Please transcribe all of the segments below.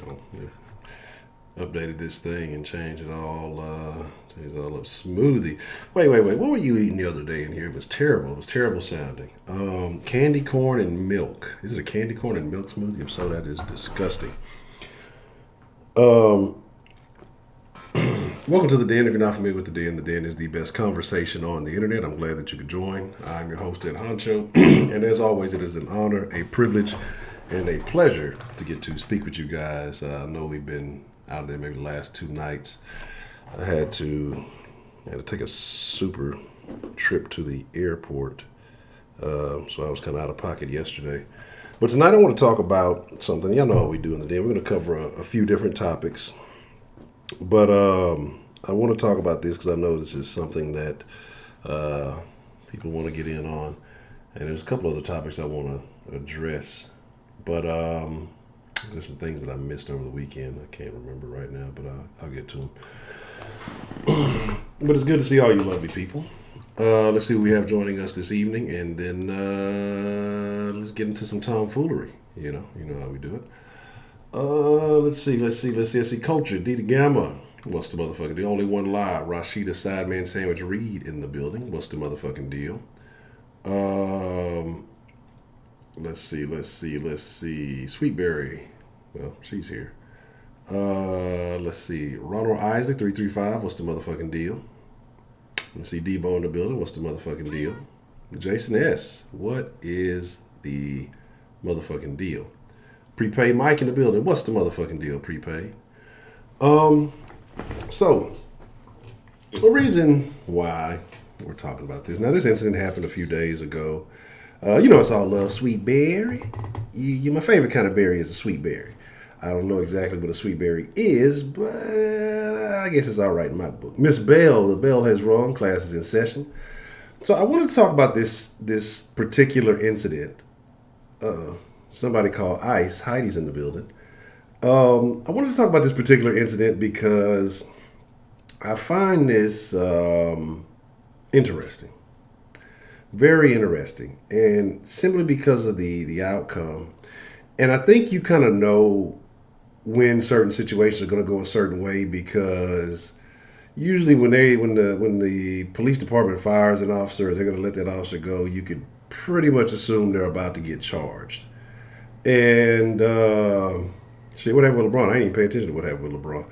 Oh, yeah. Updated this thing and changed it all. Changed it all up. Smoothie. Wait. What were you eating the other day in here? It was terrible. It was terrible sounding. Candy corn and milk. Is it a candy corn and milk smoothie? If so, that is disgusting. Um, Welcome to the Den. If you're not familiar with the Den is the best conversation on the internet. I'm glad that you could join. I'm your host, Honcho, and as always, it is an honor, a privilege, and a pleasure to get to speak with you guys. I know we've been out there maybe the last 2 nights. I had to take a super trip to the airport, so I was kind of out of pocket yesterday. But tonight I want to talk about something. Y'all know how we do in the Den. We're going to cover a few different topics. But I want to talk about this because I know this is something that people want to get in on. And there's a couple other topics I want to address. But there's some things that I missed over the weekend. I can't remember right now, but I'll get to them. But it's good to see all you lovely people. Let's see who we have joining us this evening. And then let's get into some tomfoolery. You know how we do it. Let's see. Culture, D the Gamma. What's the motherfucking deal? Only one lie. Rashida Sideman Sandwich Reed in the building. What's the motherfucking deal? Let's see. Sweetberry. Well, she's here. Let's see. Ronald Isaac 335. What's the motherfucking deal? Let's see. Debo in the building. What's the motherfucking deal? Jason S. What is the motherfucking deal? Prepaid Mike in the building. What's the motherfucking deal, Prepaid? So, the reason why we're talking about this. Now, this incident happened a few days ago. It's all love, sweet berry. My favorite kind of berry is a sweet berry. I don't know exactly what a sweet berry is, but I guess it's all right in my book. Miss Bell, the bell has rung. Class is in session. So, I wanted to talk about this particular incident. Somebody called Ice. Heidi's in the building. I wanted to talk about this particular incident because I find this interesting. Very interesting. And simply because of the outcome. And I think you kind of know when certain situations are going to go a certain way because usually when the police department fires an officer, they're going to let that officer go. You could pretty much assume they're about to get charged. And what happened with LeBron? I ain't even pay attention to what happened with LeBron.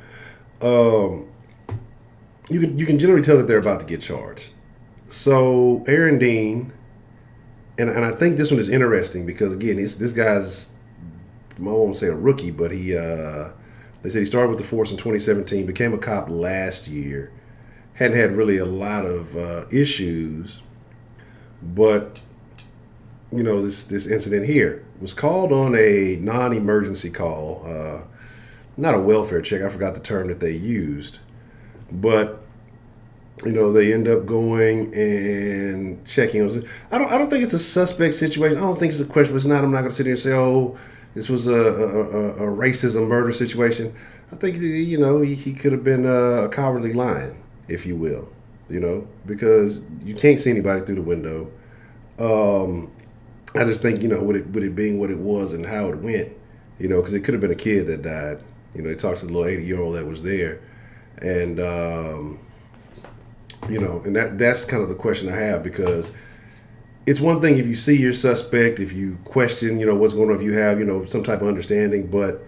You can generally tell that they're about to get charged. So Aaron Dean, and I think this one is interesting because again, this guy's, I won't say a rookie, but they said he started with the force in 2017, became a cop last year, hadn't had really a lot of issues, but this incident here was called on a non-emergency call, not a welfare check. I forgot the term that they used, but they end up going and checking. I don't think it's a suspect situation. I don't think it's a question. It's not. I'm not going to sit here and say, oh, this was a racism murder situation. I think he could have been a cowardly lion, if you will, because you can't see anybody through the window. I just think, with it being what it was and how it went, because it could have been a kid that died. They talked to the little 80-year-old that was there. And, and that's kind of the question I have because it's one thing if you see your suspect, if you question, what's going on, if you have, some type of understanding, but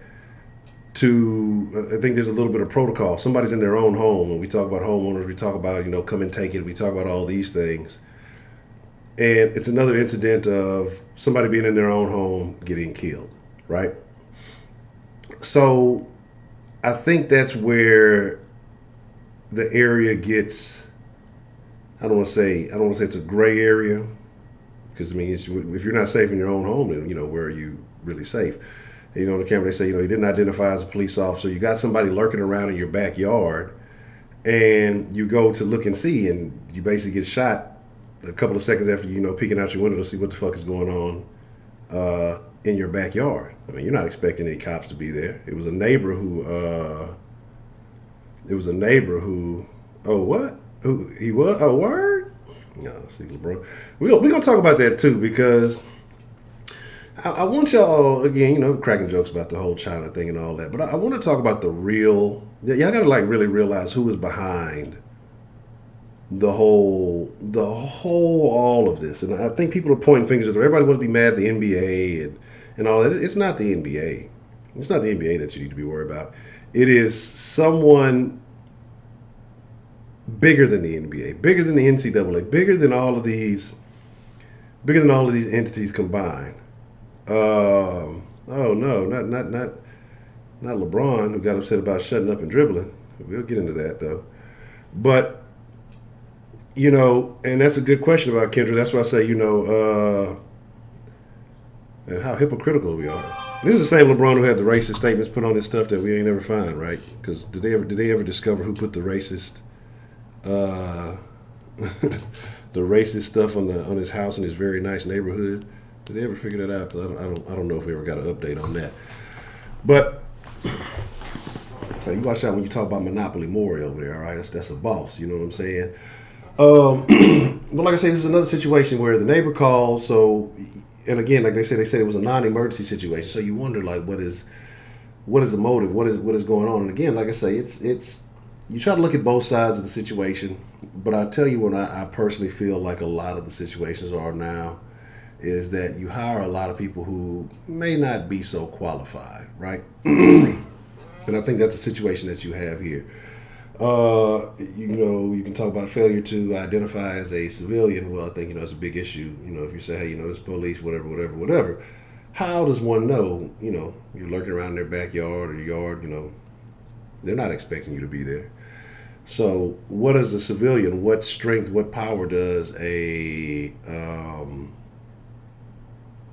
I think there's a little bit of protocol. Somebody's in their own home. When we talk about homeowners, we talk about, come and take it. We talk about all these things. And it's another incident of somebody being in their own home getting killed, right? So I think that's where the area gets, I don't want to say it's a gray area because, if you're not safe in your own home, then, where are you really safe? And, on the camera, they say, he didn't identify as a police officer. You got somebody lurking around in your backyard and you go to look and see and you basically get shot a couple of seconds after, peeking out your window to see what the fuck is going on in your backyard. You're not expecting any cops to be there. It was a neighbor who, oh, what? Who, he was? Oh, word? No, see, LeBron. We're going to talk about that too because I want y'all again, cracking jokes about the whole China thing and all that, but I want to talk about the real. Y'all got to like really realize who is behind all of this. And I think people are pointing fingers at everybody wants to be mad at the NBA and all that. It's not the NBA. It's not the NBA that you need to be worried about. It is someone bigger than the NBA, bigger than the NCAA, bigger than all of these entities combined. Oh no, not LeBron, who got upset about shutting up and dribbling. We'll get into that though. But and that's a good question about Kendra. That's why I say, and how hypocritical we are. This is the same LeBron who had the racist statements put on his stuff that we ain't never find, right? Because did they ever discover who put the racist uh, the racist stuff on his house in his very nice neighborhood? Did they ever figure that out? 'Cause I don't know if we ever got an update on that. But you watch out when you talk about Monopoly Maury over there. All right, that's a boss. You know what I'm saying? But like I say, this is another situation where the neighbor calls. So, and again, like they said it was a non-emergency situation. So you wonder, like, what is the motive? What is going on? And again, like I say, it's you try to look at both sides of the situation. But I tell you, what I personally feel like a lot of the situations are now is that you hire a lot of people who may not be so qualified, right? And I think that's a situation that you have here. You can talk about failure to identify as a civilian. Well, I think, it's a big issue. If you say, hey, this police, whatever. How does one know, you're lurking around in their backyard or yard, they're not expecting you to be there. So what is a civilian? What strength, what power does a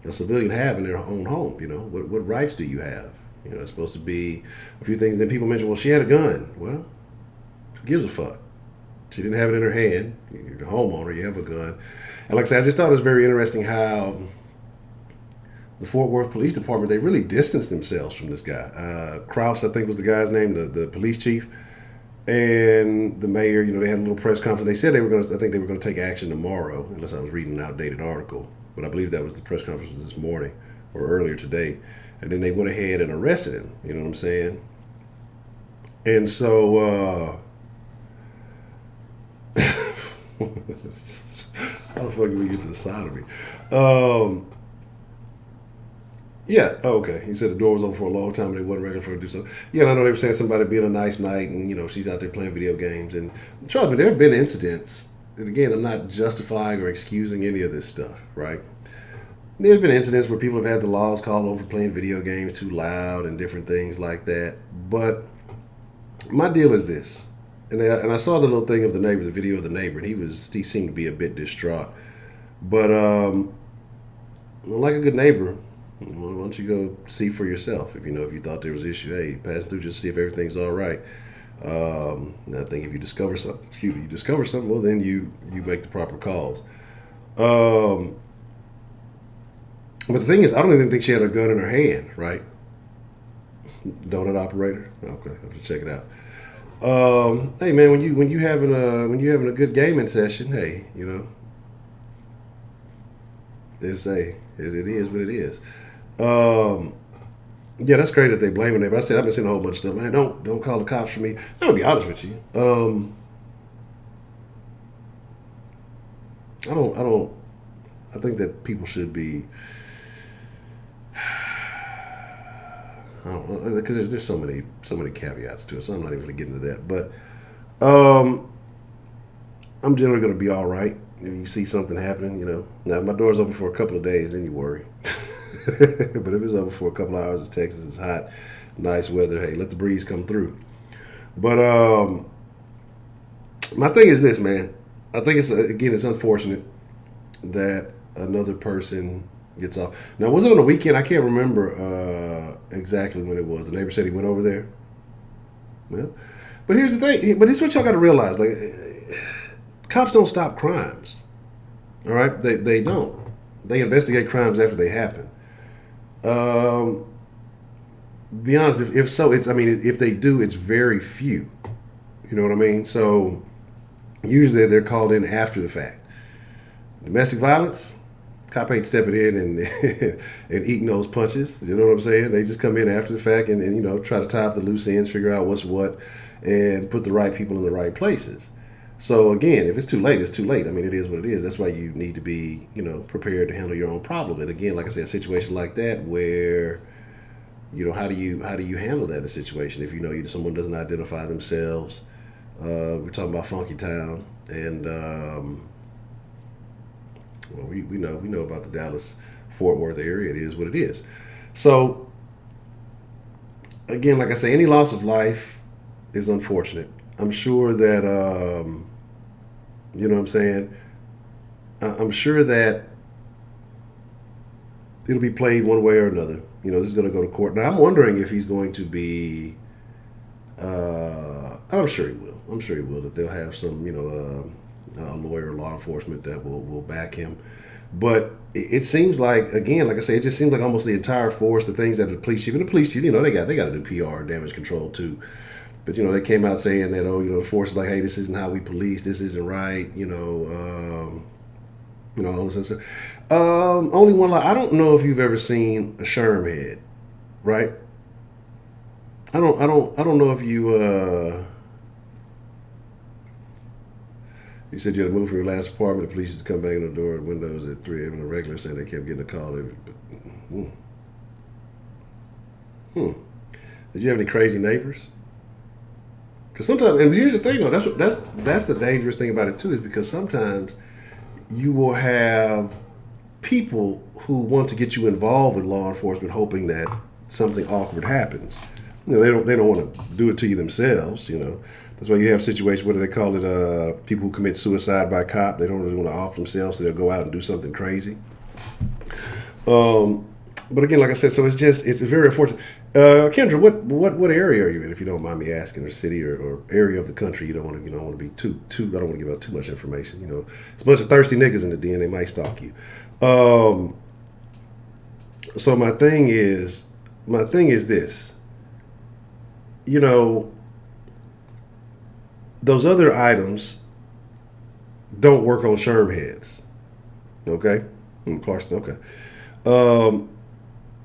civilian have in their own home? What rights do you have? It's supposed to be a few things. Then people mention, well, she had a gun. Well, who gives a fuck? She didn't have it in her hand. You're the homeowner. You have a gun. And like I said, I just thought it was very interesting how the Fort Worth Police Department, they really distanced themselves from this guy. Kraus, I think was the guy's name, the police chief. And the mayor, they had a little press conference. They said I think they were going to take action tomorrow, unless I was reading an outdated article. But I believe that was the press conference was this morning or earlier today. And then they went ahead and arrested him. You know what I'm saying? And so, how the fuck did we get to the side of me? Yeah, okay. He said the door was open for a long time and it wasn't ready for her to do something. Yeah, and I know they were saying somebody being a nice night and, she's out there playing video games. And trust me, there have been incidents. And again, I'm not justifying or excusing any of this stuff, right? There's been incidents where people have had the laws called over playing video games too loud and different things like that. But my deal is this. And I saw the little thing of the video of the neighbor, and he seemed to be a bit distraught. But like a good neighbor, why don't you go see for yourself? If you thought there was an issue, hey, pass through, just see if everything's all right. I think if you discover something, well, then you make the proper calls. But the thing is, I don't even think she had a gun in her hand, right? Donut operator. Okay, I have to check it out. Hey man, when you having a good gaming session, hey, it is what it is. Yeah, that's great that they blaming it. But I've been seeing a whole bunch of stuff. Man, don't call the cops for me. I'm gonna be honest with you. I think that people should be. I don't know, because there's so many caveats to it, so I'm not even going to get into that. But I'm generally going to be all right if you see something happening. Now if my door's open for a couple of days, then you worry. But if it's open for a couple of hours, it's Texas, it's hot, nice weather. Hey, let the breeze come through. But my thing is this, man. I think it's unfortunate that another person gets off. Now, was it on the weekend? I can't remember exactly when it was. The neighbor said he went over there. Well, but here's the thing. But this is what y'all got to realize. Like, cops don't stop crimes. All right? They don't. They investigate crimes after they happen. Be honest, if so, if they do, it's very few. You know what I mean? So, usually they're called in after the fact. Domestic violence, Cop ain't stepping in and and eating those punches. You know what I'm saying? They just come in after the fact and you know, try to tie up the loose ends, figure out what's what, and put the right people in the right places. So again, if it's too late, it's too late. I mean, it is what it is. That's why you need to be, you know, prepared to handle your own problem. And again, like I said, a situation like that where, you know, how do you handle that in a situation if you know someone doesn't identify themselves? We're talking about Funky Town, and well, we know about the Dallas Fort Worth area. It is what it is. So again, like I say, any loss of life is unfortunate. I'm sure that you know what I'm saying. I'm sure that it'll be played one way or another. You know, this is going to go to court. Now, I'm wondering if he's going to be. I'm sure he will. I'm sure he will. That they'll have some, you know, a lawyer, law enforcement that will back him. But it seems like, again, like I say, it just seems like almost the entire force, the things that the police chief, and the police chief, you know, they got to do PR and damage control too. But you know, they came out saying that, oh, you know, the force is like, hey, this isn't how we police. This isn't right. You know, all this stuff. Only one lie. I don't know if you've ever seen a Sherm head, right? I don't know if you. You said you had to move from your last apartment. The police used to come banging the door and windows at 3 a.m. The regular saying they kept getting a call. Did you have any crazy neighbors? Because sometimes, and here's the thing though, that's the dangerous thing about it too, is because sometimes you will have people who want to get you involved with law enforcement, hoping that something awkward happens. You know, they don't want to do it to you themselves. You know, that's why you have situations. What do they call it? People who commit suicide by cop. They don't really want to off themselves, so they'll go out and do something crazy. But again, like I said, so it's very unfortunate. Kendra, what area are you in, if you don't mind me asking, or city or area of the country? You don't want to be too. I don't want to give out too much information. You know, it's a bunch of thirsty niggas in the den. They might stalk you. So my thing is this. You know, those other items don't work on Sherm heads. Okay, Clarkson. Okay.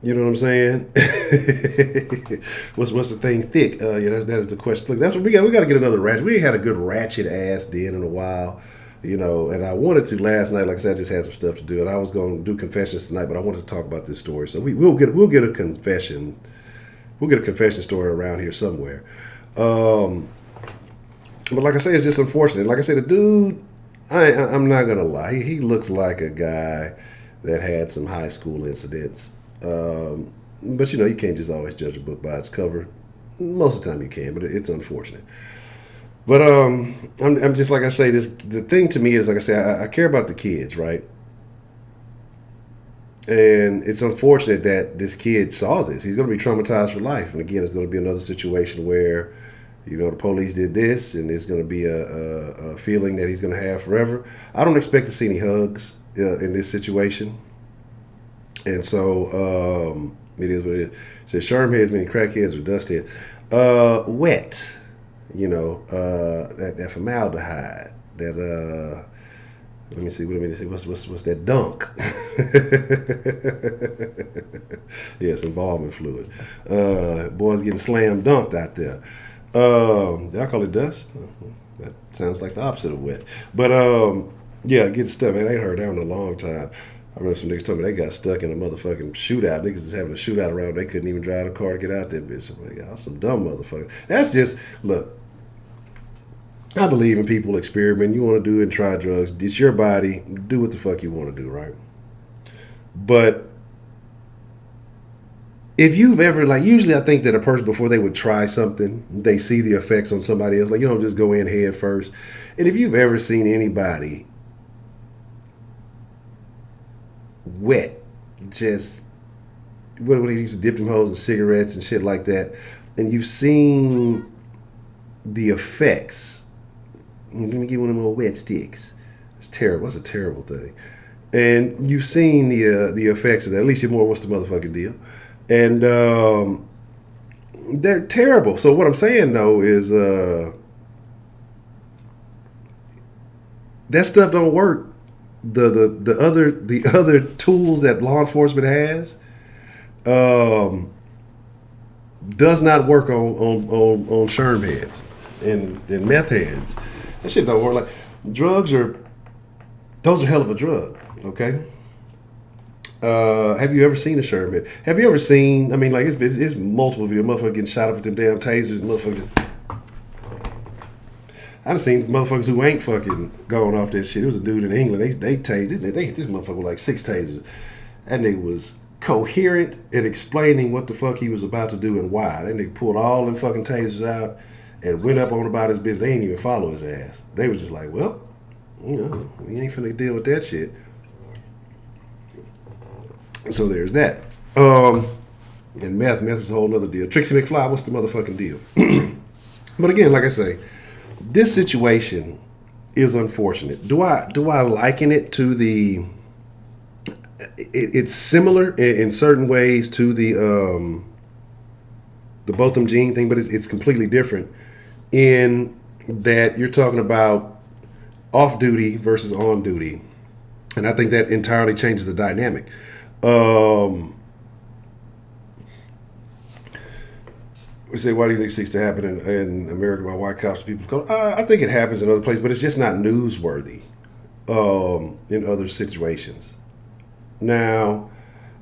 You know what I'm saying? what's the thing thick? Yeah, that is the question. Look, that's what we got. We got to get another ratchet. We ain't had a good ratchet ass den in a while, you know. And I wanted to last night. Like I said, I just had some stuff to do, and I was going to do confessions tonight, but I wanted to talk about this story. So we'll get a confession. We'll get a confession story around here somewhere. But like I say, it's just unfortunate. Like I said, the dude, I'm not gonna lie. He looks like a guy that had some high school incidents. But you know, you can't just always judge a book by its cover. Most of the time you can, but it's unfortunate. But I'm just, like I say, the thing to me is, like I say, I care about the kids, right? And it's unfortunate that this kid saw this. He's going to be traumatized for life. And again, it's going to be another situation where, you know, the police did this, and it's going to be a feeling that he's going to have forever. I don't expect to see any hugs in this situation. And so it is what it is. So Sherm heads, meaning crackheads or dust heads. Wet, you know, that formaldehyde, that let me see. What's that dunk? Yes, involvement fluid. Boys getting slam dunked out there. Did I call it dust? That sounds like the opposite of wet. But yeah, get stuff. Man, I ain't heard that in a long time. I remember some niggas told me they got stuck in a motherfucking shootout. Niggas is having a shootout around. They couldn't even drive a car to get out that bitch. I'm like, y'all some dumb motherfuckers. That's just, look, I believe in people experiment. You want to do and try drugs. It's your body. Do what the fuck you want to do, right? But if you've ever, like, usually I think that a person, before they would try something, they see the effects on somebody else. Like, you don't just go in head first. And if you've ever seen anybody wet, just, what they used to dip them hoes in cigarettes and shit like that, and you've seen the effects. Let me get one of them old wet sticks. It's terrible. It's a terrible thing. And you've seen the effects of that. At least you're more, what's the motherfucking deal? And they're terrible. So what I'm saying, though, is that stuff don't work the other tools that law enforcement has um, does not work on sherm heads and meth heads. That shit don't work. Like drugs are those are hell of a drug. Okay. Have you ever seen a sherm head? Have you ever seen? I mean, like it's multiple videos. Motherfuckers getting shot up with them damn tasers. Motherfuckers. I done seen motherfuckers who ain't fucking going off that shit. It was a dude in England. They tased. They hit this motherfucker with like 6 tasers. That nigga was coherent in explaining what the fuck he was about to do and why. That nigga pulled all them fucking tasers out and went up on about his business. They didn't even follow his ass. They was just like, well, we ain't finna deal with that shit. So there's that. And meth is a whole nother deal. Trixie McFly, what's the motherfucking deal? But again, like I say, this situation is unfortunate. Do I liken it to the? It's similar in certain ways to the Botham Jean thing, but it's completely different in that you're talking about off duty versus on duty, and I think that entirely changes the dynamic. We say, why do you think seeks to happen in America by white cops and people of color? I think it happens in other places, but it's just not newsworthy in other situations. Now,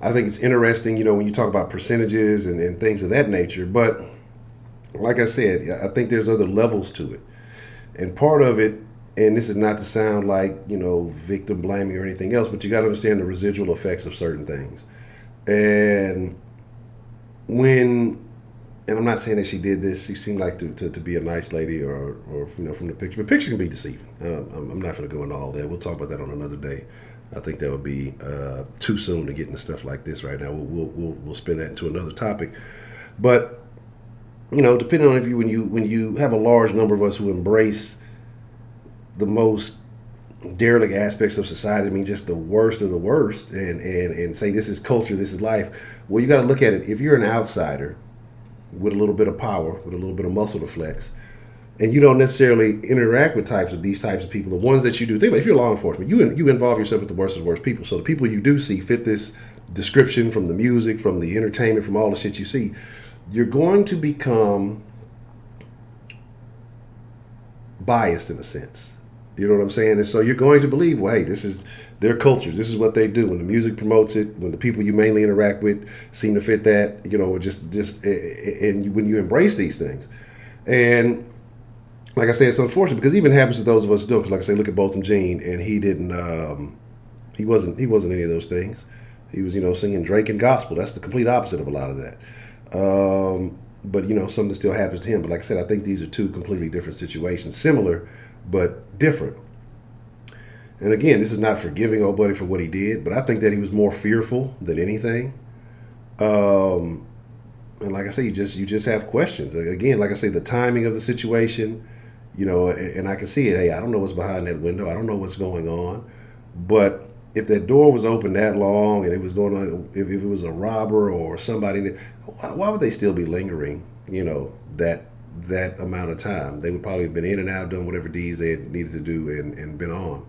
I think it's interesting, when you talk about percentages and things of that nature. But like I said, I think there's other levels to it. And part of it, and this is not to sound like, victim blaming or anything else, but you got to understand the residual effects of certain things. And I'm not saying that she did this. She seemed like to be a nice lady or from the picture. But pictures can be deceiving. I'm not going to go into all that. We'll talk about that on another day. I think that would be too soon to get into stuff like this right now. We'll spin that into another topic. But depending on when you have a large number of us who embrace the most derelict aspects of society, I mean just the worst of the worst, and say this is culture, this is life. Well, you got to look at it. If you're an outsider with a little bit of power, with a little bit of muscle to flex, and you don't necessarily interact with these types of people, the ones that you do. Think about if you're law enforcement, you involve yourself with the worst of the worst people. So the people you do see fit this description from the music, from the entertainment, from all the shit you see. You're going to become biased in a sense. You know what I'm saying? And so you're going to believe, well, hey, this is their culture. This is what they do. When the music promotes it, when the people you mainly interact with seem to fit that, and when you embrace these things. And like I say, it's unfortunate because it even happens to those of us who don't. Because like I say, look at Botham Jean, and he didn't, he wasn't any of those things. He was, singing Drake and gospel. That's the complete opposite of a lot of that. But something still happens to him. But like I said, I think these are two completely different situations, similar but different. And again, this is not forgiving old buddy for what he did, but I think that he was more fearful than anything. And like I say, you just have questions. Again, like I say, the timing of the situation, and I can see it. Hey, I don't know what's behind that window. I don't know what's going on. But if that door was open that long and it was going on, if it was a robber or somebody, why would they still be lingering, that amount of time? They would probably have been in and out, done whatever deeds they had needed to do and been on.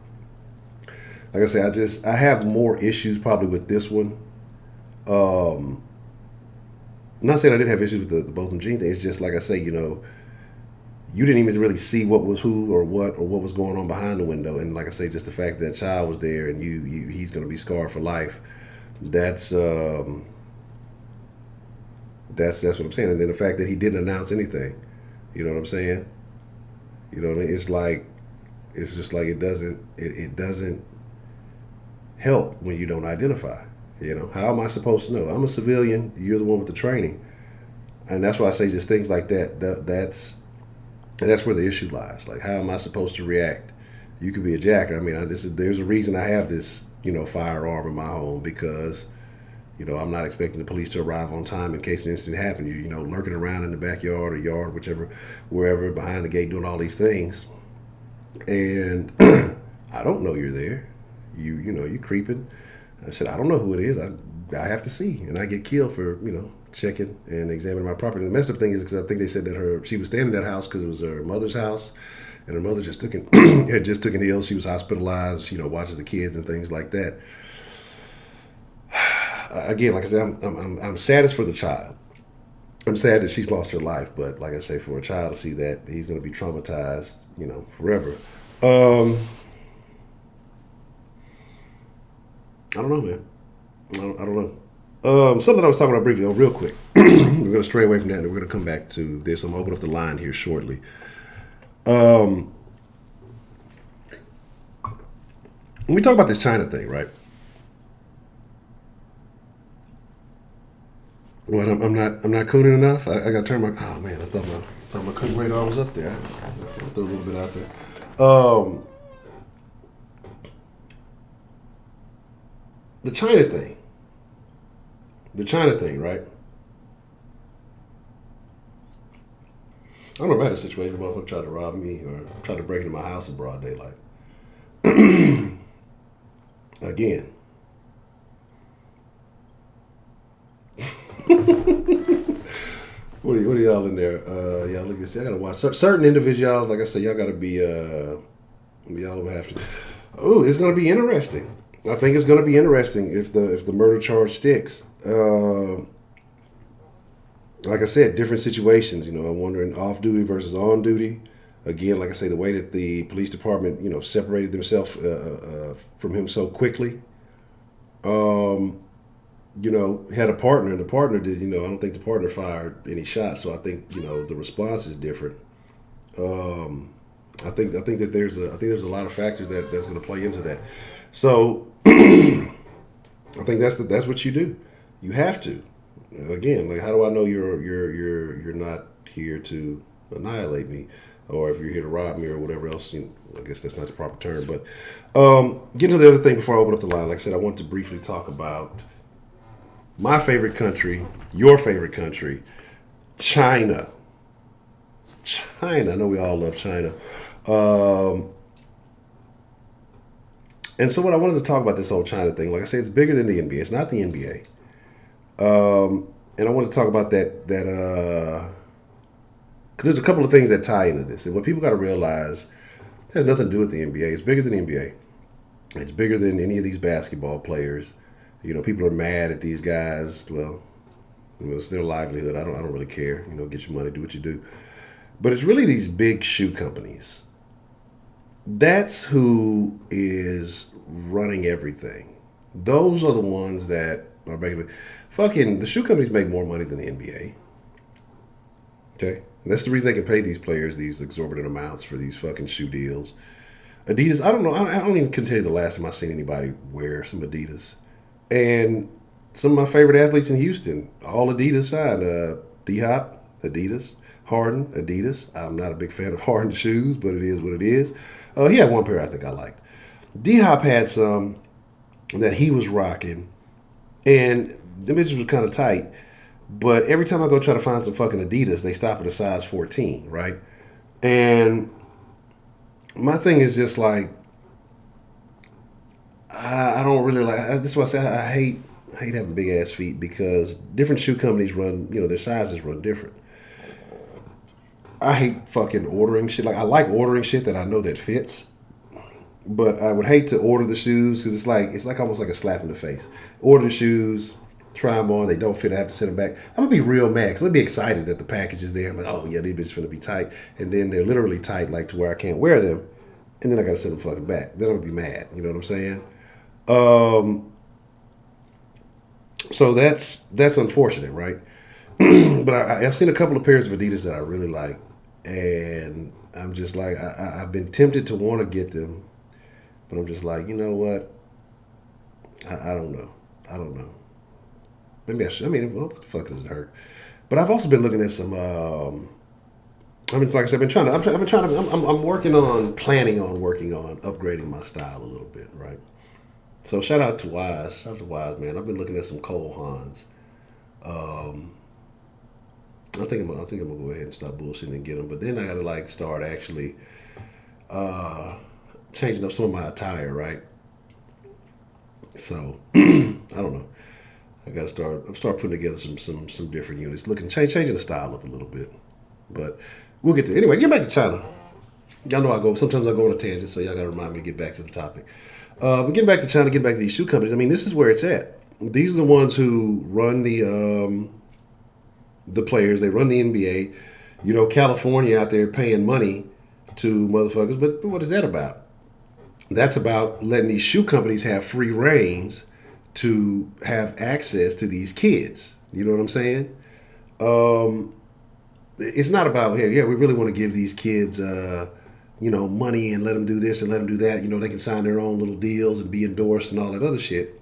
Like I say, I have more issues probably with this one. I'm not saying I didn't have issues with the Botham Jean thing. It's just like I say, you didn't even really see what was who or what was going on behind the window. And like I say, just the fact that child was there and he's going to be scarred for life. That's what I'm saying. And then the fact that he didn't announce anything. You know what I'm saying? You know what I mean? It's just like it doesn't help when you don't identify. How am I supposed to know? I'm a civilian. You're the one with the training, and that's why I say just things like that. That's where the issue lies. Like, how am I supposed to react? You could be a jacker. I mean, there's a reason I have this, firearm in my home because, I'm not expecting the police to arrive on time in case an incident happened. You lurking around in the backyard or yard, wherever behind the gate, doing all these things, and I don't know you're there. You creeping. I said, I don't know who it is. I have to see, and I get killed for checking and examining my property. And the messed up thing is because I think they said that she was staying in that house because it was her mother's house, and her mother just took an had just took an ill. She was hospitalized. Watches the kids and things like that. Again, like I said, I'm saddest for the child. I'm sad that she's lost her life, but like I say, for a child to see that, he's going to be traumatized, forever. I don't know, man. I don't know. Something I was talking about briefly, real quick. We're going to stray away from that, and we're going to come back to this. I'm going to open up the line here shortly. When we talk about this China thing, right? What? I'm not cooning enough. I got to turn my. Oh man, I thought my cook radar was up there. I threw a little bit out there. The China thing. The China thing, right? I don't know about a situation where motherfucker tried to rob me or tried to break into my house in broad daylight. Again. What are y'all in there? Y'all look at this. I gotta watch certain individuals. Like I said, y'all gotta be. Y'all will have to. Oh, it's gonna be interesting. I think it's gonna be interesting if the murder charge sticks. Like I said, different situations. I'm wondering off duty versus on duty. Again, like I say, the way that the police department, separated themselves from him so quickly. Had a partner, and the partner did, I don't think the partner fired any shots, so I think, the response is different. I think that there's a lot of factors that's going to play into that. So I think that's what you do. You have to. Again, like, how do I know you're not here to annihilate me, or if you're here to rob me or whatever else? I guess that's not the proper term. But getting to the other thing before I open up the line, like I said, I want to briefly talk about my favorite country, your favorite country, China. China. I know we all love China. And so what I wanted to talk about this whole China thing, like I said, it's bigger than the NBA. It's not the NBA. And I want to talk about that because there's a couple of things that tie into this. And what people got to realize, it has nothing to do with the NBA. It's bigger than the NBA. It's bigger than any of these basketball players. People are mad at these guys. Well, it's their livelihood. I don't really care. Get your money, do what you do. But it's really these big shoe companies. That's who is running everything. Those are the ones that are making the shoe companies make more money than the NBA. Okay? And that's the reason they can pay these players these exorbitant amounts for these fucking shoe deals. Adidas, I don't know. I don't even can tell you the last time I've seen anybody wear some Adidas. And some of my favorite athletes in Houston, all Adidas side. D-Hop, Adidas. Harden, Adidas. I'm not a big fan of Harden shoes, but it is what it is. He had one pair I think I liked. D-Hop had some that he was rocking, and the bitches was kind of tight. But every time I go try to find some fucking Adidas, they stop at a size 14, right? And my thing is just like, I don't really like. This is why I say I hate having big ass feet, because different shoe companies run, their sizes run different. I hate fucking ordering shit. Like, I like ordering shit that I know that fits, but I would hate to order the shoes because it's like almost like a slap in the face. Order the shoes, try them on, they don't fit, I have to send them back. I'm gonna be real mad because I'm gonna be excited that the package is there. I'm like, oh yeah, these bitches finna be tight, and then they're literally tight, like to where I can't wear them, and then I gotta send them fucking back. Then I'm gonna be mad. You know what I'm saying? So that's unfortunate, right? But I've seen a couple of pairs of Adidas that I really like, and I'm just like, I've been tempted to want to get them, but I'm just like, you know what? I don't know. Maybe I should. I mean, what the fuck does it hurt? But I've also been looking at some. Like I said, I'm planning on working on upgrading my style a little bit, right? So shout out to Wise. Shout out to Wise, man. I've been looking at some Cole Haans. I think I'm gonna go ahead and stop bullshitting and get them. But then I gotta start actually changing up some of my attire, right? So I don't know. I gotta start putting together some different units, changing the style up a little bit. But we'll get to it. Anyway, get back to China. Y'all know sometimes I go on a tangent, so y'all got to remind me to get back to the topic. But getting back to China, getting back to these shoe companies, I mean, this is where it's at. These are the ones who run the players. They run the NBA. You know, California out there paying money to motherfuckers. But what is that about? That's about letting these shoe companies have free reigns to have access to these kids. You know what I'm saying? Um, it's not about, hey, yeah, we really want to give these kids, money and let them do this and let them do that. You know, they can sign their own little deals and be endorsed and all that other shit.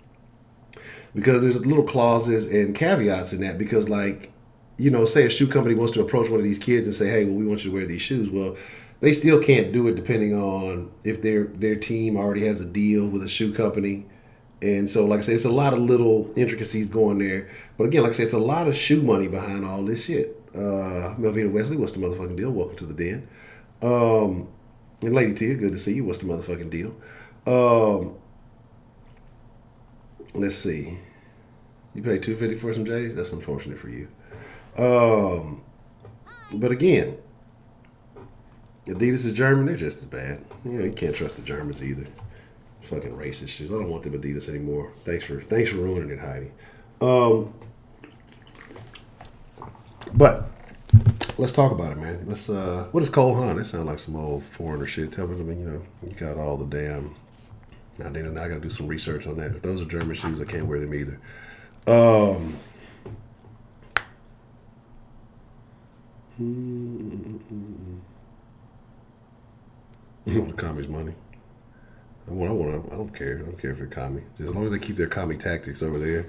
Because there's little clauses and caveats in that. Because, like, say a shoe company wants to approach one of these kids and say, hey, well, we want you to wear these shoes. Well, they still can't do it depending on if their team already has a deal with a shoe company. And so, like I said, it's a lot of little intricacies going there. But again, like I said, it's a lot of shoe money behind all this shit. Melvina Wesley, what's the motherfucking deal? Welcome to the den. And Lady Tia, good to see you. What's the motherfucking deal? Um, let's see. You paid $250 for some J's? That's unfortunate for you. Um, but again, Adidas is German. They're just as bad. You can't trust the Germans either. Fucking racist shoes. I don't want them Adidas anymore. Thanks for ruining it, Heidi. Um, but let's talk about it, man. What is Cole Haan? That sounds like some old foreigner shit. Tell me, you got all the damn. Now I got to do some research on that. If those are German shoes, I can't wear them either. Um, you want the commies' money? I don't care. I don't care if they're commie. Just as long as they keep their commie tactics over there.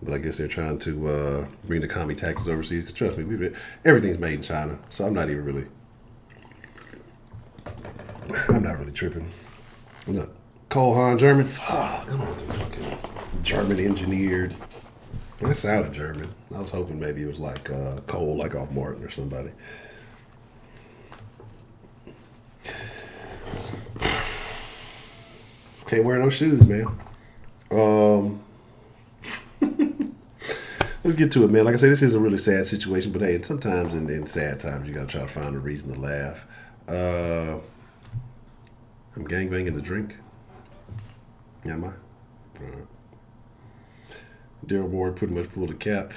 But I guess they're trying to bring the commie tactics overseas. 'Cause trust me, everything's made in China, so I'm not really tripping. Look, Cole Haan, German. Fuck, I don't want the fucking German engineered. That sounded German. I was hoping maybe it was like Cole, like off Martin or somebody. Can't wear no shoes, man. Um, let's get to it, man. Like I said, this is a really sad situation, but hey, sometimes in sad times, you got to try to find a reason to laugh. I'm gangbanging the drink. Am I? All right. Daryl Ward pretty much pulled a cap.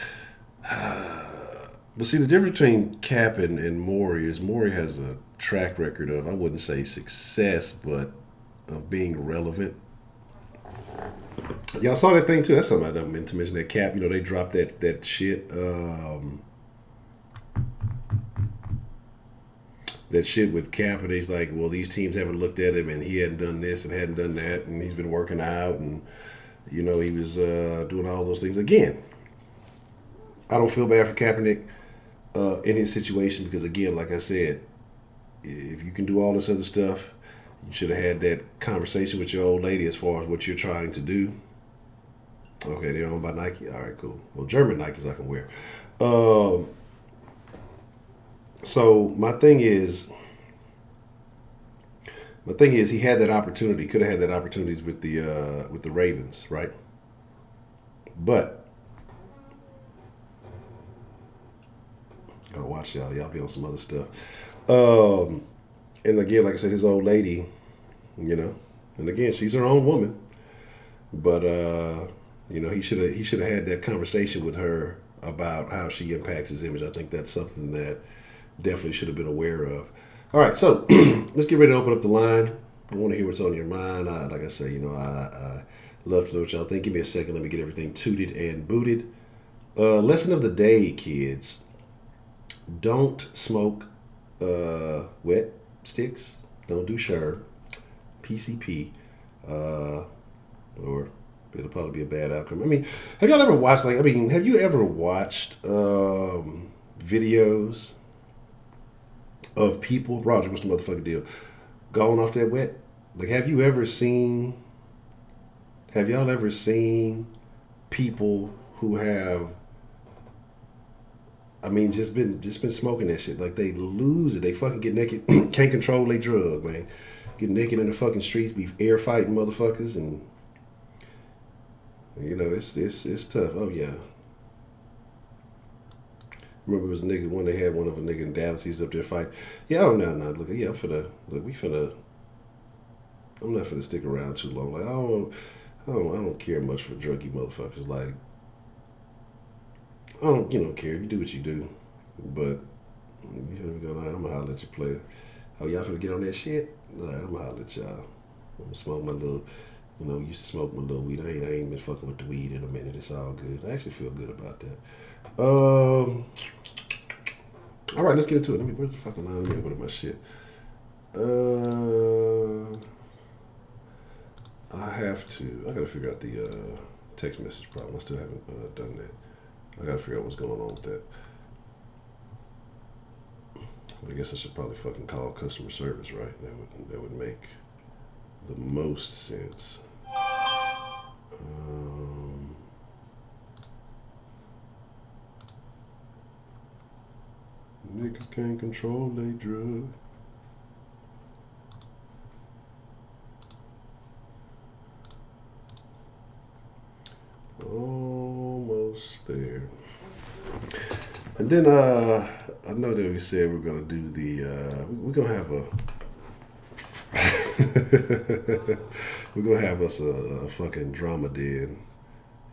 But see, the difference between Cap and Maury is Maury has a track record of, I wouldn't say success, but of being relevant. Y'all saw that thing too. That's something I didn't mean to mention. That Cap, they dropped that shit. That shit with Cap, and he's like, well, these teams haven't looked at him, and he hadn't done this and hadn't done that, and he's been working out, and he was doing all those things again. I don't feel bad for Kaepernick in his situation because, again, like I said, if you can do all this other stuff, you should have had that conversation with your old lady as far as what you're trying to do. Okay, they're owned by Nike. All right, cool. Well, German Nikes I can wear. So my thing is, he had that opportunity. Could have had that opportunity with the Ravens, right? But gotta watch y'all. Y'all be on some other stuff. And again, like I said, his old lady, and again, she's her own woman. But he should have had that conversation with her about how she impacts his image. I think that's something that definitely should have been aware of. All right, so let's get ready to open up the line. I want to hear what's on your mind. Like I say, I love to know what y'all think. Give me a second. Let me get everything tooted and booted. Lesson of the day, kids. Don't smoke wet sticks. Don't do sure. PCP. Or it'll probably be a bad outcome. I mean, have y'all ever watched, have you ever watched videos of people, Roger, what's the motherfucking deal, going off that wet? Like, have y'all ever seen people who have, just been smoking that shit? Like, they lose it. They fucking get naked, can't control their drug, man. Get naked in the fucking streets, be air fighting motherfuckers, and it's tough. Oh yeah. Remember, it was a nigga when they had one of a nigga in Dallas. He was up there fighting. Yeah, oh no, no, look, yeah, I'm not finna stick around too long. Like I don't care much for druggy motherfuckers. Like I don't, care. You do what you do, but you finna go. All right, I'm gonna holler at you, player. Oh, y'all finna get on that shit? All right, I'm gonna holler at y'all. I'm gonna smoke my little. Used to smoke my little weed. I ain't been fucking with the weed in a minute. It's all good. I actually feel good about that. All right, let's get into it. Where's the fucking line? Let me open up my shit. I gotta figure out the text message problem. I still haven't done that. I gotta figure out what's going on with that. I guess I should probably fucking call customer service, right? That would make the most sense. Niggas can't control they drug. Almost there. And then I know that we said we're gonna do we're gonna have we're gonna have us a fucking drama den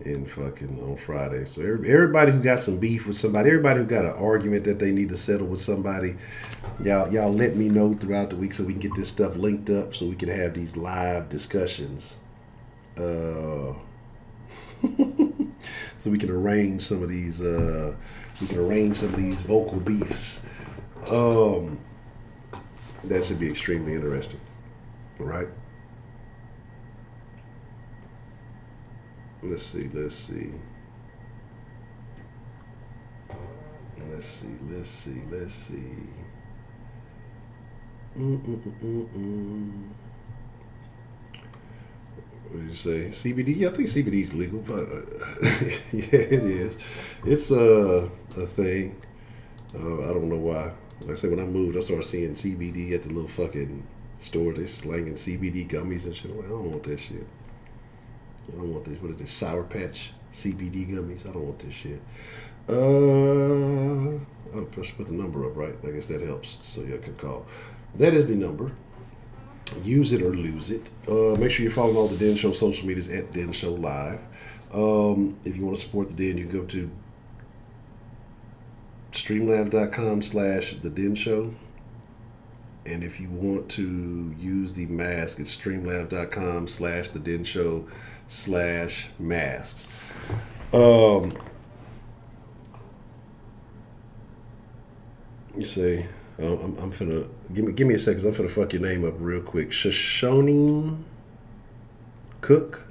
in fucking on Friday. So everybody who got some beef with somebody, everybody who got an argument that they need to settle with somebody, y'all let me know throughout the week so we can get this stuff linked up so we can have these live discussions. So we can arrange some of these vocal beefs. That should be extremely interesting. All right. Let's see. What did you say? CBD? Yeah, I think CBD is legal, but yeah, it is. It's a thing. I don't know why. Like I said, when I moved, I started seeing CBD at the little fucking store. They slanging CBD gummies and shit. I'm like, I don't want that shit. I don't want this. What is this? Sour Patch CBD gummies? I don't want this shit. I'll put the number up, right? I guess that helps. So you can call. That is the number. Use it or lose it. Make sure you're following all the Den Show social medias at Den Show Live. If you want to support the Den, you can go to streamlabs.com/the Den Show. And if you want to use the mask, it's streamlab.com/the Den Show /masks. You say, I'm finna give me a second. I'm finna fuck your name up real quick. Shoshone Cook.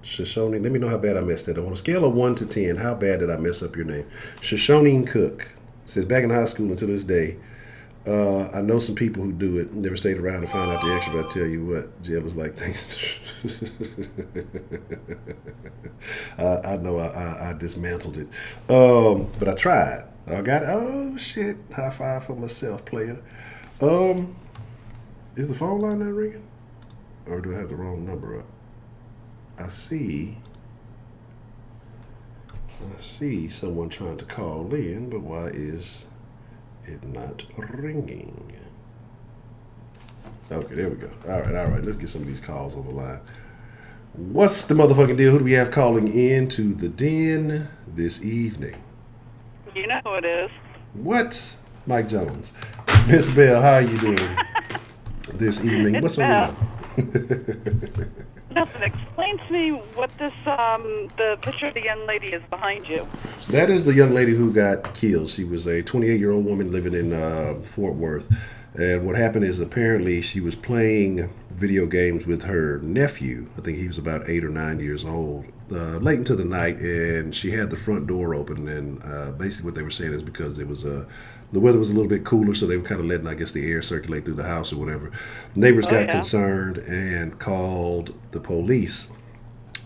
Shoshone. Let me know how bad I messed that up. On a scale of 1 to 10, how bad did I mess up your name? Shoshone Cook says, back in high school until this day, I know some people who do it. Never stayed around to find out the extra, but I tell you what, jail is like things. I know I dismantled it. But I tried. I got it. Oh, shit. High five for myself, player. Is the phone line not ringing? Or do I have the wrong number up? I see someone trying to call in, but why is it not ringing? Okay, there we go. All right. Let's get some of these calls on the line. What's the motherfucking deal? Who do we have calling in to the Den this evening? You know who it is. What? Mike Jones. Miss Bell, how are you doing this evening? What's on your mind? Nothing. Explain to me what this, the picture of the young lady is behind you. That is the young lady who got killed. She was a 28-year-old woman living in Fort Worth. And what happened is apparently she was playing video games with her nephew. I think he was about 8 or 9 years old, late into the night, and she had the front door open. And basically what they were saying is because it was the weather was a little bit cooler, so they were kind of letting, I guess, the air circulate through the house or whatever. Neighbors got concerned and called the police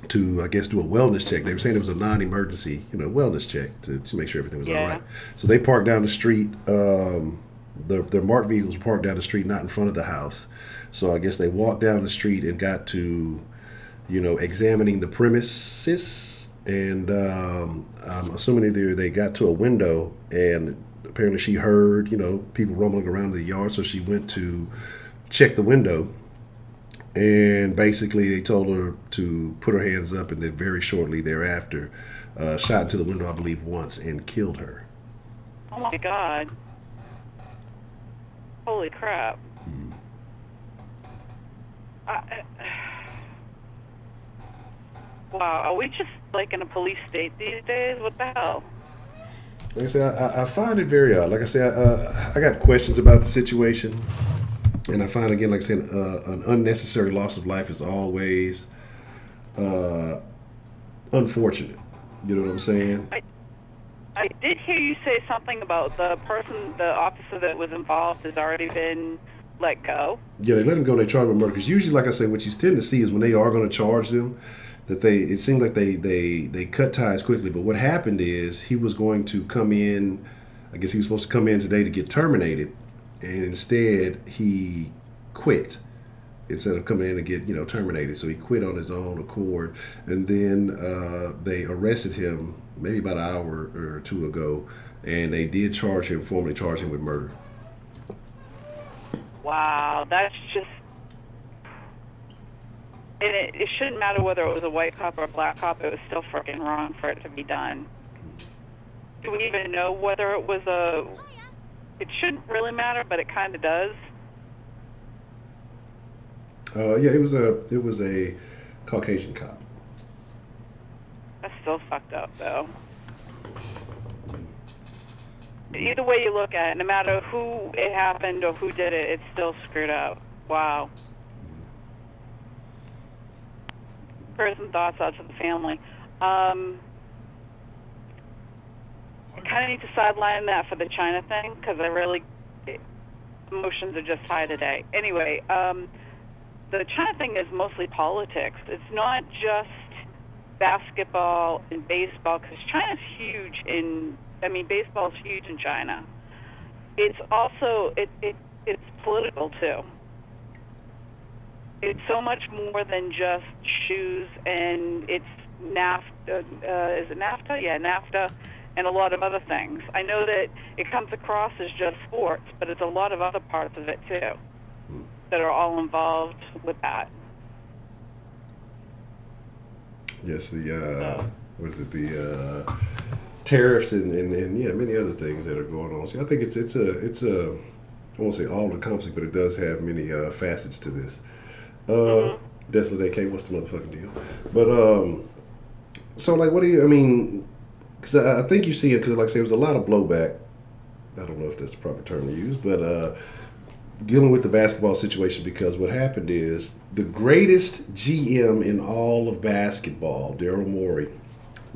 to, I guess, do a wellness check. They were saying it was a non-emergency, wellness check to make sure everything was all right. So they parked down the street. Their marked vehicles were parked down the street, not in front of the house. So I guess they walked down the street and got to, examining the premises. and I'm assuming they got to a window, and apparently she heard people rumbling around the yard, so she went to check the window, and basically they told her to put her hands up, and then very shortly thereafter, shot into the window, I believe, once and killed her. Oh my God. Holy crap. I, wow, are we just like in a police state these days? What the hell? Like I said, I find it very odd. Like I said, I got questions about the situation, and I find again, like I said, an unnecessary loss of life is always uh, unfortunate. You know what I'm saying? I did hear you say something about the officer that was involved has already been let go. Yeah, they let him go. They charge him with murder because usually, like I said, what you tend to see is when they are going to charge them, that it seems like they cut ties quickly. But what happened is he was going to come in. I guess he was supposed to come in today to get terminated, and instead he quit instead of coming in to get terminated. So he quit on his own accord, and then they arrested him maybe about an hour or two ago, and they did formally charge him with murder. Wow, that's just. And it shouldn't matter whether it was a white cop or a black cop. It was still freaking wrong for it to be done. Do we even know whether it was a? It shouldn't really matter, but it kind of does. Yeah, it was a Caucasian cop. That's still fucked up, though. Either way you look at it, no matter who it happened or who did it, it's still screwed up. Wow. Prayers and thoughts out to the family. I kind of need to sideline that for the China thing because emotions are just high today. Anyway, the China thing is mostly politics. It's not just basketball and baseball because China's huge baseball's huge in China. It's also it's political too. It's so much more than just shoes, and it's NAFTA. Is it NAFTA? Yeah, NAFTA, and a lot of other things. I know that it comes across as just sports, but it's a lot of other parts of it too that are all involved with that. Yes, what is it? The tariffs and yeah, many other things that are going on. So I think it's a I won't say all encompassing, but it does have many facets to this. Desolate AK, what's the motherfucking deal? But so like, what do you? I mean, because I think you see it because like I say, there was a lot of blowback. I don't know if that's the proper term to use, but dealing with the basketball situation because what happened is the greatest GM in all of basketball, Daryl Morey,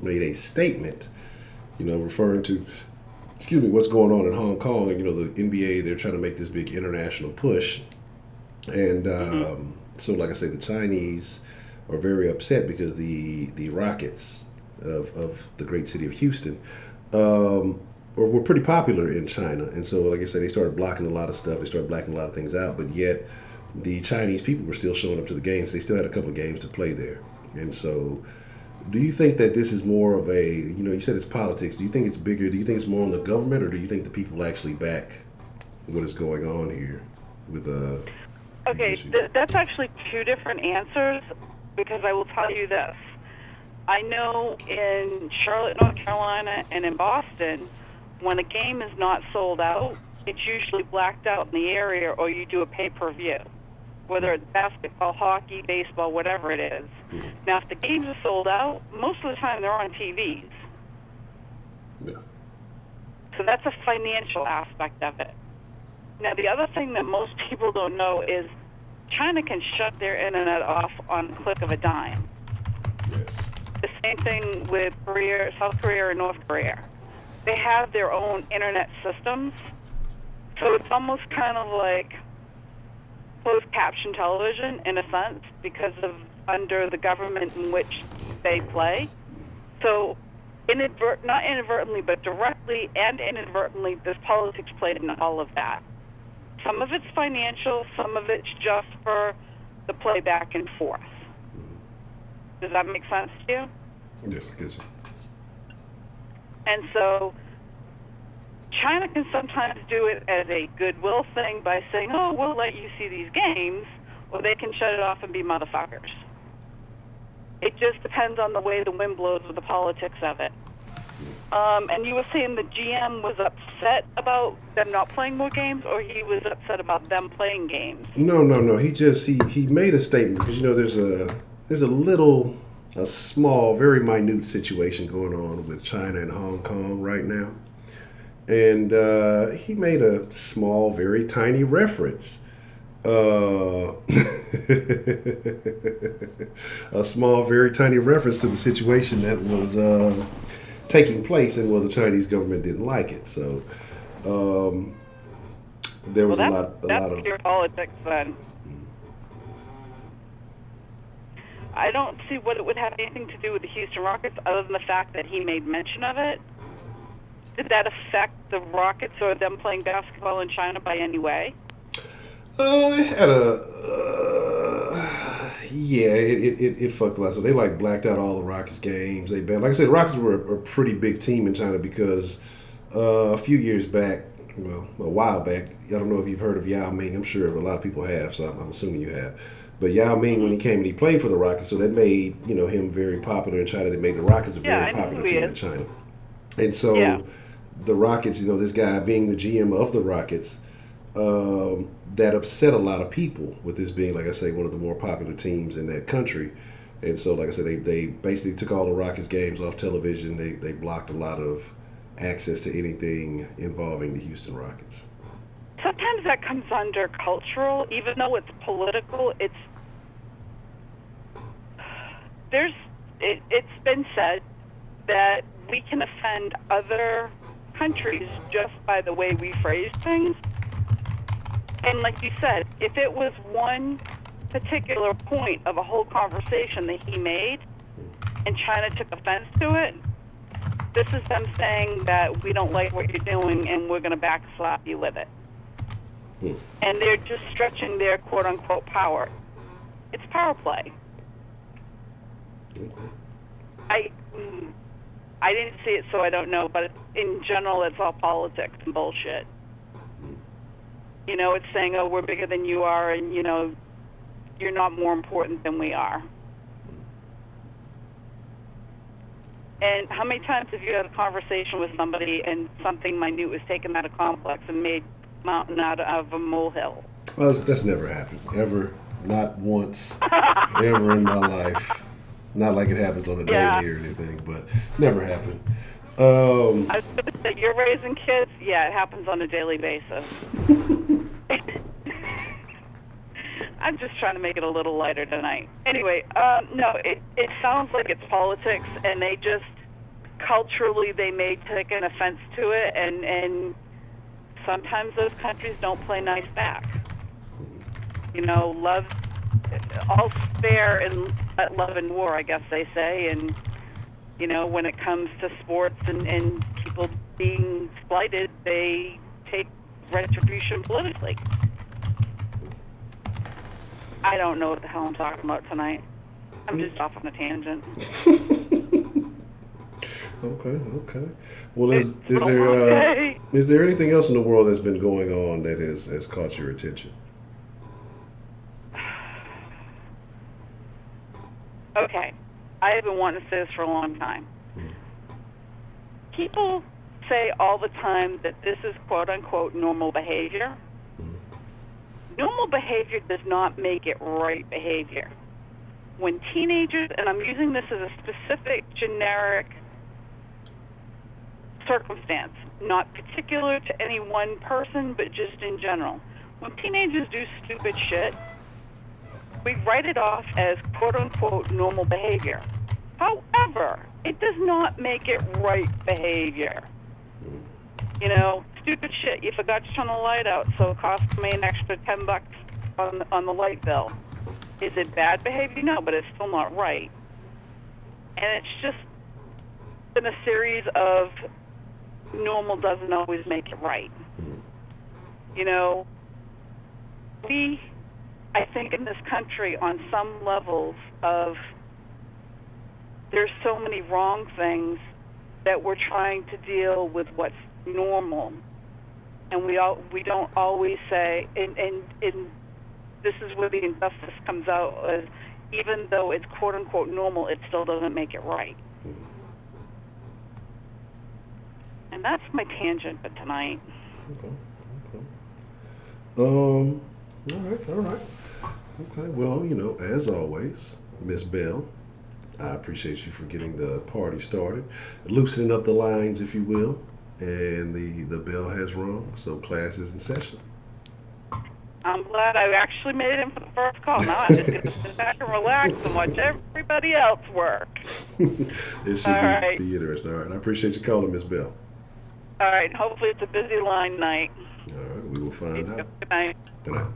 made a statement, referring to, what's going on in Hong Kong. And, the NBA, they're trying to make this big international push. And so, like I say, the Chinese are very upset because the Rockets of the great city of Houston were pretty popular in China. And so, like I said, they started blocking a lot of stuff. They started blocking a lot of things out. But yet, the Chinese people were still showing up to the games. They still had a couple of games to play there. And so, do you think that this is more of a, you said it's politics. Do you think it's bigger? Do you think it's more on the government, or do you think the people actually back what is going on here with Okay, that's actually two different answers because I will tell you this. I know in Charlotte, North Carolina, and in Boston, when a game is not sold out, it's usually blacked out in the area or you do a pay-per-view, whether it's basketball, hockey, baseball, whatever it is. Now, if the games are sold out, most of the time they're on TVs. Yeah. So that's a financial aspect of it. Now, the other thing that most people don't know is China can shut their internet off on the click of a dime. Yes. The same thing with Korea, South Korea, or North Korea. They have their own internet systems, so it's almost kind of like closed caption television in a sense because of under the government in which they play. So not inadvertently, but directly and inadvertently, there's politics played in all of that. Some of it's financial, some of it's just for the play back and forth. Does that make sense to you? Yes, I get you. And so China can sometimes do it as a goodwill thing by saying, oh, we'll let you see these games, or they can shut it off and be motherfuckers. It just depends on the way the wind blows with the politics of it. And you were saying the GM was upset about them not playing more games, or he was upset about them playing games? No. He made a statement because there's a small, very minute situation going on with China and Hong Kong right now, and he made a small, very tiny reference. A small, very tiny reference to the situation that was taking place, and the Chinese government didn't like it. So there was a lot of pure politics then. I don't see what it would have anything to do with the Houston Rockets other than the fact that he made mention of it. Did that affect the Rockets or them playing basketball in China by any way? It had it fucked a lot. So they like blacked out all the Rockets games. They banned, like I said, the Rockets were a pretty big team in China because a few years back, well, a while back, I don't know if you've heard of Yao Ming. I'm sure a lot of people have, so I'm assuming you have. But Yao Ming, when he came and he played for the Rockets, so that made him very popular in China. They made the Rockets a very popular team in China. And so the Rockets, this guy being the GM of the Rockets, that upset a lot of people with this being, like I say, one of the more popular teams in that country. And so, like I said, they basically took all the Rockets games off television. They blocked a lot of access to anything involving the Houston Rockets. Sometimes that comes under cultural, even though it's political. It's been said that we can offend other countries just by the way we phrase things. And like you said, if it was one particular point of a whole conversation that he made and China took offense to it, this is them saying that we don't like what you're doing and we're going to backslap you with it. And they're just stretching their quote-unquote power. It's power play. I didn't see it, so I don't know, but in general, it's all politics and bullshit. It's saying, oh, we're bigger than you are, and, you're not more important than we are. And how many times have you had a conversation with somebody and something minute was taken out of complex and made mountain out of a molehill? Well, that's never happened. Ever. Not once. Ever in my life. Not like it happens on a daily or anything, but never happened. I was going to say, you're raising kids? Yeah, it happens on a daily basis. I'm just trying to make it a little lighter tonight. Anyway, no, it sounds like it's politics, and they just, culturally, they may take an offense to it, and sometimes those countries don't play nice back. Love, all's fair and love and war, I guess they say, and, when it comes to sports and people being slighted, they take retribution politically. I don't know what the hell I'm talking about tonight. I'm just off on a tangent. Okay. Well, is there anything else in the world that's been going on that has caught your attention? Okay. I have been wanting to say this for a long time. People say all the time that this is quote-unquote normal behavior. Normal behavior does not make it right behavior. When teenagers, and I'm using this as a specific generic circumstance, not particular to any one person, but just in general. When teenagers do stupid shit, we write it off as quote-unquote normal behavior. However, it does not make it right behavior. Stupid shit. You forgot to turn the light out, so it cost me an extra $10 on the light bill. Is it bad behavior? No, but it's still not right. And it's just been a series of normal doesn't always make it right. I think in this country, on some levels of there's so many wrong things that we're trying to deal with what's normal, and we don't always say, and this is where the injustice comes out, is even though it's quote unquote normal, it still doesn't make it right. And that's my tangent for tonight. Okay. All right. Okay, well, as always, Miss Bell, I appreciate you for getting the party started, loosening up the lines, if you will, and the bell has rung, so class is in session. I'm glad I actually made it in for the first call. Now I'm just going to sit back and relax and watch everybody else work. It should be interesting. All right, I appreciate you calling, Miss Bell. All right, hopefully it's a busy line night. All right, we will find out. Good night. Good night.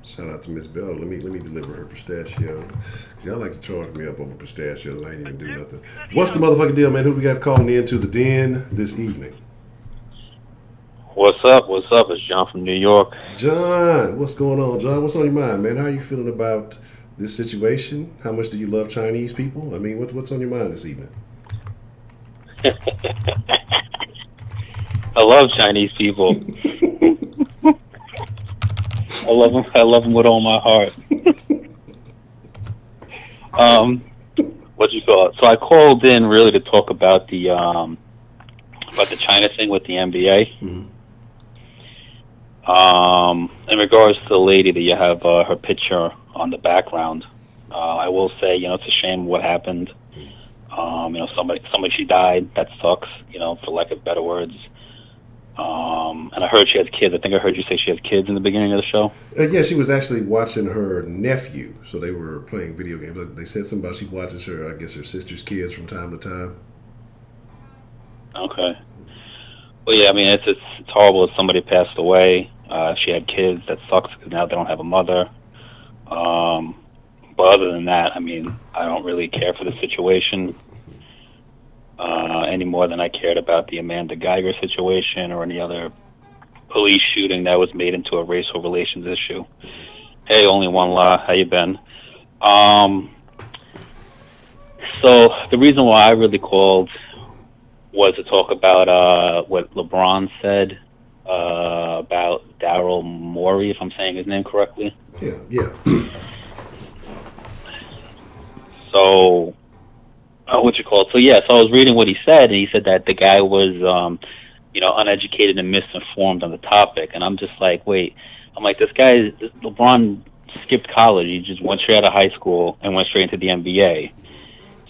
Shout out to Miss Bell. Let me deliver her pistachio. Y'all like to charge me up over pistachios. I ain't even do nothing. What's the motherfucking deal, man? Who we got calling in to the den this evening? What's up? It's John from New York. John, what's going on, John? What's on your mind, man? How are you feeling about this situation? How much do you love Chinese people? I mean, what's on your mind this evening? I love Chinese people. I love them with all my heart. What you call it? So I called in really to talk about the China thing with the NBA. Mm-hmm. In regards to the lady that you have her picture on the background, I will say, it's a shame what happened. Somebody she died. That sucks. For lack of better words. And I heard she has kids. I think I heard you say she has kids in the beginning of the show. Yeah, she was actually watching her nephew. So they were playing video games. They said something about she watches her sister's kids from time to time. Okay. Well, yeah, I mean, it's horrible that somebody passed away. She had kids. That sucks because now they don't have a mother. But other than that, I mean, I don't really care for the situation any more than I cared about the Amanda Geiger situation or any other police shooting that was made into a racial relations issue. Hey, only one law. How you been? So the reason why I really called was to talk about what LeBron said about Daryl Morey, if I'm saying his name correctly. Yeah. So, what you call it? So I was reading what he said, and he said that the guy was, uneducated and misinformed on the topic. And I'm just like, wait. I'm like, LeBron skipped college. He just went straight out of high school and went straight into the NBA.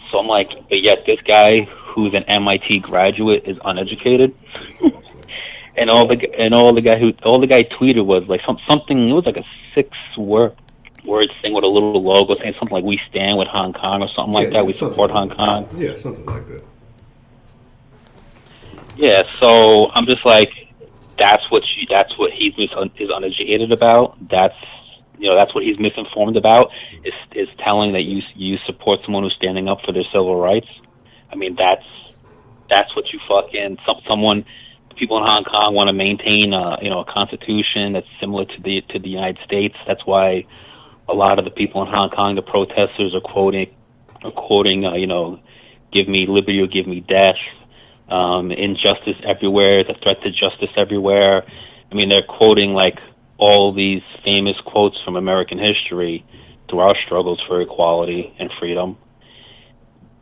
So I'm like, but yet this guy who's an MIT graduate is uneducated. And all the guy tweeted was like something. It was like a 6-word thing with a little logo saying something like "We stand with Hong Kong" or something like that. We support Hong Kong. Yeah, something like that. Yeah, so I'm just like, that's what he's uneducated about. That's what he's misinformed about. Is telling that you support someone who's standing up for their civil rights. I mean, that's what you fucking someone. People in Hong Kong want to maintain a constitution that's similar to the United States. That's why a lot of the people in Hong Kong, the protesters, are quoting, "Give me liberty or give me death." Injustice everywhere, the threat to justice everywhere. I mean, they're quoting like all these famous quotes from American history through our struggles for equality and freedom.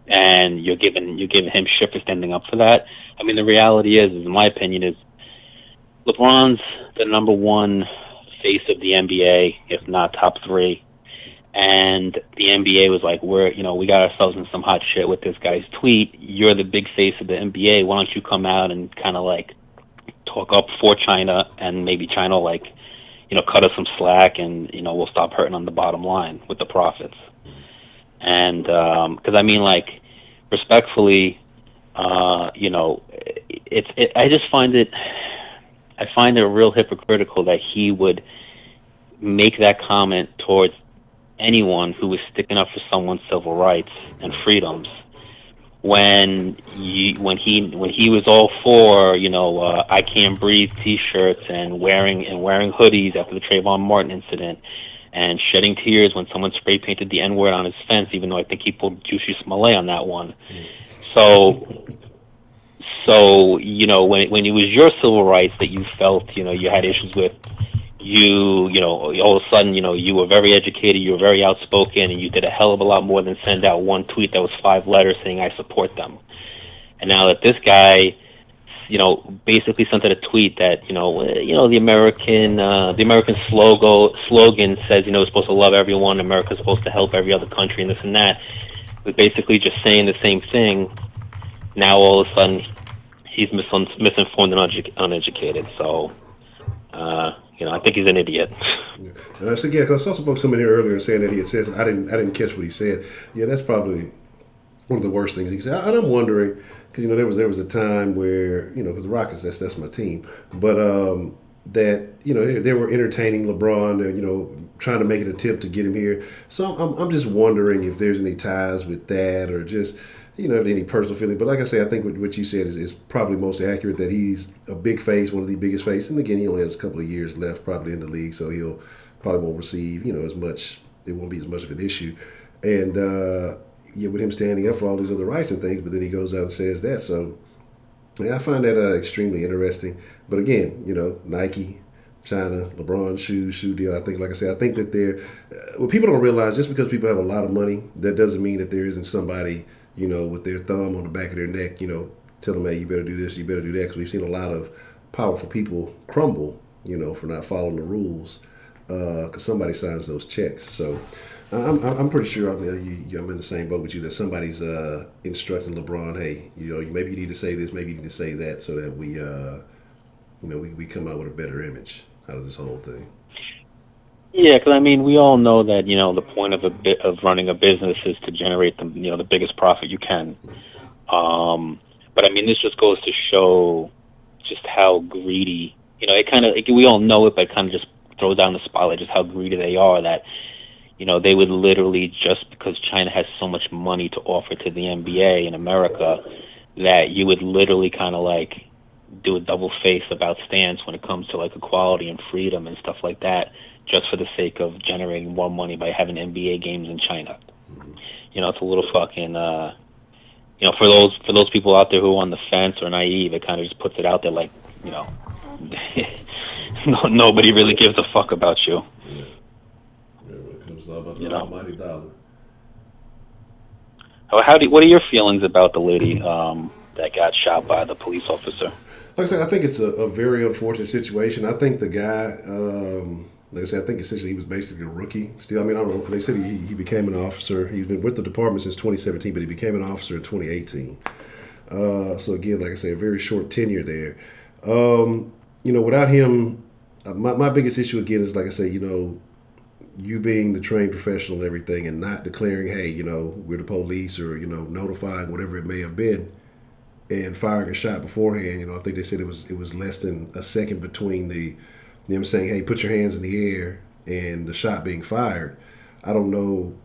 And you're giving him shit for standing up for that. I mean, the reality is in my opinion, is LeBron's the number one face of the NBA, if not top 3. And the NBA was like, we got ourselves in some hot shit with this guy's tweet. You're the big face of the NBA. Why don't you come out and kind of like talk up for China, and maybe China like, cut us some slack, and we'll stop hurting on the bottom line with the profits. And because I mean, like, respectfully, I find it real hypocritical that he would make that comment towards anyone who was sticking up for someone's civil rights and freedoms when he was all for I Can't Breathe T-shirts and wearing hoodies after the Trayvon Martin incident. and shedding tears when someone spray painted the N-word on his fence, even though I think he pulled Juicy Smollett on that one. So, when it was your civil rights that you felt, you had issues with, all of a sudden, you were very educated, you were very outspoken, and you did a hell of a lot more than send out one tweet that was 5 letters saying, I support them. And now that this guy, basically sent out a tweet that, the American slogan says, we're supposed to love everyone, America's supposed to help every other country, and this and that, was basically just saying the same thing. Now all of a sudden, he's misinformed and uneducated. So, I think he's an idiot. Yeah. And I said, yeah, because I saw some folks coming here earlier saying that he had said, I didn't catch what he said. Yeah, that's probably one of the worst things he said. And I'm wondering, because there was a time where because the Rockets, that's my team, but that they were entertaining LeBron and trying to make an attempt to get him here. So I'm just wondering if there's any ties with that, or just if any personal feeling. But like I say, I think what you said is probably most accurate, that he's a big face, one of the biggest faces. And again, he only has a couple of years left probably in the league, so he'll probably won't receive as much. It won't be as much of an issue. And with him standing up for all these other rights and things, but then he goes out and says that. So I find that extremely interesting. But again, Nike, China, LeBron shoe deal. I think, like I said, I think that what people don't realize, just because people have a lot of money, that doesn't mean that there isn't somebody with their thumb on the back of their neck, tell them, hey, you better do this, you better do that. Because we've seen a lot of powerful people crumble, for not following the rules, because somebody signs those checks. So I'm pretty sure I'm in the same boat with you, that somebody's instructing LeBron, hey, maybe you need to say this, maybe you need to say that, so that we come out with a better image out of this whole thing. Yeah, because we all know that the point of running a business is to generate the biggest profit you can. But this just goes to show just how greedy. We all know it, but it kind of just throws down the spotlight just how greedy they are. That they would literally, just because China has so much money to offer to the NBA in America, that you would literally kind of do a double face about stance when it comes to equality and freedom and stuff like that, just for the sake of generating more money by having NBA games in China. It's a little fucking, for those people out there who are on the fence or naive, it kind of just puts it out there nobody really gives a fuck about you. Yeah. When it comes about the almighty dollar. What are your feelings about the lady that got shot by the police officer? Like I said, I think it's a very unfortunate situation. I think the guy, like I said, I think essentially he was basically a rookie still. I don't know. They said he became an officer. He's been with the department since 2017, but he became an officer in 2018. So again, like I say, a very short tenure there. Without him, my biggest issue again is, like I say, you being the trained professional and everything, and not declaring, hey, we're the police, or notifying whatever it may have been, and firing a shot beforehand. I think they said it was less than a second between them saying, hey, put your hands in the air, and the shot being fired. I don't know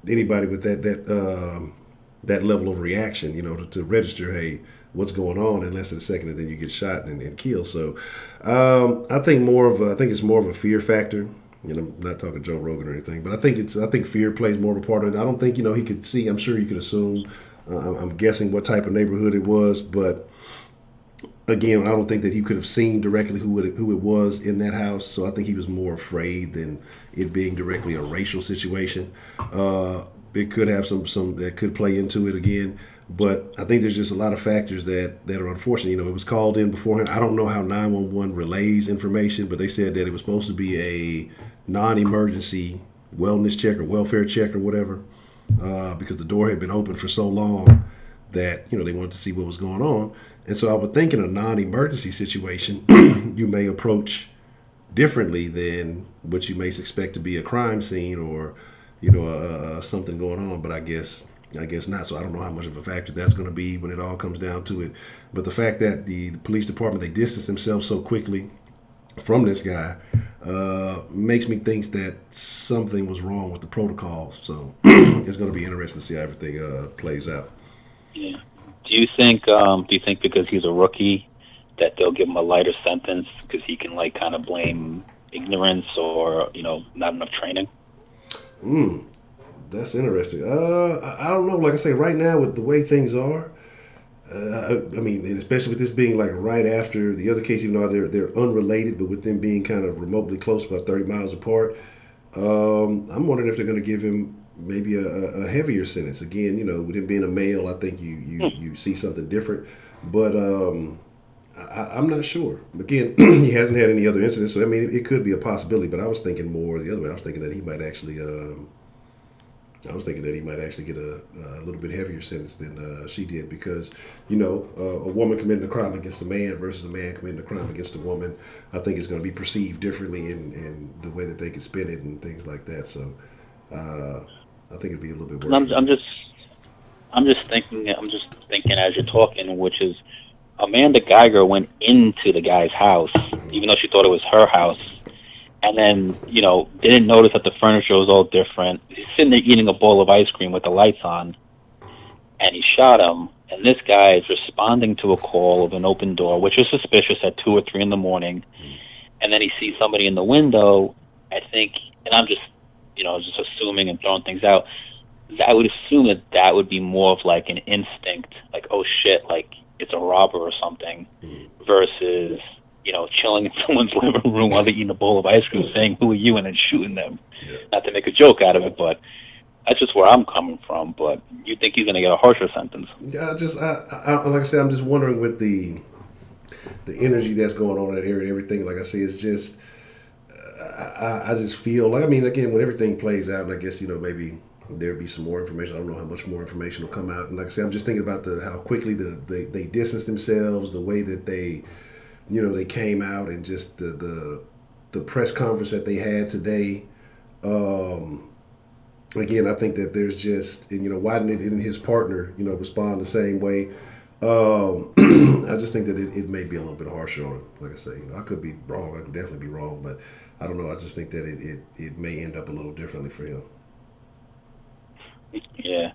anybody with that level of reaction, to register, hey, what's going on, in less than a second, and then you get shot and killed. So I think it's more of a fear factor. I'm not talking Joe Rogan or anything, but I think fear plays more of a part of it. I don't think he could see. I'm sure you could assume. I'm guessing what type of neighborhood it was, but again, I don't think that he could have seen directly who it was in that house. So I think he was more afraid than it being directly a racial situation. It could have some that could play into it again. But I think there's just a lot of factors that are unfortunate. It was called in beforehand. I don't know how 911 relays information, but they said that it was supposed to be a non-emergency wellness check or welfare check or whatever, because the door had been open for so long that they wanted to see what was going on. And so I would think in a non-emergency situation, you may approach differently than what you may expect to be a crime scene or something going on. But I guess not. So I don't know how much of a factor that's going to be when it all comes down to it. But the fact that the police department, they distanced themselves so quickly from this guy, makes me think that something was wrong with the protocol. So it's going to be interesting to see how everything plays out. Yeah. Do you think because he's a rookie that they'll give him a lighter sentence because he can kind of blame ignorance or not enough training? That's interesting. I don't know. Like I say, right now with the way things are, I mean, and especially with this being like right after the other case, even though they're unrelated, but with them being kind of remotely close, about 30 miles apart, I'm wondering if they're going to give him maybe a heavier sentence. Again, with him being a male, I think you see something different. But I'm not sure. Again, he hasn't had any other incidents, so I mean, it could be a possibility. But I was thinking more the other way. I was thinking that he might actually. Get a little bit heavier sentence than she did because, a woman committing a crime against a man versus a man committing a crime against a woman, I think it's going to be perceived differently in the way that they can spin it and things like that. So, I think it'd be a little bit worse. I'm just thinking as you're talking, which is Amanda Geiger went into the guy's house, even though she thought it was her house. And then, didn't notice that the furniture was all different. He's sitting there eating a bowl of ice cream with the lights on, and he shot him. And this guy is responding to a call of an open door, which is suspicious at 2 or 3 in the morning. And then he sees somebody in the window, I think, and I'm just, just assuming and throwing things out. I would assume that would be more of like an instinct, like, oh shit, like it's a robber or something, versus chilling in someone's living room while they're eating a bowl of ice cream, saying, "Who are you?" and then shooting them. Yeah. Not to make a joke out of it, but that's just where I'm coming from. But you think he's going to get a harsher sentence? Yeah, like I said, I'm just wondering with the energy that's going on in that area and everything. Like I say, it's just I just feel like, I mean, again, when everything plays out, and I guess maybe there'll be some more information. I don't know how much more information will come out. And like I said, I'm just thinking about how quickly they distance themselves, the way that they came out, and just the press conference that they had today. Again, I think that there's just, and why didn't his partner, respond the same way? I just think that it may be a little bit harsher on him. Like I say, I could be wrong. I could definitely be wrong, but I don't know. I just think that it may end up a little differently for him. Yeah.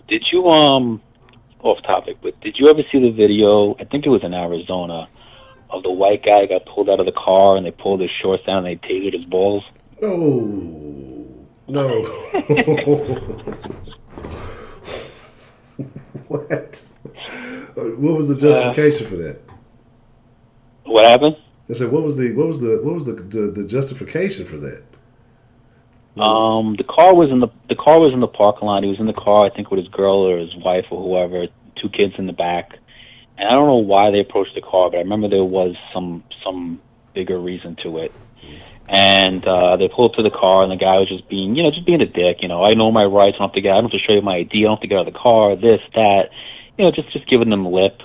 Did you off topic, but did you ever see the video? I think it was in Arizona, of the white guy got pulled out of the car and they pulled his shorts down and they tasered his balls? No. What? What was the justification for that? What happened? I said, what was the justification for that? The car was in the parking lot. He was in the car, I think, with his girl or his wife or whoever. 2 kids in the back. And I don't know why they approached the car, but I remember there was some bigger reason to it. And they pulled up to the car, and the guy was just being a dick. I know my rights. I don't have to show you my ID. I don't have to get out of the car. This, that. Just giving them lip.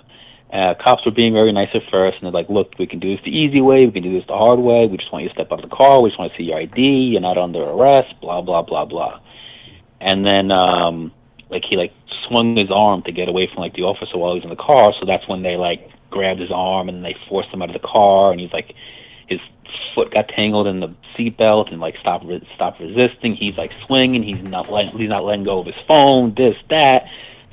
Cops were being very nice at first, and they're like, "Look, we can do this the easy way. We can do this the hard way. We just want you to step out of the car. We just want to see your ID. You're not under arrest. Blah blah blah blah." And then he swung his arm to get away from the officer while he was in the car. So that's when they grabbed his arm and they forced him out of the car. And his foot got tangled in the seatbelt and stopped resisting. He's swinging. He's not letting go of his phone. This, that.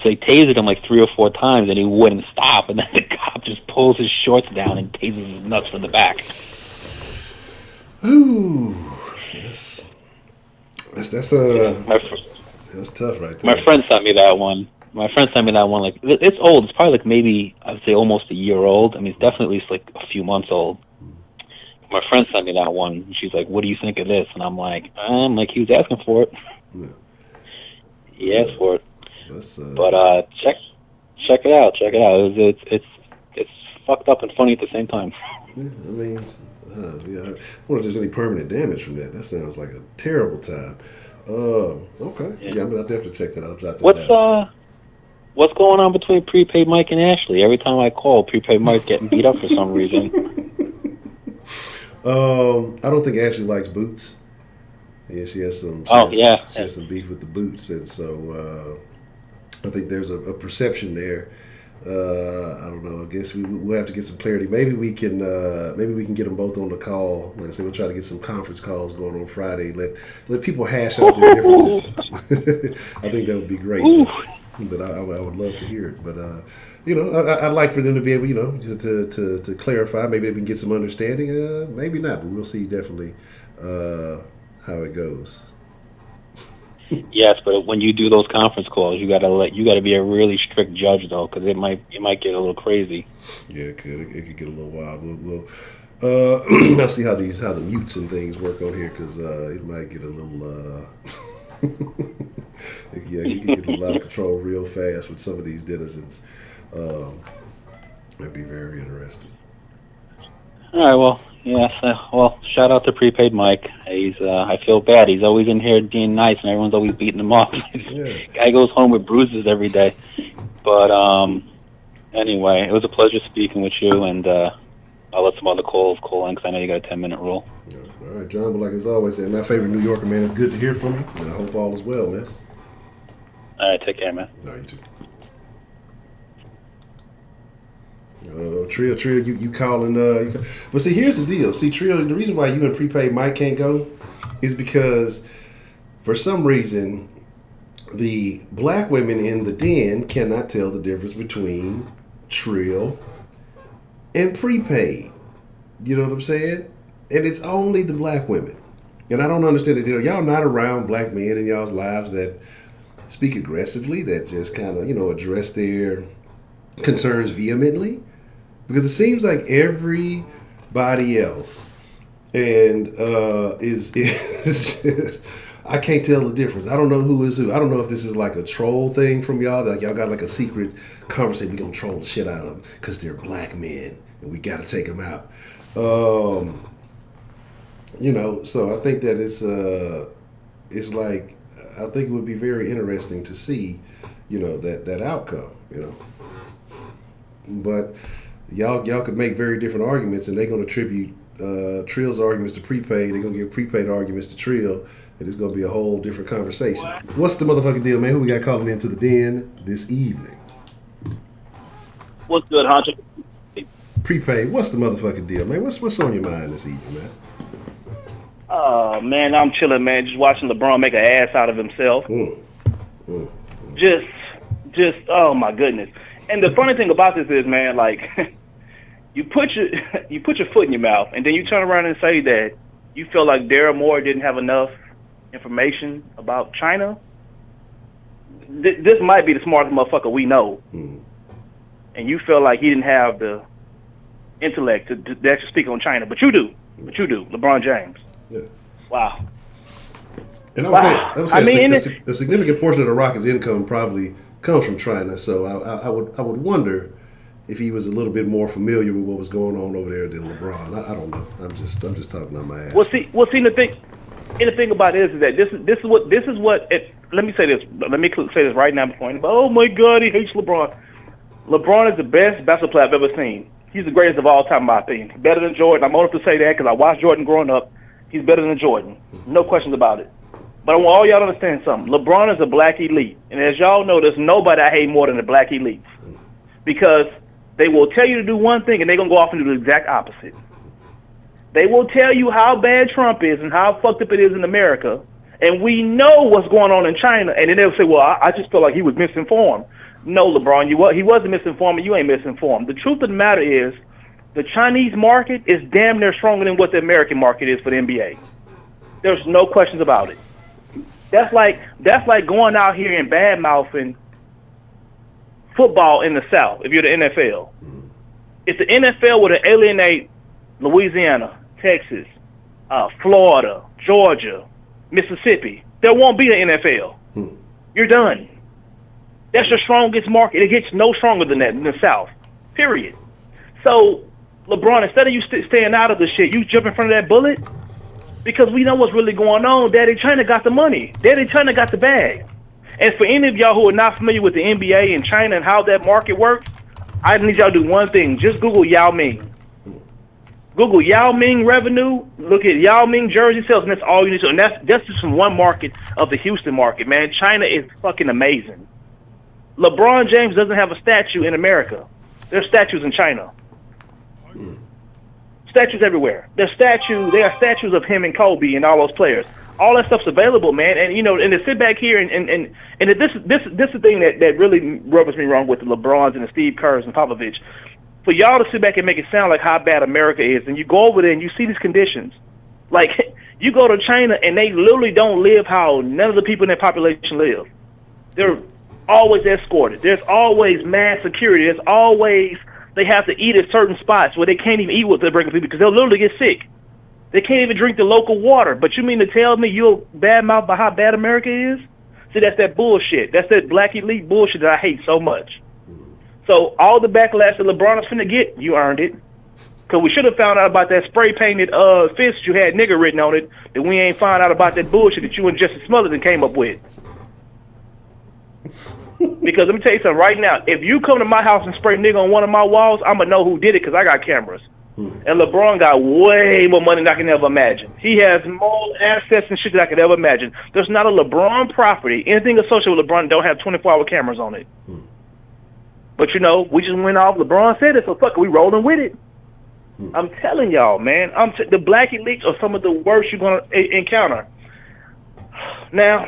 So he tasered him 3 or 4 times, and he wouldn't stop. And then the cop just pulls his shorts down and tases his nuts from the back. Ooh, yes. That's tough, right there. My friend sent me that one. It's old. It's probably maybe I'd say almost a year old. I mean, it's definitely at least a few months old. My friend sent me that one. And she's like, "What do you think of this?" And I'm like, he was asking for it. Yeah. He asked for it. But check it out. Check it out. It's fucked up and funny at the same time. Yeah, I mean, I wonder if there's any permanent damage from that. That sounds like a terrible time. Okay. Yeah, I'll definitely check that out. What's going on between Prepaid Mike and Ashley? Every time I call, Prepaid Mike getting beat up for some reason. I don't think Ashley likes boots. Yeah, she has some. She has some beef with the boots, and so I think there's a perception there. I don't know. I guess we'll have to get some clarity. Maybe we can get them both on the call. Like I said, we'll try to get some conference calls going on Friday. Let people hash out their differences. I think that would be great. but I would love to hear it. But I'd like for them to be able, to clarify. Maybe we can get some understanding. Maybe not, but we'll see definitely how it goes. Yes, but when you do those conference calls, you gotta be a really strict judge though, because it might get a little crazy. Yeah, it could get a little wild. I'll see how the mutes and things work on here, because it might get a little. You can get a lot of control real fast with some of these denizens. That'd be very interesting. All right, well, yes. Shout out to Prepaid Mike. I feel bad. He's always in here being nice, and everyone's always beating him up. Yeah. Guy goes home with bruises every day. But anyway, it was a pleasure speaking with you, and I'll let some other calls call in because I know you got a 10-minute rule. Yeah. All right, John. But like as always, my favorite New Yorker, man. It's good to hear from you, and I hope all is well, man. All right, take care, man. All right, you too. Trill, you calling? But see, here's the deal. See, Trill, the reason why you and Prepaid Mike can't go is because, for some reason, the black women in the den cannot tell the difference between Trill and Prepaid. You know what I'm saying? And it's only the black women. And I don't understand the deal. Y'all not around black men in y'all's lives that speak aggressively, that just kind of, address their concerns vehemently? Because it seems like everybody else is just, I can't tell the difference. I don't know who is who. I don't know if this is like a troll thing from y'all. Like y'all got like a secret conversation. We gonna troll the shit out of them because they're black men and we got to take them out. So I think that it's like, I think it would be very interesting to see, that outcome, But y'all could make very different arguments, and they're going to attribute Trill's arguments to Prepaid. They're going to give Prepaid arguments to Trill, and it's going to be a whole different conversation. What's the motherfucking deal, man? Who we got calling into the den this evening? What's good, Honcho? Prepaid, what's the motherfucking deal, man? What's on your mind this evening, man? Man, I'm chilling, man. Just watching LeBron make an ass out of himself. Just, oh my goodness. And the funny thing about this is, man, like, you put your foot in your mouth, and then you turn around and say that you feel like Daryl Moore didn't have enough information about China. This might be the smartest motherfucker we know, and you feel like he didn't have the intellect to actually speak on China, but you do. LeBron James. Yeah. Wow. And I would say a significant portion of the Rockets' income probably comes from China. So I would wonder if he was a little bit more familiar with what was going on over there than LeBron. I don't know. I'm just talking out my ass. Well, see, the thing about it is that this is what. Let me say this. Let me say this right now before anybody. Oh my God, he hates LeBron. LeBron is the best basketball player I've ever seen. He's the greatest of all time, in my opinion. Better than Jordan. I'm old enough to say that because I watched Jordan growing up. He's better than Jordan. No questions about it. But I want all y'all to understand something. LeBron is a black elite. And as y'all know, there's nobody I hate more than the black elites. Because they will tell you to do one thing, and they're going to go off and do the exact opposite. They will tell you how bad Trump is and how fucked up it is in America. And we know what's going on in China. And then they'll say, well, I just feel like he was misinformed. No, LeBron, he wasn't misinformed, and you ain't misinformed. The truth of the matter is, the Chinese market is damn near stronger than what the American market is for the NBA. There's no questions about it. That's like going out here and bad-mouthing football in the South if you're the NFL. If the NFL were to alienate Louisiana, Texas, Florida, Georgia, Mississippi, there won't be an NFL. You're done. That's your strongest market. It gets no stronger than that in the South, period. So, LeBron, instead of you staying out of the shit, you jump in front of that bullet because we know what's really going on. Daddy China got the money. Daddy China got the bag. And for any of y'all who are not familiar with the NBA and China and how that market works, I need y'all to do one thing. Just Google Yao Ming. Google Yao Ming revenue. Look at Yao Ming jersey sales, and that's all you need to. And that's just from one market of the Houston market, man. China is fucking amazing. LeBron James doesn't have a statue in America. There's statues in China. Statues everywhere. There are statues of him and Kobe and all those players. all that stuff's available, man. And and to sit back here and this is the thing that really rubs me wrong with the LeBrons and the Steve Kerrs and Popovich. For y'all to sit back and make it sound like how bad America is, and you go over there and you see these conditions. Like, you go to China and they literally don't live how none of the people in their population live. They're always escorted. There's always mass security. There's always, they have to eat at certain spots where they can't even eat with their regular people because they'll literally get sick. They can't even drink the local water. But you mean to tell me you'll badmouth about how bad America is? See, that's that bullshit. That's that black elite bullshit that I hate so much. So all the backlash that LeBron is finna get, you earned it. Because we should have found out about that spray-painted fist you had nigga written on it, that we ain't found out about that bullshit that you and Justice Smollett came up with. Because let me tell you something right now. If you come to my house and spray nigga on one of my walls, I'm going to know who did it because I got cameras. And LeBron got way more money than I can ever imagine. He has more assets and shit that I could ever imagine. There's not a LeBron property, anything associated with LeBron, don't have 24-hour cameras on it. But, we just went off. LeBron said it, so fuck it, we rolling with it. I'm telling y'all, man. The black elites are some of the worst you're gonna encounter. Now,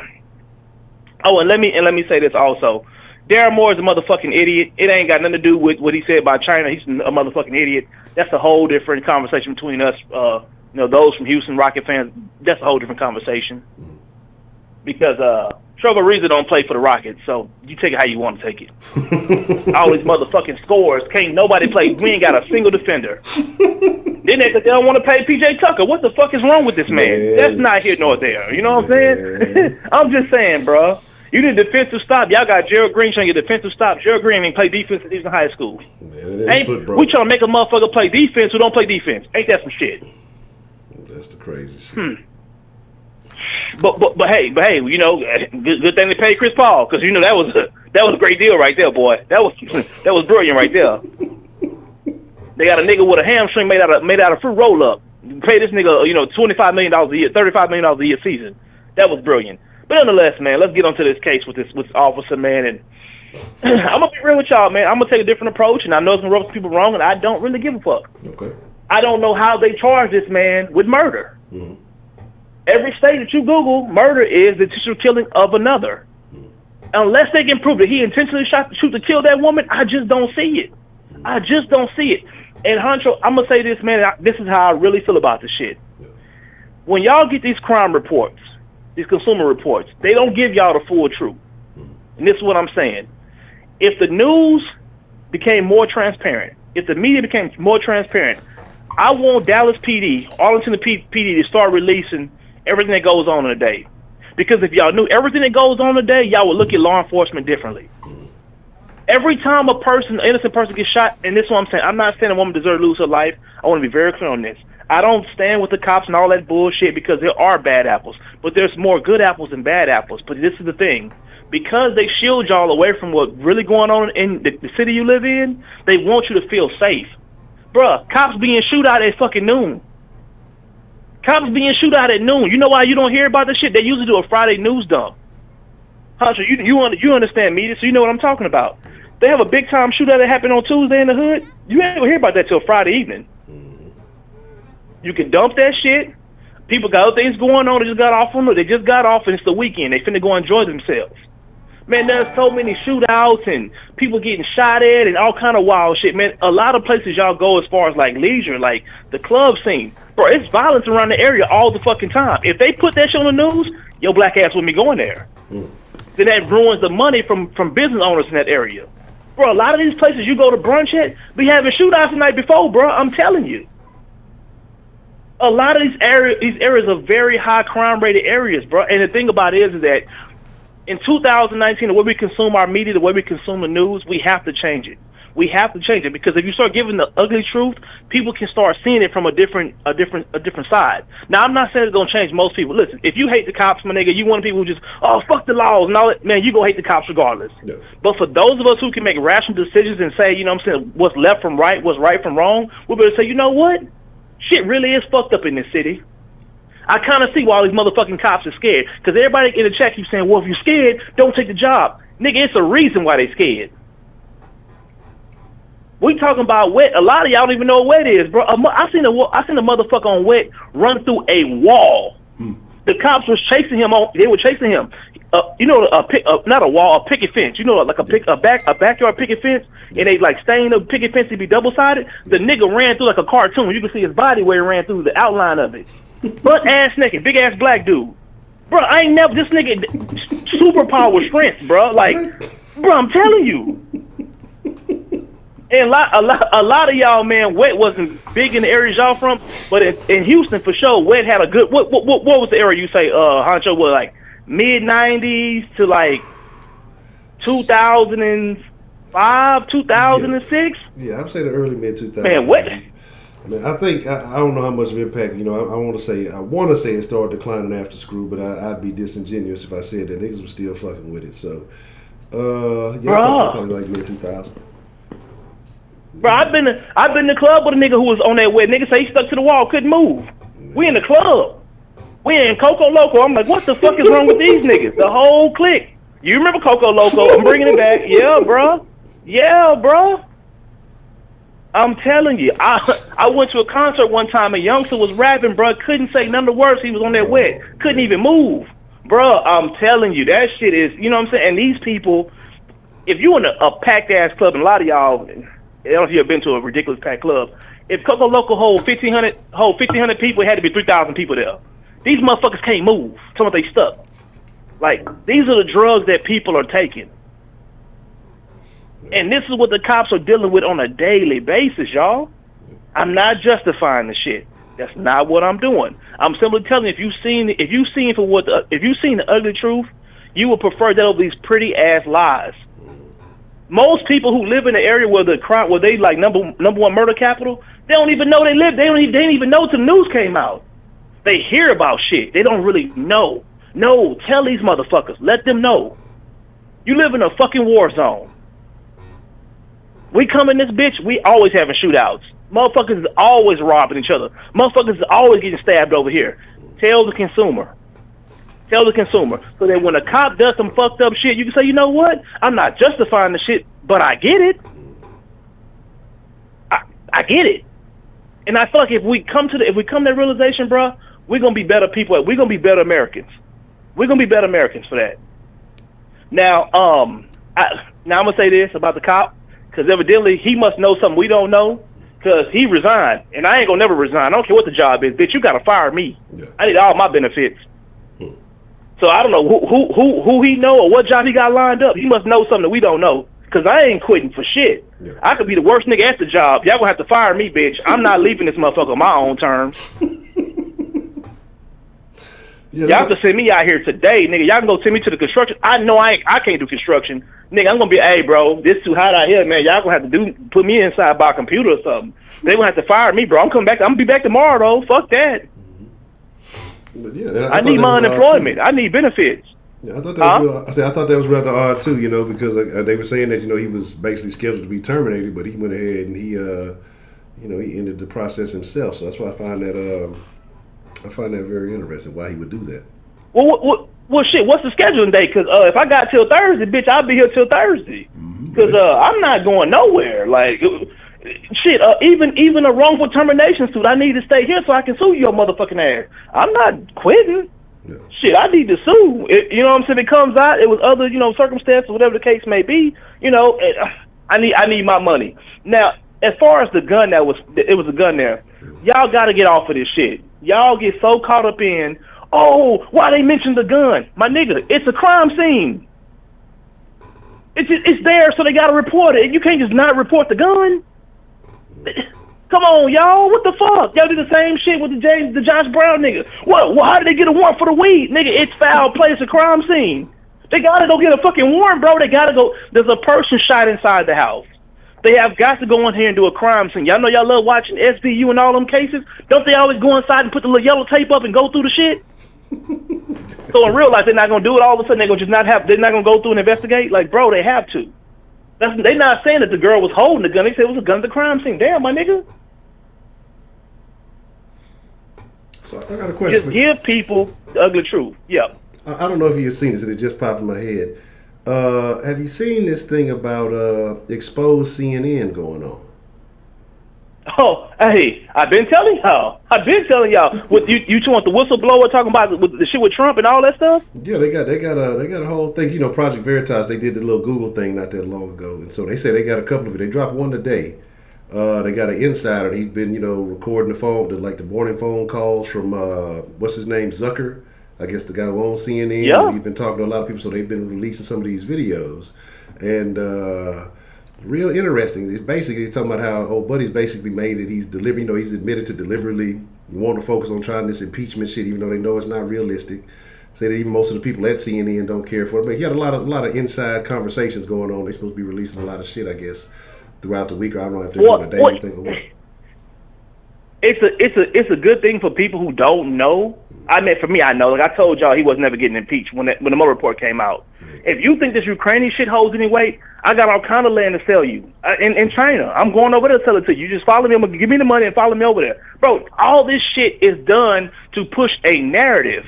and let me say this also. Darren Moore is a motherfucking idiot. It ain't got nothing to do with what he said about China. He's a motherfucking idiot. That's a whole different conversation between us. Those from Houston Rocket fans. That's a whole different conversation. Because Trevor Ariza don't play for the Rockets, so you take it how you want to take it. All these motherfucking scores, can't nobody play. We ain't got a single defender. Then they don't want to pay P.J. Tucker. What the fuck is wrong with this man? That's not here nor there. You know what I'm saying? I'm just saying, bro. You need a defensive stop. Y'all got Gerald Green trying to get defensive stop. Gerald Green ain't play defense since he was in high school. We trying to make a motherfucker play defense who don't play defense. Ain't that some shit? That's the crazy shit. But hey, good thing they paid Chris Paul because that was a great deal right there, boy. That was brilliant right there. They got a nigga with a hamstring made out of fruit roll up. Pay this nigga $25 million a year, $35 million a year season. That was brilliant. But nonetheless, man, let's get onto this case with this officer, man. And I'm gonna be real with y'all, man. I'm gonna take a different approach, and I know it's gonna rub some people wrong, and I don't really give a fuck. Okay. I don't know how they charge this man with murder. Mm-hmm. Every state that you Google, murder is the intentional killing of another. Unless they can prove that he intentionally shoot to kill that woman, I just don't see it. I just don't see it. And Honcho, I'm gonna say this, man. This is how I really feel about this shit. When y'all get these crime reports, these consumer reports, they don't give y'all the full truth. And this is what I'm saying. If the news became more transparent, if the media became more transparent, I want Dallas PD, Arlington PD to start releasing everything that goes on in a day. Because if y'all knew everything that goes on in a day, y'all would look at law enforcement differently. Every time an innocent person gets shot, and this is what I'm saying, I'm not saying a woman deserves to lose her life. I want to be very clear on this. I don't stand with the cops and all that bullshit because there are bad apples. But there's more good apples than bad apples. But this is the thing. Because they shield y'all away from what's really going on in the city you live in, they want you to feel safe. Bruh, cops being shoot out at fucking noon. Cops being shoot out at noon. You know why you don't hear about this shit? They usually do a Friday news dump. Hunter, you understand media, so you know what I'm talking about. They have a big time shootout that happened on Tuesday in the hood. You ain't gonna hear about that till Friday evening. You can dump that shit. People got other things going on. They just got off and it's the weekend. They finna go enjoy themselves. Man, there's so many shootouts and people getting shot at and all kind of wild shit, man. A lot of places y'all go as far as like leisure, like the club scene. Bro, it's violence around the area all the fucking time. If they put that shit on the news, your black ass wouldn't be going there. Then that ruins the money from business owners in that area. Bro, a lot of these places you go to brunch at be having shootouts the night before, bro. I'm telling you. A lot of these areas are very high crime rated areas, bro. And the thing about it is that in 2019, the way we consume our media, the way we consume the news, we have to change it. We have to change it because if you start giving the ugly truth, people can start seeing it from a different side. Now, I'm not saying it's gonna change most people. Listen, if you hate the cops, my nigga, you want people who just fuck the laws and all that, man, you gonna hate the cops regardless. Yeah. But for those of us who can make rational decisions and say, you know what I'm saying, what's left from right, what's right from wrong, we better say, you know what? Shit really is fucked up in this city. I kind of see why all these motherfucking cops are scared. Because everybody in the chat keeps saying, well, if you're scared, don't take the job. Nigga, it's a reason why they scared. We talking about wet. A lot of y'all don't even know what wet is, bro. I seen a motherfucker on wet run through a wall. The cops was chasing him on. They were chasing him. Not a wall, a picket fence. Like a backyard picket fence, and they like staying the picket fence to be double sided. The nigga ran through like a cartoon. You can see his body where he ran through the outline of it. Butt ass naked, big ass black dude. Bro, I ain't never this nigga superpower strength, bro. Like, bro, I'm telling you. And a lot of y'all, man, wet wasn't big in the areas y'all from, but in Houston for sure, wet had a good. What was the area you say, Honcho? Was like mid '90s to like 2005, 2006. Yeah, I'd say the early mid 2000s. Man, what? I mean, I think I don't know how much of impact. I want to say it started declining after Screw, but I'd be disingenuous if I said that niggas was still fucking with it. So, probably like mid 2000. Bro, I've been to the club with a nigga who was on that wet. Nigga say he stuck to the wall, couldn't move. We in the club. We in Coco Loco. I'm like, what the fuck is wrong with these niggas? The whole clique. You remember Coco Loco? I'm bringing it back. Yeah, bro. Yeah, bro. I'm telling you. I went to a concert one time. A youngster was rapping, bro. Couldn't say none of the words. He was on that wet. Couldn't even move. Bro, I'm telling you. That shit is, you know what I'm saying? And these people, if you in a packed-ass club, and a lot of y'all, I don't know if you've been to a ridiculous packed club. If Coco Loco hold 1,500 people, it had to be 3,000 people there. These motherfuckers can't move. Some of they stuck. Like, these are the drugs that people are taking. And this is what the cops are dealing with on a daily basis, y'all. I'm not justifying the shit. That's not what I'm doing. I'm simply telling you, if you've seen the ugly truth, you would prefer that over these pretty ass lies. Most people who live in the area where they like number one murder capital, they don't even know they live. They didn't even know till the news came out. They hear about shit. They don't really know. No, tell these motherfuckers. Let them know. You live in a fucking war zone. We come in this bitch, we always having shootouts. Motherfuckers is always robbing each other. Motherfuckers is always getting stabbed over here. Tell the consumer. Tell the consumer. So that when a cop does some fucked up shit, you can say, you know what? I'm not justifying the shit, but I get it. I get it. And I feel like if we come to that realization, bro, we're gonna be better people. We're gonna be better Americans. We're gonna be better Americans for that. Now, I'm gonna say this about the cop, because evidently he must know something we don't know, because he resigned, and I ain't gonna never resign. I don't care what the job is, bitch. You gotta fire me. Yeah. I need all my benefits. So I don't know who he know or what job he got lined up. He must know something that we don't know, because I ain't quitting for shit. Yeah. I could be the worst nigga at the job. Y'all gonna have to fire me, bitch. I'm not leaving this motherfucker on my own terms. Yeah, y'all can send me out here today, nigga. Y'all can go send me to the construction. I know I can't do construction. Nigga, I'm gonna be, hey, bro, this too hot out here, man. Y'all gonna have to put me inside by a computer or something. They gonna have to fire me, bro. I'm coming back. I'm gonna be back tomorrow, though. Fuck that. But yeah, I need my unemployment. I need benefits. Yeah, I thought that was I thought that was rather odd too, because they were saying that he was basically scheduled to be terminated, but he went ahead and he ended the process himself. So that's why I find that very interesting why he would do that. Well, shit. What's the scheduling date? Because if I got till Thursday, bitch, I'll be here till Thursday. Because I'm not going nowhere. Like. Shit, even a wrongful termination suit, I need to stay here so I can sue your motherfucking ass. I'm not quitting. Yeah. Shit, I need to sue. You know what I'm saying? It comes out, it was other, circumstances, whatever the case may be. I need my money. Now, as far as the gun it was a gun there. Y'all got to get off of this shit. Y'all get so caught up in, why they mentioned the gun? My nigga, it's a crime scene. It's there, so they got to report it. You can't just not report the gun. Come on, y'all. What the fuck? Y'all do the same shit with the Josh Brown nigga. What? How did they get a warrant for the weed? Nigga, it's foul play. It's a crime scene. They gotta go get a fucking warrant, bro. They gotta go. There's a person shot inside the house. They have got to go in here and do a crime scene. Y'all know y'all love watching SVU and all them cases. Don't they always go inside and put the little yellow tape up and go through the shit? So in real life, they're not gonna do it. All of a sudden, they're not gonna go through and investigate. Like, bro, they have to. They're not saying that the girl was holding the gun. They said it was a gun at the crime scene. Damn, my nigga. So I got a question. Just give people the ugly truth. Yeah. I don't know if you've seen this, and it just popped in my head. Have you seen this thing about exposed CNN going on? Oh, hey, I've been telling y'all. What you want the whistleblower talking about with the shit with Trump and all that stuff? Yeah, they got a whole thing. You know, Project Veritas. They did the little Google thing not that long ago, and so they say they got a couple of it. They dropped one today. They got an insider. He's been, recording the morning phone calls from what's his name, Zucker. I guess the guy who owns CNN. Yeah. He's been talking to a lot of people, so they've been releasing some of these videos, and real interesting. It's basically talking about how old buddy's basically made it. He's delivering. He's admitted to deliberately want to focus on trying this impeachment shit, even though they know it's not realistic. Say that even most of the people at CNN don't care for it. But he had a lot of inside conversations going on. They're supposed to be releasing a lot of shit, I guess, throughout the week, or I don't know if they're doing a daily thing or what. It's a good thing for people who don't know. I mean, for me, I know. Like I told y'all, he was never getting impeached when the Mueller report came out. If you think this Ukrainian shit holds any weight, I got all kind of land to sell you in China. I'm going over there to sell it to you. You just follow me. I'm gonna give me the money and follow me over there, bro. All this shit is done to push a narrative.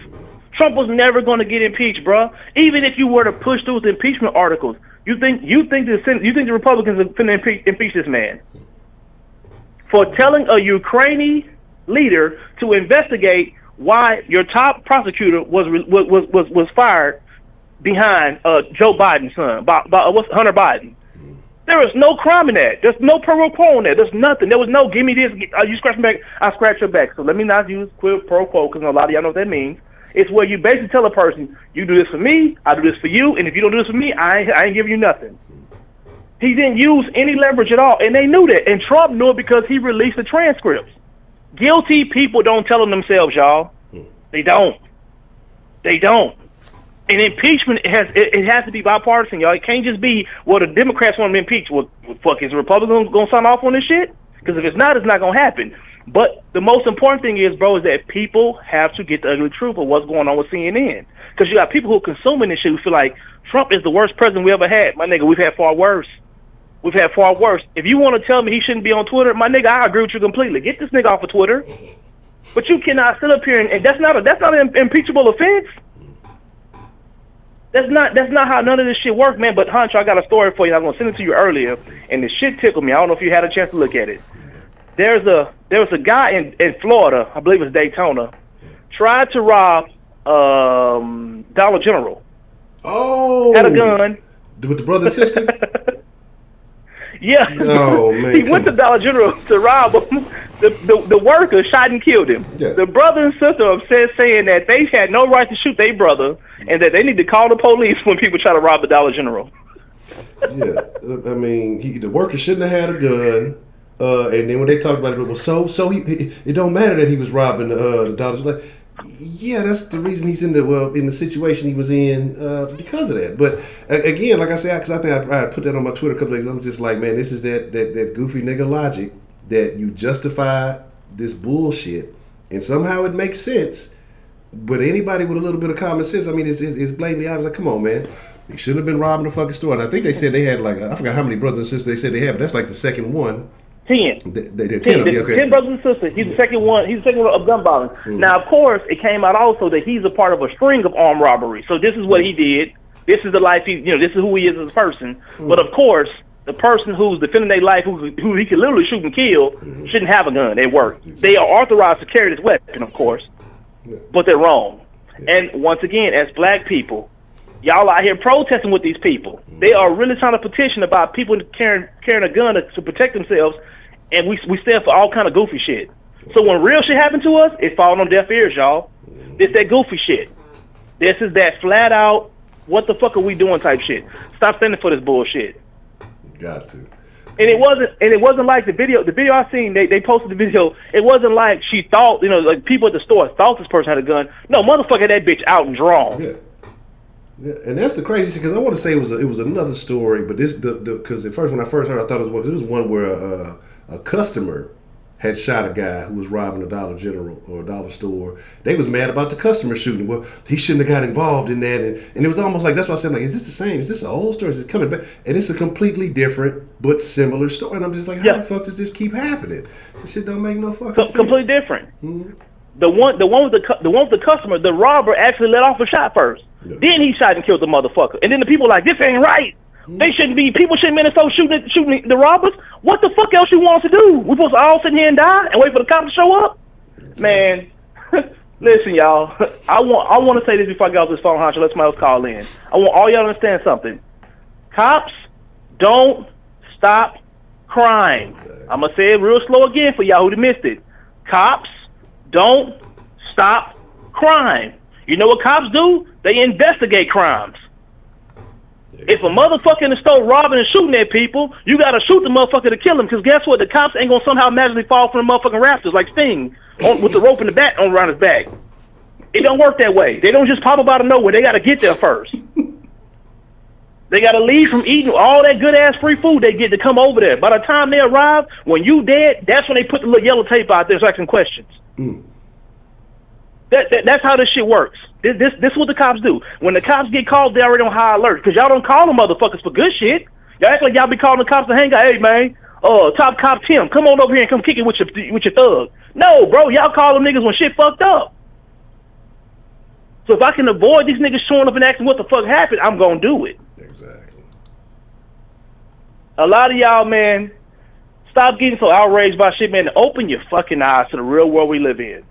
Trump was never going to get impeached, bro. Even if you were to push through the impeachment articles, you think the Republicans are going to impeach this man for telling a Ukrainian leader to investigate why your top prosecutor was fired behind Joe Biden's son, what's Hunter Biden. There is no crime in that. There's no pro quo in that. There's nothing. There was no give me this. You scratch my back, I scratch your back. So let me not use quid pro quo because a lot of y'all know what that means. It's where you basically tell a person, you do this for me, I do this for you, and if you don't do this for me, I ain't giving you nothing. He didn't use any leverage at all, and they knew that. And Trump knew it because he released the transcripts. Guilty people don't tell them themselves, y'all. They don't. And impeachment it has to be bipartisan, y'all. It can't just be, well, the Democrats want to impeach. Well, fuck, is the Republicans going to sign off on this shit? Because if it's not going to happen. But the most important thing is, bro, is that people have to get the ugly truth of what's going on with CNN. Because you got people who are consuming this shit who feel like Trump is the worst president we ever had. My nigga, we've had far worse. If you want to tell me he shouldn't be on Twitter, my nigga, I agree with you completely. Get this nigga off of Twitter. But you cannot sit up here and that's not an impeachable offense. That's not how none of this shit works, man. But Honcho, I got a story for you. I was gonna send it to you earlier, and the shit tickled me. I don't know if you had a chance to look at it. There was a guy in Florida, I believe it was Daytona, tried to rob Dollar General. Oh, had a gun with the brother and sister. Yeah. Oh man, he went to Dollar General to rob him. The worker shot and killed him. Yeah. The brother and sister are upset, saying that they had no right to shoot their brother, and that they need to call the police when people try to rob the Dollar General. Yeah, I mean, the worker shouldn't have had a gun. And then when they talked about it, well, so it don't matter that he was robbing the dollars. Like, yeah, that's the reason he's in the situation he was in because of that. But again, like I said, because I think I put that on my Twitter a couple days. I'm just like, man, this is that goofy nigga logic that you justify this bullshit, and somehow it makes sense. But anybody with a little bit of common sense, I mean, it's blatantly obvious. Like, come on, man. They shouldn't have been robbing the fucking store. And I think they said they had I forgot how many brothers and sisters they said they have. But that's like the second one. 10. 10, okay. 10 brothers and sisters. He's the second one. He's the second one of gun violence. Mm. Now, of course, it came out also that he's a part of a string of armed robberies. So this is what he did. This is the life this is who he is as a person. Mm. But of course, the person who's defending their life, who he can literally shoot and kill, shouldn't have a gun at work. They are authorized to carry this weapon, of course, but they're wrong. And once again, as black people, y'all out here protesting with these people. They are really trying to petition about people carrying a gun to protect themselves. And we stand for all kind of goofy shit. So when real shit happened to us, it's falling on deaf ears, y'all. It's that goofy shit. This is that flat out, what the fuck are we doing type shit. Stop standing for this bullshit. Got to. And it wasn't like the video I seen, they posted the video, it wasn't like she thought, like people at the store thought this person had a gun. No, motherfucker, that bitch out and drawn. Yeah. Yeah, and that's the craziest because I want to say it was another story, but this because when I first heard, I thought it was one where a customer had shot a guy who was robbing a Dollar General or a dollar store. They was mad about the customer shooting. Well, he shouldn't have got involved in that, and it was almost like that's why I said, like, is this the same? Is this an old story? Is it coming back? And it's a completely different but similar story. And I'm just like, how the fuck does this keep happening? This shit don't make no fucking sense. Completely different. Mm-hmm. The one with the customer, the robber actually let off a shot first. Yeah. Then he shot and killed the motherfucker. And then the people were like, this ain't right. People shouldn't be in the store shooting the robbers. What the fuck else you want us to do? We supposed to all sit here and die and wait for the cops to show up? Man, listen, y'all. I want to say this before I get off this phone, Honcho. Let somebody else call in. I want all y'all to understand something. Cops don't stop crime. I'm going to say it real slow again for y'all who missed it. Cops don't stop crime. You know what cops do? They investigate crimes. If a motherfucker in the store robbing and shooting at people, you got to shoot the motherfucker to kill him, because guess what? The cops ain't going to somehow magically fall from the motherfucking rafters like Sting with the rope in the back around his back. It don't work that way. They don't just pop up out of nowhere. They got to get there first. They got to leave from eating all that good-ass free food they get to come over there. By the time they arrive, when you dead, that's when they put the little yellow tape out there asking questions. That's how this shit works. This is what the cops do. When the cops get called, they already on high alert, because y'all don't call them motherfuckers for good shit. Y'all act like y'all be calling the cops to hang out. Hey, man, top cop Tim, come on over here and come kick it with your thug. No, bro, y'all call them niggas when shit fucked up. So if I can avoid these niggas showing up and asking what the fuck happened, I'm going to do it. Exactly. A lot of y'all, man, stop getting so outraged by shit, man, and open your fucking eyes to the real world we live in.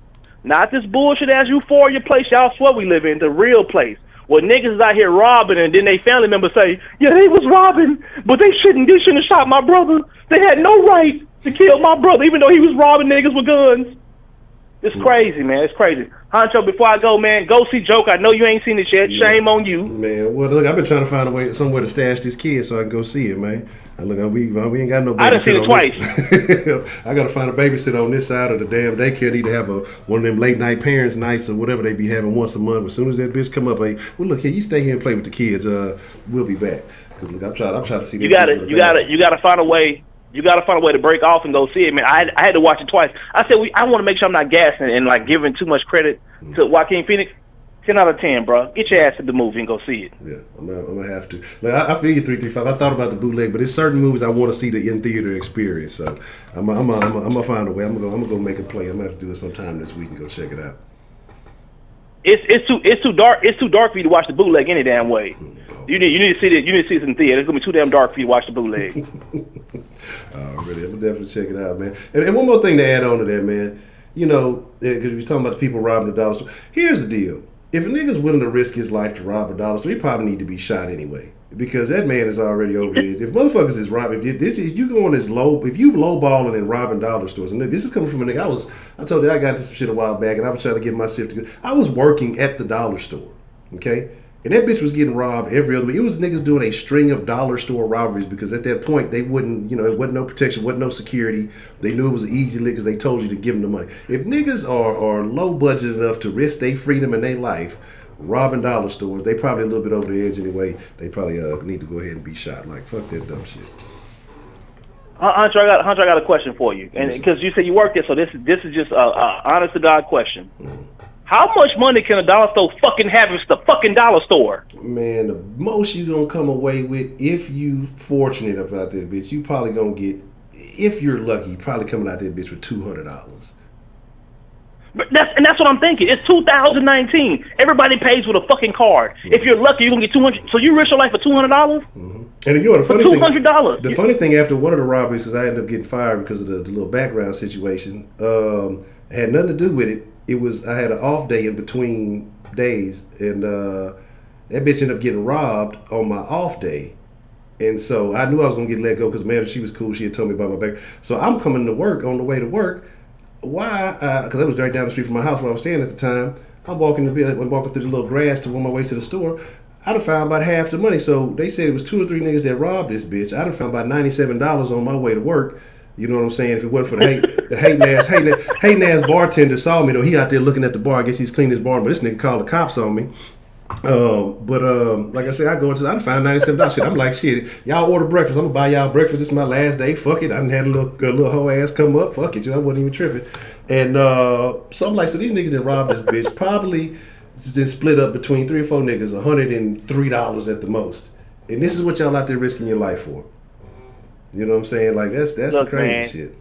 Not this bullshit as euphoria place y'all swear we live in, the real place. Where niggas is out here robbing and then they family members say, yeah, they was robbing, but they shouldn't have shot my brother. They had no right to kill my brother, even though he was robbing niggas with guns. It's crazy, man. It's crazy. Honcho, before I go, man, go see Joke. I know you ain't seen it yet. Yeah. Shame on you. Man, well, look, I've been trying to find somewhere to stash this kid so I can go see it, man. And look, we ain't got no babysitter. I done seen it twice. I got to find a babysitter on this side of the damn daycare. Need to have one of them late night parents nights or whatever they be having once a month. As soon as that bitch come up, well, look here, you stay here and play with the kids. We'll be back. Cause look, I'm trying to see. You got to find a way. You got to find a way to break off and go see it, man. I had to watch it twice. I said I want to make sure I'm not gassing and like giving too much credit to Joaquin Phoenix. 10 out of 10, bro. Get your ass to the movie and go see it. Yeah, I'm gonna have to. Like, I feel you 335. I thought about the bootleg, but there's certain movies I want to see the in theater experience. So I'm gonna find a way. I'm gonna go make a play. I'm gonna have to do it sometime this week and go check it out. It's too dark. It's too dark for you to watch the bootleg any damn way. You need to see it. You need to see it in the theater. It's gonna be too damn dark for you to watch the bootleg. Really, I'm gonna definitely check it out, man. And one more thing to add on to that, man. You know, because we're talking about the people robbing the dollar store. Here's the deal. If a nigga's willing to risk his life to rob a dollar store, he probably need to be shot anyway. Because that man is already over the edge. If motherfuckers is robbing, if you lowballing and robbing dollar stores, and this is coming from a nigga. I told you I got this shit a while back, and I was trying to get myself together. I was working at the dollar store, okay? And that bitch was getting robbed every other week. It was niggas doing a string of dollar store robberies because at that point they wouldn't, it wasn't no protection, wasn't no security. They knew it was an easy lick because they told you to give them the money. If niggas are low budget enough to risk their freedom and their life robbing dollar stores, they probably a little bit over the edge anyway. They probably need to go ahead and be shot. Like, fuck that dumb shit. Hunter, I got a question for you, and because you said you work there, so this is just a honest to God question. Mm-hmm. How much money can a dollar store fucking have if it's the fucking dollar store? Man, the most you gonna come away with, if you fortunate about that bitch, you probably gonna get, if you're lucky, you probably coming out that bitch with $200. But that's what I'm thinking. It's 2019. Everybody pays with a fucking card. Mm-hmm. If you're lucky, you're gonna get $200. So you risk your life for $200? Mm-hmm. And you know the funny thing, $200. The funny thing after one of the robberies, because I ended up getting fired because of the little background situation, had nothing to do with it. I had an off day in between days, and that bitch ended up getting robbed on my off day. And so I knew I was going to get let go because, man, she was cool. She had told me about my back. So I'm coming to work, on the way to work. Why? Because I was right down the street from my house where I was staying at the time. I'm walking through the little grass to on my way to the store. I'd have found about half the money. So they said it was 2 or 3 niggas that robbed this bitch. I'd have found about $97 on my way to work. You know what I'm saying? If it wasn't for the hating ass bartender saw me though. He out there looking at the bar. I guess he's cleaning his bar, but this nigga called the cops on me. Like I said, I'd find $97 shit. I'm like, shit, y'all order breakfast. I'm gonna buy y'all breakfast. This is my last day. Fuck it. I done had a little hoe ass come up. Fuck it, I wasn't even tripping. And so I'm like, so these niggas that robbed this bitch probably been split up between 3 or 4 niggas, $103 at the most. And this is what y'all out there risking your life for. You know what I'm saying? Like, that's Look, the crazy man, shit.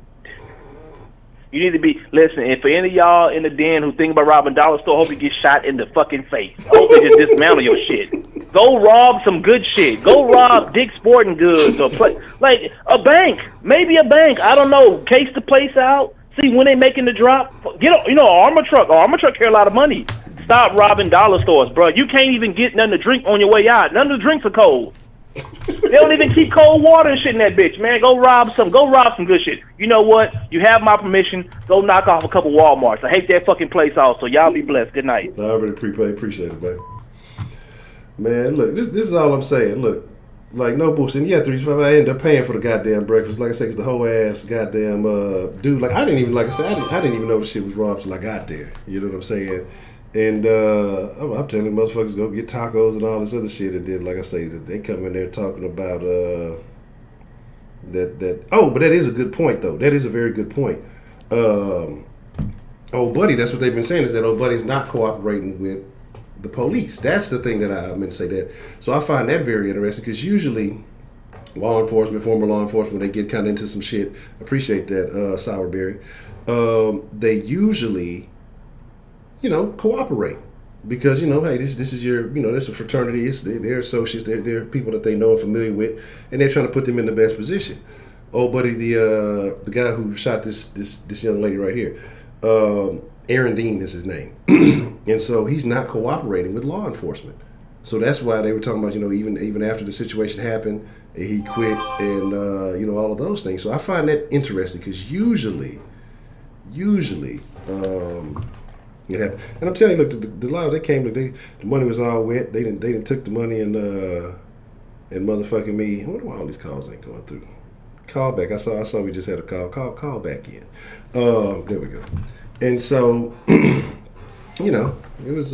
You need to be, listen, and for any of y'all in the den who think about robbing dollar store, I hope you get shot in the fucking face. I hope they just dismantle your shit. Go rob some good shit. Go rob Dick's Sporting Goods or play like a bank. Maybe a bank. I don't know. Case the place out. See when they making the drop. Get an armor truck. Armor truck carry a lot of money. Stop robbing dollar stores, bro. You can't even get nothing to drink on your way out. None of the drinks are cold. They don't even keep cold water and shit in that bitch, man. Go rob some good shit. You know what? You have my permission. Go knock off a couple Walmarts. I hate that fucking place also. Y'all be blessed. Good night. I already appreciate it, man. Man, look, this is all I'm saying. Look, like no bullshit. Yeah, 365. I ended up paying for the goddamn breakfast. Like I said, 'cause the whole ass goddamn dude. Like I didn't even I didn't even know the shit was robbed till I got there. You know what I'm saying? And I'm telling motherfuckers go get tacos and all this other shit. That did, like I say, that they come in there talking about that. Oh, but that is a good point though. That is a very good point. Old buddy, that's what they've been saying is that old buddy's not cooperating with the police. That's the thing that I meant to say that. So I find that very interesting because usually law enforcement, former law enforcement, when they get kind of into some shit, appreciate that, Sourberry, they usually, cooperate because, hey, this is your, this is a fraternity, they're associates, they're people that they know and familiar with, and they're trying to put them in the best position. Oh, buddy, the guy who shot this young lady right here, Aaron Dean is his name. And so he's not cooperating with law enforcement. So that's why they were talking about, even after the situation happened, he quit and, all of those things. So I find that interesting because usually, it happened. And I'm telling you, look, the law, they came, the money was all wet. They didn't took the money and motherfucking me. I wonder why all these calls ain't going through. Call back. I saw we just had a call. Call back in. There we go. And so, it was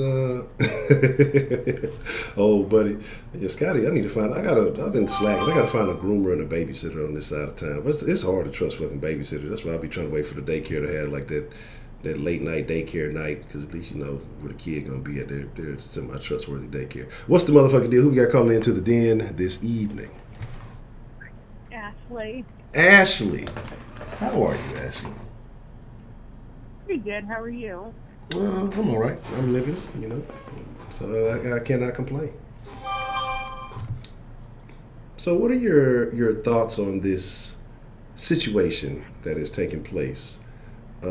old buddy. Yeah, Scotty, I need to find. I've been slacking. I gotta find a groomer and a babysitter on this side of town. But it's hard to trust fucking babysitter. That's why I'll be trying to wait for the daycare to have like that late night daycare night, because at least where the kid gonna be at. There's semi-trustworthy daycare. What's the motherfucking deal? Who we got calling into the den this evening? Ashley. How are you, Ashley? Pretty good. How are you? Well, I'm all right. I'm living, so I cannot complain. So what are your thoughts on this situation that is taking place? I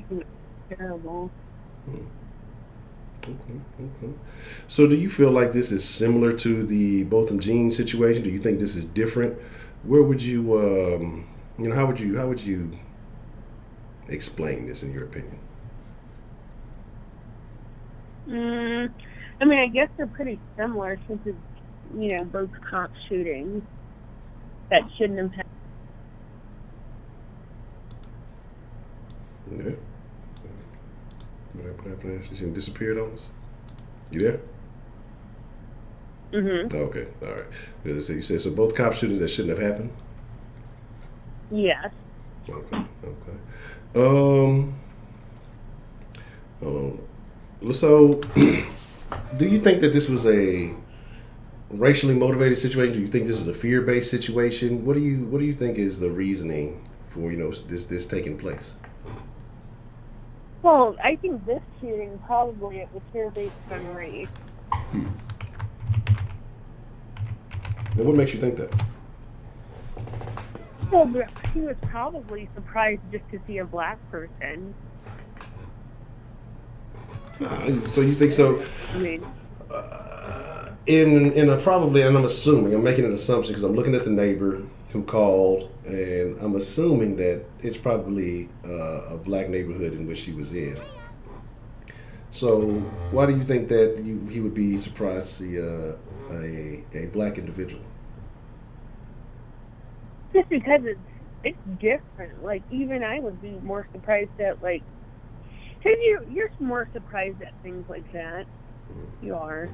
think it's terrible. Okay. So do you feel like this is similar to the Botham Jean situation? Do you think this is different? Where would you, how would you explain this in your opinion? I guess they're pretty similar since it's, both cop shootings that shouldn't have happened. Yeah. What happened? She disappeared on us? You there? Mm-hmm. Okay, all right. So you said so both cop shootings that shouldn't have happened? Yes. Okay. Hold on. So, do you think that this was a racially motivated situation? Do you think this is a fear-based situation? What do you think is the reasoning for this taking place? Well, I think this shooting probably it was fear-based on race. And what makes you think that? Well, but he was probably surprised just to see a black person. So you think so? I mean, in a probably, and I'm assuming, I'm making an assumption because I'm looking at the neighbor who called, and I'm assuming that it's probably a black neighborhood in which she was in. So why do you think that he would be surprised to see a black individual? just because it's different. Like, even I would be more surprised at, like, because you're more surprised at things like that. You are.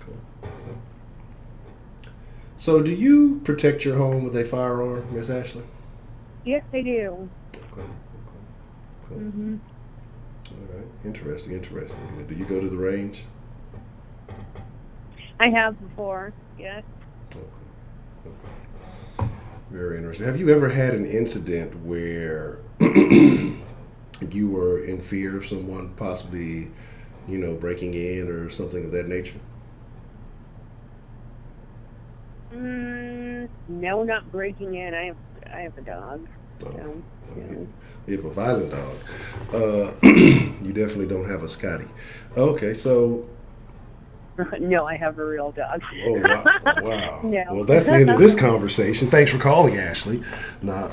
Cool. So, do you protect your home with a firearm, Miss Ashley? Yes, I do. Okay. Cool. Mm-hmm. All right. Interesting. Do you go to the range? I have before, yes. Okay. Very interesting. Have you ever had an incident where you were in fear of someone possibly breaking in or something of that nature? No, not breaking in. I have a dog. Oh, So, okay. no. You have a violent dog. You definitely don't have a Scotty. Okay, so No, I have a real dog. oh wow, wow. No. Well, that's the end of this conversation. Thanks for calling, Ashley. Nah,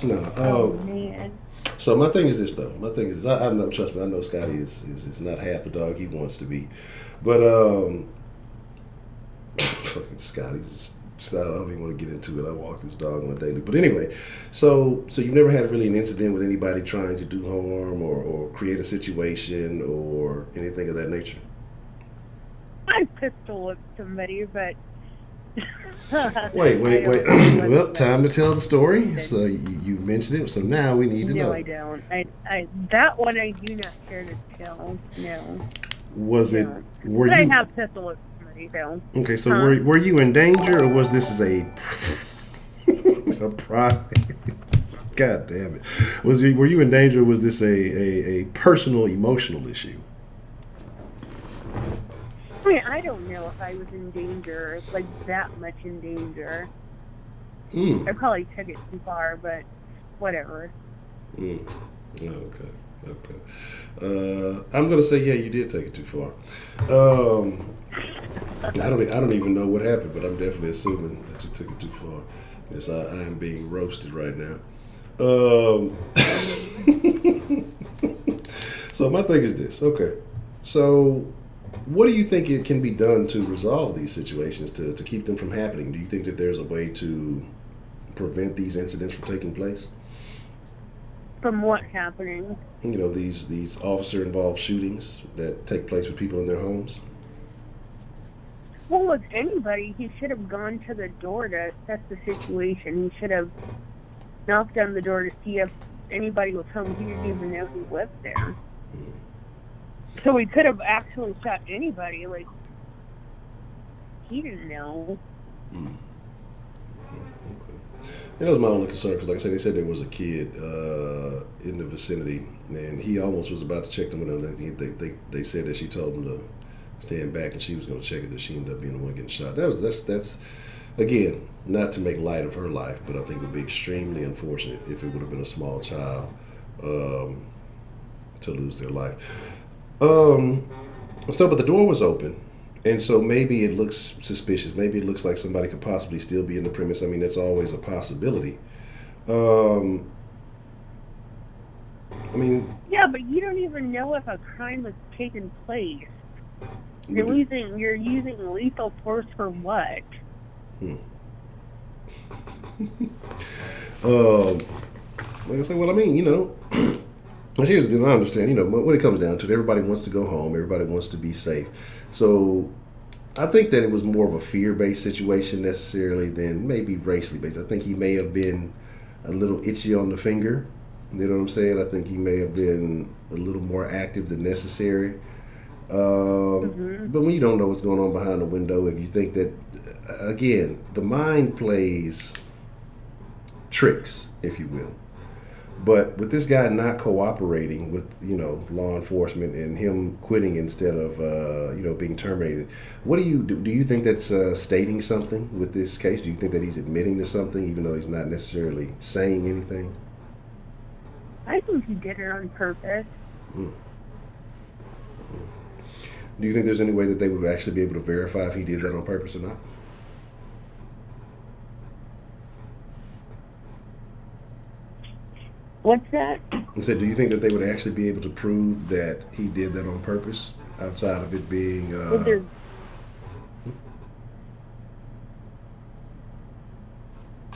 no. Oh man. So my thing is this though. My thing is I know. Trust me, I know Scotty is not half the dog he wants to be, but fucking Scotty's. I don't even want to get into it. I walk this dog on a daily. But anyway, so you've never had really an incident with anybody trying to do harm or create a situation or anything of that nature? I pistol whipped somebody, but Wait. I don't know Well, what time to tell the story. Okay. So you mentioned it. So now we need to No, know. I don't. I that one I do not care to tell. No. Was it? No. Were But you? I have pistol whipped somebody, so. Okay, so Huh? were you in danger, or was this a private? God damn it! Were you in danger, or was this a personal emotional issue? I mean, I don't know if I was in danger, like that much in danger. Mm. I probably took it too far, but whatever. Mm. Okay. I'm gonna say yeah, you did take it too far. I don't even know what happened, but I'm definitely assuming that you took it too far. Yes, I am being roasted right now. So my thing is this. Okay, so what do you think it can be done to resolve these situations to keep them from happening? Do you think that there's a way to prevent these incidents from taking place? From what happening? These officer involved shootings that take place with people in their homes. Well, with anybody, he should have gone to the door to assess the situation. He should have knocked on the door to see if anybody was home. He didn't even know who lived there. So he could have actually shot anybody. Like, he didn't know. Mm. That was my only concern because, like I said, they said there was a kid in the vicinity, and he almost was about to check them out. They said that she told him to stand back, and she was going to check it. That she ended up being the one getting shot. That's again, not to make light of her life, but I think it would be extremely unfortunate if it would have been a small child to lose their life. But the door was open. And so maybe it looks suspicious. Maybe it looks like somebody could possibly still be in the premise. I mean, that's always a possibility. I mean... Yeah, but you don't even know if a crime has taken place. You're using lethal force for what? Like I said, well, I mean, here's the deal. I understand, when it comes down to it, everybody wants to go home. Everybody wants to be safe. So I think that it was more of a fear-based situation necessarily than maybe racially based. I think he may have been a little itchy on the finger. You know what I'm saying? I think he may have been a little more active than necessary. But when you don't know what's going on behind the window, if you think that, again, the mind plays tricks, if you will. But with this guy not cooperating with, law enforcement and him quitting instead of, being terminated, what do you do? Do you think that's stating something with this case? Do you think that he's admitting to something even though he's not necessarily saying anything? I think he did it on purpose. Mm. Do you think there's any way that they would actually be able to verify if he did that on purpose or not? What's that? I said, do you think that they would actually be able to prove that he did that on purpose outside of it being...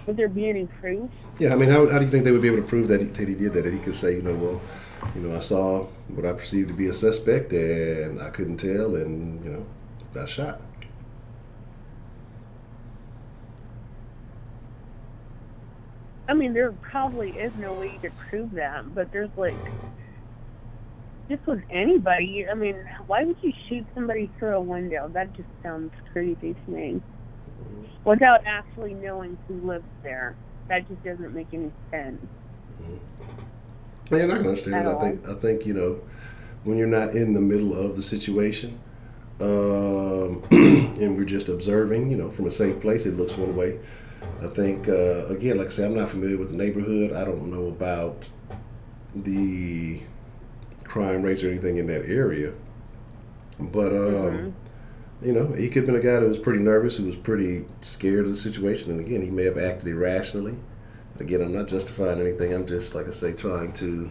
Would there be any proof? Yeah, I mean, how do you think they would be able to prove that he did that? That he could say, I saw what I perceived to be a suspect and I couldn't tell and, got shot. I mean, there probably is no way to prove that, but there's just with anybody. I mean, why would you shoot somebody through a window? That just sounds crazy to me. Without actually knowing who lives there. That just doesn't make any sense. Yeah, and I can understand it. At all. I think, when you're not in the middle of the situation. And we're just observing, from a safe place. It looks one way. I think, again, like I said, I'm not familiar with the neighborhood. I don't know about the crime rates or anything in that area. But, he could have been a guy that was pretty nervous, who was pretty scared of the situation. And again, he may have acted irrationally. And again, I'm not justifying anything. I'm just, like I say, trying to...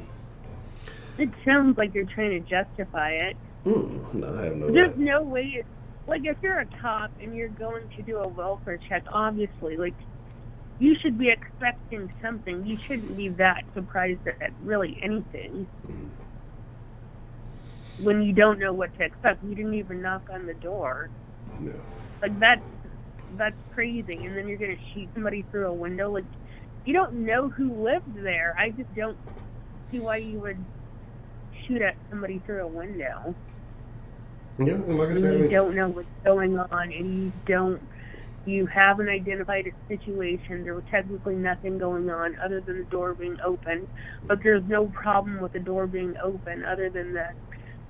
It sounds like you're trying to justify it. No, I have no... There's no way... Like, if you're a cop and you're going to do a welfare check, obviously, like, you should be expecting something. You shouldn't be that surprised at really anything. When you don't know what to expect. You didn't even knock on the door. No. Like, that's crazy. And then you're going to shoot somebody through a window. Like, you don't know who lived there. I just don't see why you would shoot at somebody through a window. Yeah, and like I said, you don't know what's going on, and you haven't identified a situation. There was technically nothing going on other than the door being open, but there's no problem with the door being open other than the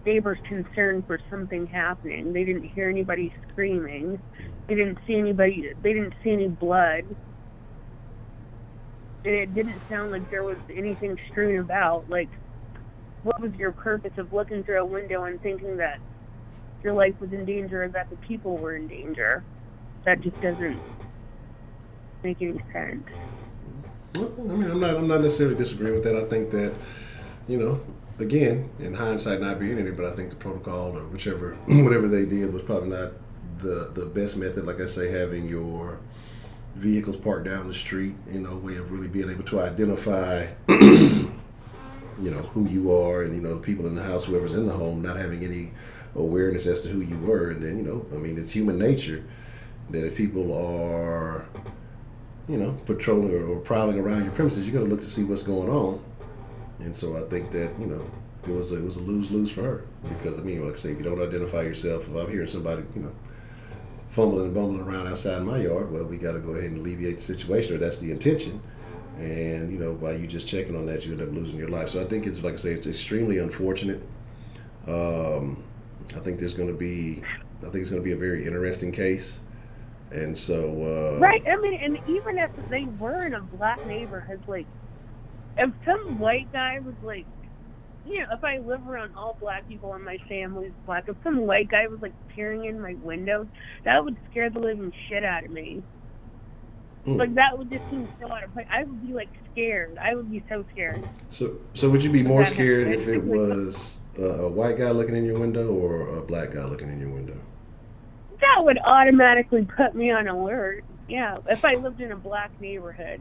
neighbors' concern for something happening. They didn't hear anybody screaming. They didn't see anybody. They didn't see any blood, and it didn't sound like there was anything strewn about. Like, what was your purpose of looking through a window and thinking that your life was in danger or that the people were in danger? That just doesn't make any sense. Well, I mean, I'm not necessarily disagreeing with that. I think that, again, in hindsight, not being in it, but I think the protocol or whatever they did was probably not the best method. Like I say, having your vehicles parked down the street, way of really being able to identify, who you are, and the people in the house, whoever's in the home, not having any awareness as to who you were. And then, it's human nature that if people are, patrolling or prowling around your premises, you're going to look to see what's going on. And so I think that, it was a lose-lose for her. Because, like I say, if you don't identify yourself, if I'm hearing somebody, fumbling and bumbling around outside my yard, well, we got to go ahead and alleviate the situation, or that's the intention. And, by you just checking on that, you end up losing your life. So I think it's, like I say, it's extremely unfortunate. I think it's going to be a very interesting case. And so... right, and even if they were in a black neighborhood, like, if some white guy was like, if I live around all black people and my family's black, if some white guy was like peering in my windows, that would scare the living shit out of me. Like, that would just seem so out of place. I would be like scared. I would be so scared. So would you be more scared if it was a white guy looking in your window or a black guy looking in your window? That would automatically put me on alert. Yeah, if I lived in a black neighborhood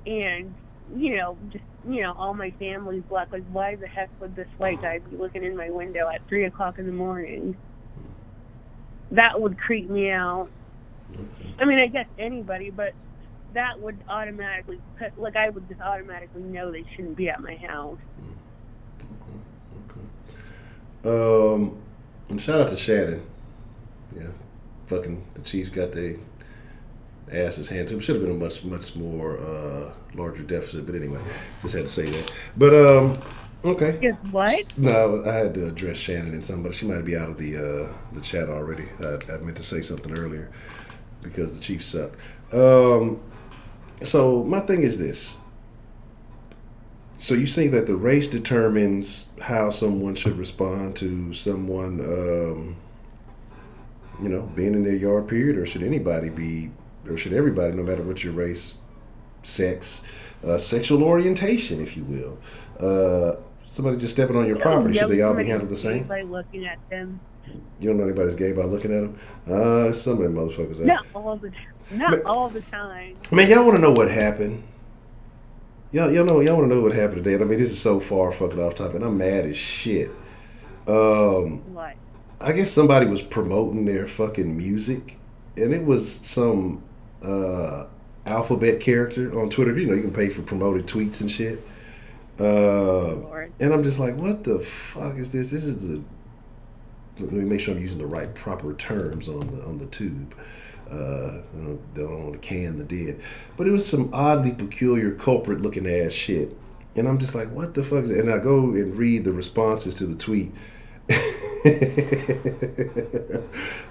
and, all my family's black, like, why the heck would this white guy be looking in my window at 3 o'clock in the morning? That would creep me out. I guess anybody, but that would automatically I would just automatically know they shouldn't be at my house. Okay. And shout out to Shannon. Yeah, fucking the Chiefs got their asses handed to them. Should have been a much more larger deficit, but anyway, just had to say that. But okay. Yes, what? No, I had to address Shannon and somebody. She might be out of the chat already. I meant to say something earlier because the Chiefs suck. So my thing is this. So you say that the race determines how someone should respond to someone, being in their yard, period, or should everybody, no matter what your race, sex, sexual orientation, if you will, somebody just stepping on your property, should they all be handled the same? By looking at them. You don't know anybody's gay by looking at them? Some of them motherfuckers are. Not all the time. Man, y'all want to know what happened? Y'all want to know what happened today? This is so far fucking off topic, and I'm mad as shit. What? I guess somebody was promoting their fucking music, and it was some alphabet character on Twitter. You can pay for promoted tweets and shit. And I'm just like, what the fuck is this? This is the... Let me make sure I'm using the right proper terms on the tube. They don't want to can the dead. But it was some oddly peculiar culprit looking ass shit. And I'm just like, what the fuck is it? And I go and read the responses to the tweet.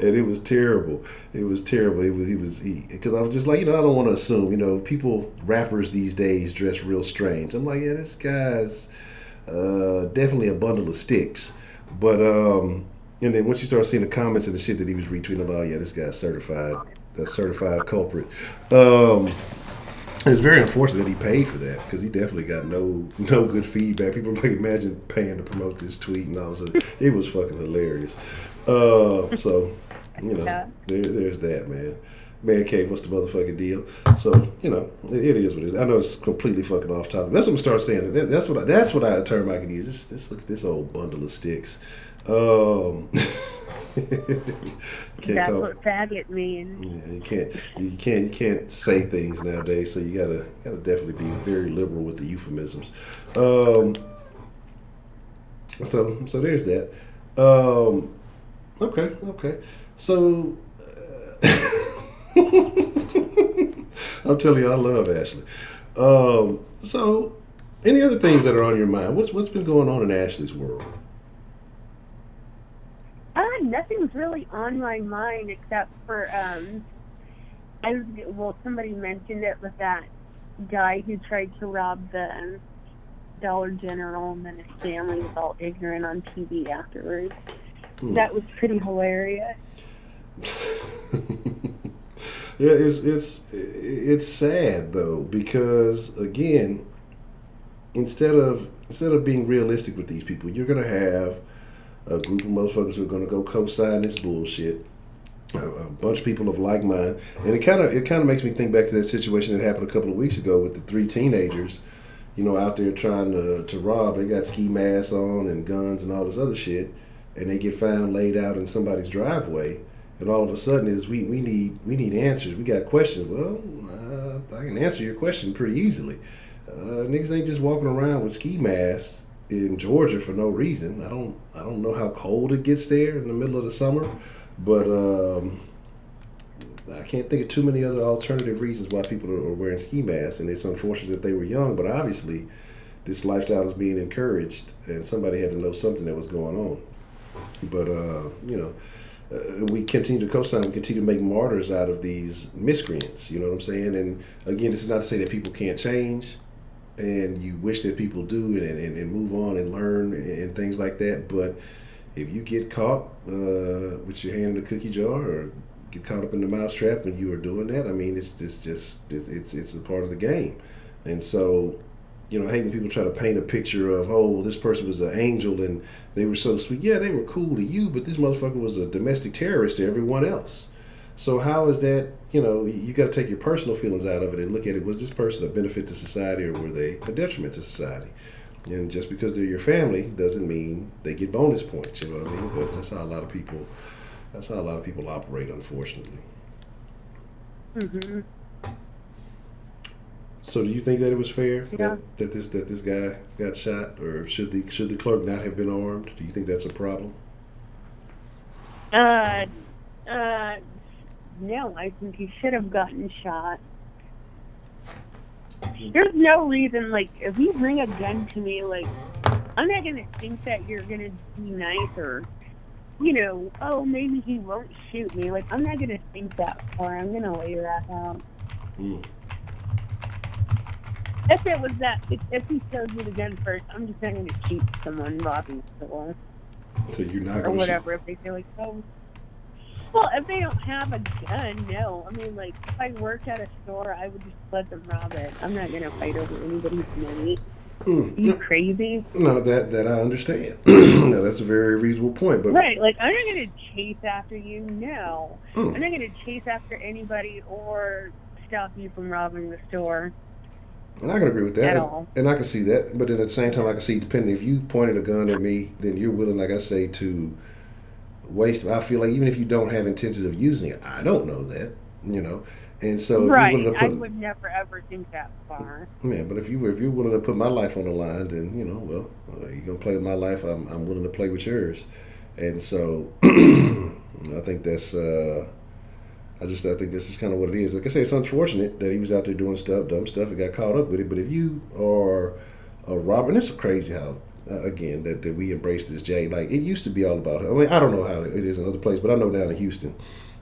And it was terrible. It was terrible. Because I was just like, I don't want to assume, people, rappers these days dress real strange. I'm like, yeah, this guy's definitely a bundle of sticks. But, and then once you start seeing the comments and the shit that he was retweeting about, yeah, this guy's certified, a certified culprit. It's very unfortunate that he paid for that because he definitely got no good feedback. People like imagine paying to promote this tweet and all that. It was fucking hilarious. So there's that, man. Man cave, what's the motherfucking deal? So it is what it is. I know it's completely fucking off topic. That's what I'm start saying. That's what a term I can use. Look at this old bundle of sticks. That's what faggot means. Yeah, you can't say things nowadays, so you gotta definitely be very liberal with the euphemisms. So there's that. Okay. So I'm telling you, I love Ashley. So any other things that are on your mind? What's been going on in Ashley's world? Nothing's really on my mind except for somebody mentioned it with that guy who tried to rob the Dollar General and then his family was all ignorant on TV afterwards. That was pretty hilarious. Yeah, it's sad though, because again, instead of being realistic with these people, you're gonna have a group of motherfuckers who are gonna go co-sign this bullshit. A bunch of people of like mind, and it kind of makes me think back to that situation that happened a couple of weeks ago with the 3 teenagers, out there trying to rob. They got ski masks on and guns and all this other shit, and they get found laid out in somebody's driveway. And all of a sudden is we need answers. We got questions. Well, I can answer your question pretty easily. Niggas ain't just walking around with ski masks in Georgia for no reason. I don't know how cold it gets there in the middle of the summer, but I can't think of too many other alternative reasons why people are wearing ski masks. And it's unfortunate that they were young, but obviously this lifestyle is being encouraged, and somebody had to know something that was going on. But we continue to co-sign, we continue to make martyrs out of these miscreants, you know what I'm saying? And again, this is not to say that people can't change, and you wish that people do and move on and learn and things like that, but if you get caught with your hand in the cookie jar or get caught up in the mousetrap and you are doing that, I mean, it's a part of the game. And so, hating people try to paint a picture of, oh, well, this person was an angel and they were so sweet. Yeah, they were cool to you, but this motherfucker was a domestic terrorist to everyone else. So how is that, you got to take your personal feelings out of it and look at it. Was this person a benefit to society or were they a detriment to society? And just because they're your family doesn't mean they get bonus points, you know what I mean? But that's how a lot of people operate, unfortunately. Mm-hmm. So do you think that it was fair Yeah. that this guy got shot, or should the clerk not have been armed? Do you think that's a problem? No, I think he should have gotten shot. There's no reason, if you bring a gun to me, I'm not going to think that you're going to be nice or, oh, maybe he won't shoot me. I'm not going to think that far. I'm going to lay your ass out. If it was that, if he showed me the gun first, I'm just not going to shoot someone robbing the store. So you're not or going to whatever. If they say oh, well, if they don't have a gun, no. I mean, if I worked at a store, I would just let them rob it. I'm not going to fight over anybody's money. Are you crazy? No, that I understand. No, that's a very reasonable point. But right, I'm not going to chase after you. No, I'm not going to chase after anybody or stop you from robbing the store. And I can agree with that. At all. And I can see that. But then at the same time, I can see, depending, if you pointed a gun at me, then you're willing, like I say, to waste. I feel like even if you don't have intentions of using it, I don't know that, And so, right, if you're willing to I would never ever think that far. Yeah, but if you're willing to put my life on the line, then you're gonna play with my life. I'm willing to play with yours, and so I think that's. I think this is kind of what it is. Like I say, it's unfortunate that he was out there doing dumb stuff, and got caught up with it. But if you are Robert. And it's crazy how again that we embrace this J. Like it used to be all about her. I mean, I don't know how it is in other places, but I know down in Houston,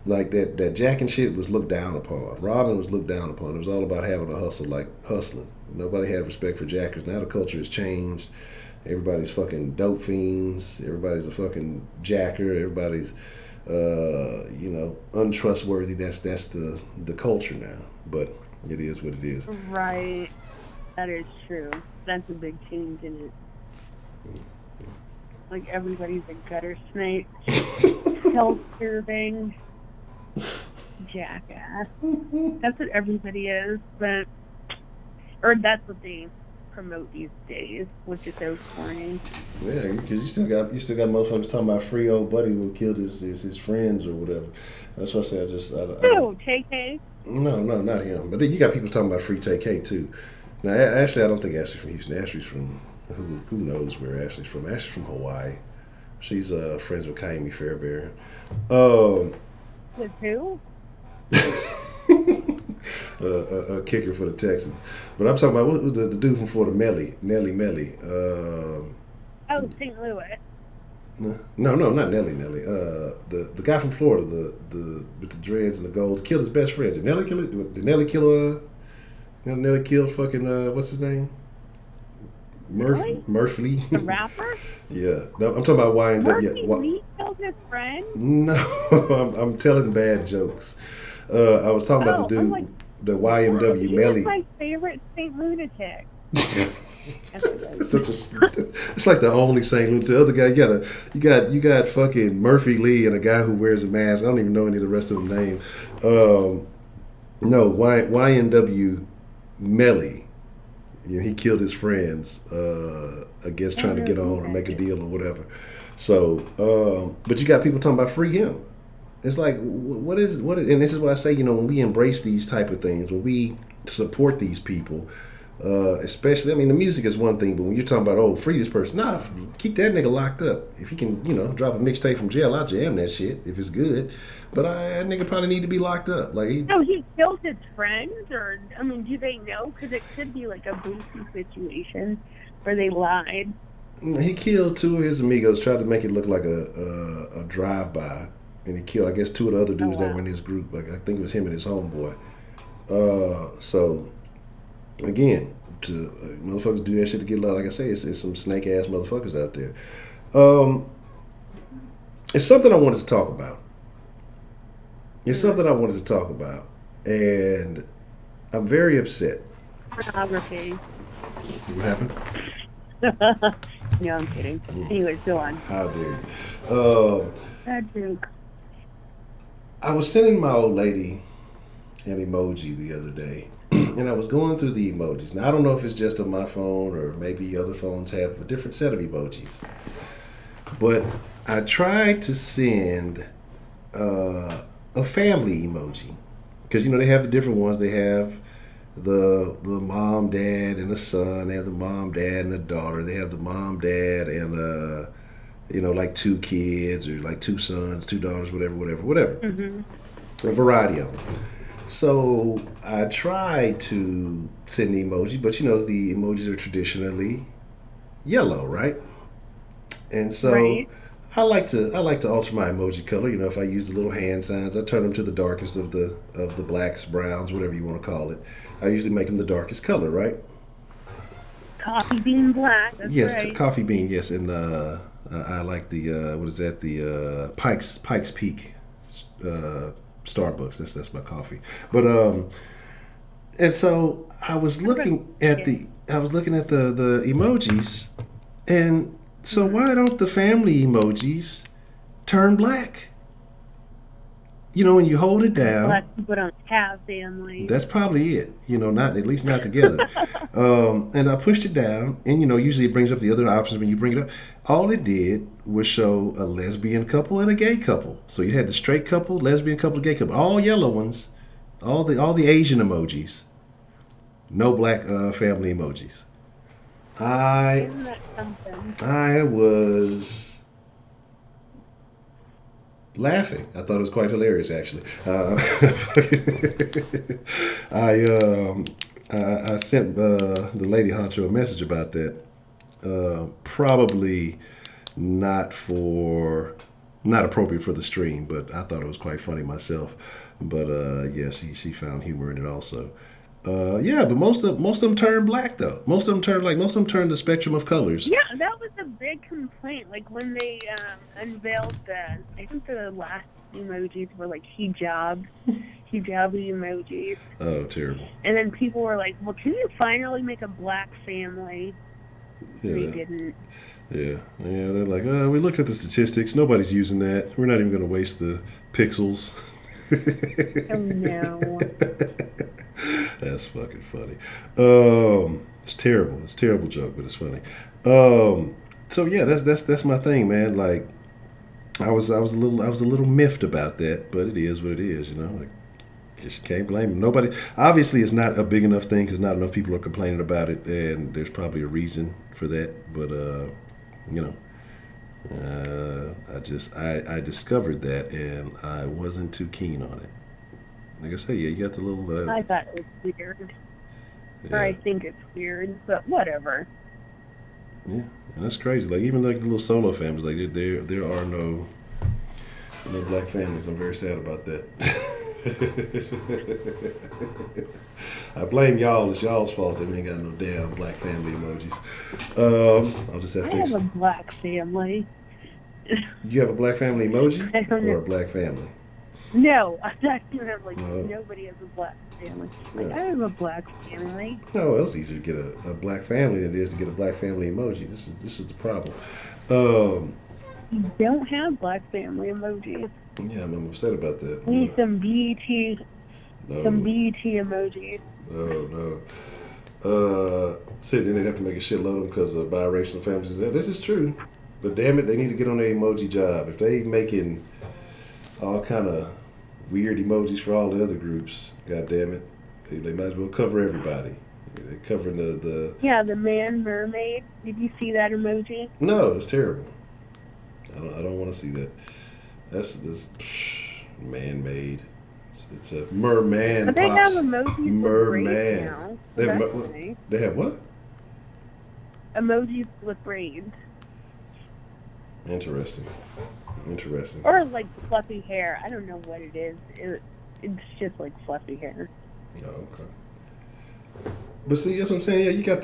like that Jack and shit was looked down upon. Robin was looked down upon. It was all about having a hustle, like hustling. Nobody had respect for jackers. Now the culture has changed. Everybody's fucking dope fiends. Everybody's a fucking jacker. Everybody's untrustworthy. That's the culture now. But it is what it is. Right. That is true. That's a big change in it. Like everybody's a gutter snake, self-serving jackass. That's what everybody is, or that's what they promote these days, which is so corny. Yeah, because you still got motherfuckers talking about free old buddy who killed his friends or whatever. That's what I say. Oh, KK? No, not him. But then you got people talking about free TK too. Now, Ashley, I don't think Ashley's from Houston. Ashley's from who knows where Ashley's from. Ashley's from Hawaii. She's friends with Kaimi Fairbairn. With who? A kicker for the Texans. But I'm talking about the dude from Florida, Nelly Melly. Oh, St. Louis. No, not Nelly. The guy from Florida, the with the dreads and the golds, killed his best friend. Did Nelly kill it? Did Nelly kill Nelly killed fucking what's his name? Murphy. The rapper? Yeah. No, I'm talking about YNW. Murphy Lee killed his friend? No, I'm telling bad jokes. I was talking about the dude, the YMW Melly. He's my favorite Saint Lunatic. It's like the only St. Louis. The other guy, you got fucking Murphy Lee and a guy who wears a mask. I don't even know any of the rest of them names. No, YNW Melly. He killed his friends against trying to get on or make a deal or whatever. So, but you got people talking about free him. It's like, what is, and this is why I say, when we embrace these type of things, when we support these people, especially, I mean, the music is one thing, but when you're talking about, free this person, nah, keep that nigga locked up. If he can, drop a mixtape from jail, I'll jam that shit if it's good. But that nigga probably need to be locked up. Like, he killed his friends, or, I mean, do they know? Because it could be like a Boosie situation where they lied. He killed two of his amigos, tried to make it look like a drive-by. And he killed, I guess, two of the other dudes that were in his group. Like, I think it was him and his homeboy. So, again, motherfuckers do that shit to get love. Like I say, it's some snake-ass motherfuckers out there. It's something I wanted to talk about. And I'm very upset. Pornography. What happened? No, I'm kidding. Anyways, go on. How dare you? Bad joke. I was sending my old lady an emoji the other day, and I was going through the emojis. Now, I don't know if it's just on my phone or maybe other phones have a different set of emojis. But I tried to send a family emoji. Because, they have the different ones. They have the mom, dad, and the son. They have the mom, dad, and the daughter. They have the mom, dad, and like two kids or like two sons, two daughters, whatever. Mm-hmm. A variety of them. So I tried to send the emoji, but the emojis are traditionally yellow, right? And so I like to alter my emoji color. If I use the little hand signs, I turn them to the darkest of the blacks, browns, whatever you want to call it. I usually make them the darkest color, right? Coffee bean black. That's yes, right. Coffee bean. Yes, and I like the what is that? The Pikes Peak Starbucks. That's my coffee. But and so I was looking at the emojis, and so why don't the family emojis turn black? When you hold it down. Black people don't have family. That's probably it. Not at least not together. And I pushed it down, and usually it brings up the other options when you bring it up. All it did was show a lesbian couple and a gay couple. So you had the straight couple, lesbian couple, gay couple, all yellow ones, all the Asian emojis, no black family emojis. Isn't that something? I was laughing. I thought it was quite hilarious, actually. I sent the lady Honcho a message about that. Probably not for not appropriate for the stream, but I thought it was quite funny myself. But yeah, she found humor in it also. Yeah, but most of them turn black though. Most of them turn the spectrum of colors. Yeah, that was a big complaint. Like when they unveiled I think the last emojis were like hijabi emojis. Oh, terrible. And then people were like, well, can you finally make a black family? Yeah, They didn't. Yeah, they're like, we looked at the statistics. Nobody's using that. We're not even going to waste the pixels. Oh, no. That's fucking funny. It's terrible. It's a terrible joke, but it's funny. So yeah, that's my thing, man. Like, I was a little miffed about that, but it is what it is, you know. Like, guess you can't blame them. Nobody. Obviously, it's not a big enough thing because not enough people are complaining about it, and there's probably a reason for that. But you know, I discovered that, and I wasn't too keen on it. Like I say, yeah, you got the little. I thought it was weird. Yeah. Or I think it's weird, but whatever. Yeah, and that's crazy. Like even like the little solo families, like there are no black families. I'm very sad about that. I blame y'all. It's y'all's fault that we ain't got no damn black family emojis. I'll just have I to. have a black family. You have a black family emoji I don't or know. a black family? No, I'm not doing it. Like, No. nobody has a black family. Like, Yeah. I have a black family. No, it's easier to get a black family than it is to get a black family emoji. This is the problem. You don't have black family emojis. Yeah, I'm upset about that. We need some BET, No. some BET emojis. No. Sitting there, they'd have to make a shitload of them because of biracial families. This is true. But damn it, they need to get on their emoji job. If they making all kind of weird emojis for all the other groups, god damn it, they might as well cover everybody. They're covering the Yeah, the man mermaid. Did you see that emoji? No, it's terrible. I don't want to see that. That's man-made. It's a merman. But they pops. have emojis Merman. with braids now. They have, That's what? nice. They have what? Emojis with braids. Interesting. Or like fluffy hair. I don't know what it is. It's just like fluffy hair. Oh, okay. But see, that's what I'm saying. Yeah, you got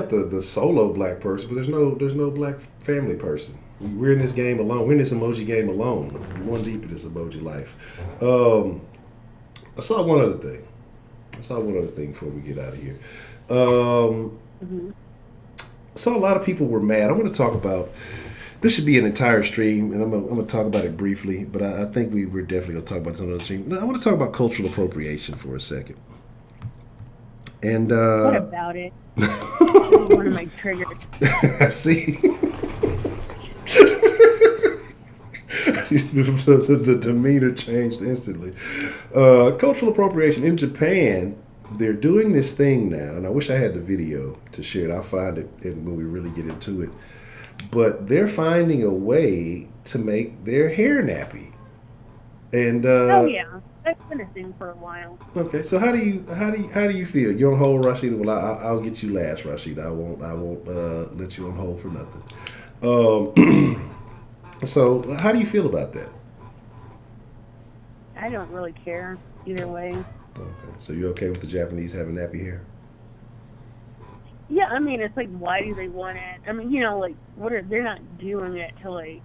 the solo black person, but there's no black family person. We're in this game alone. We're in this emoji game alone. We're one deep in this emoji life. I saw one other thing. Before we get out of here. I saw a lot of people were mad. I want to talk about. This should be an entire stream, and I'm gonna talk about it briefly. But I think we're definitely gonna talk about this on another stream. I want to talk about cultural appropriation for a second. And What about it? It's one of my triggers. I see. the demeanor changed instantly. Cultural appropriation in Japan, they're doing this thing now, and I wish I had the video to share it. I'll find it when we really get into it. But they're finding a way to make their hair nappy. And Oh yeah, that's been a thing for a while. okay, so how do you feel? You're on hold, Rashida. Well, I'll get you last, Rashida. I won't let you on hold for nothing. So how do you feel about that? I don't really care either way. Okay, so you're okay with the Japanese having nappy hair? Yeah, I mean, it's like, why do they want it? I mean, you know, like, they're not doing it to, like,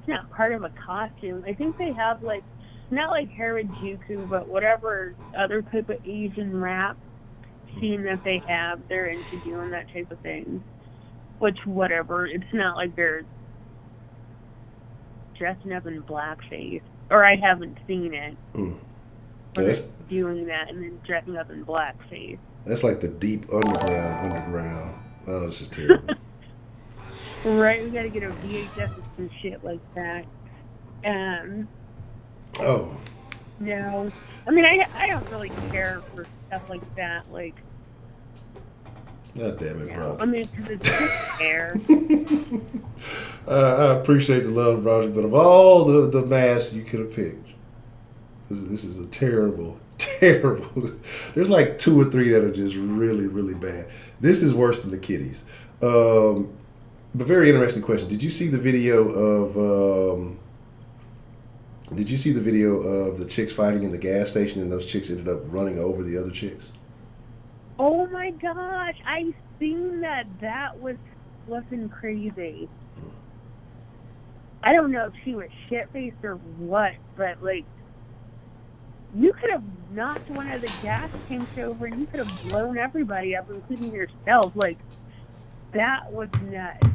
it's not part of a costume. I think they have, like, not like Harajuku, but whatever other type of Asian rap scene that they have, they're into doing that type of thing. Which, whatever, it's not like they're dressing up in blackface. Or I haven't seen it. Where they're doing that and then dressing up in blackface. That's like the deep underground. Oh, this is terrible. Right, we gotta get a VHS and shit like that. Oh. No. I mean, I don't really care for stuff like that. Like, God damn it, bro. I mean, because it's just air. I appreciate the love, Roger, but of all the masks you could have picked, this is a terrible Terrible. There's like 2 or 3 that are just really, really bad. This is worse than the kitties. But very interesting question. Did you see the video of? Did you see the video of the chicks fighting in the gas station, and those chicks ended up running over the other chicks? Oh my gosh, I seen that. That was flipping crazy. I don't know if she was shit-faced or what, but like, you could have knocked one of the gas tanks over and you could have blown everybody up, including yourself. Like, that was nuts.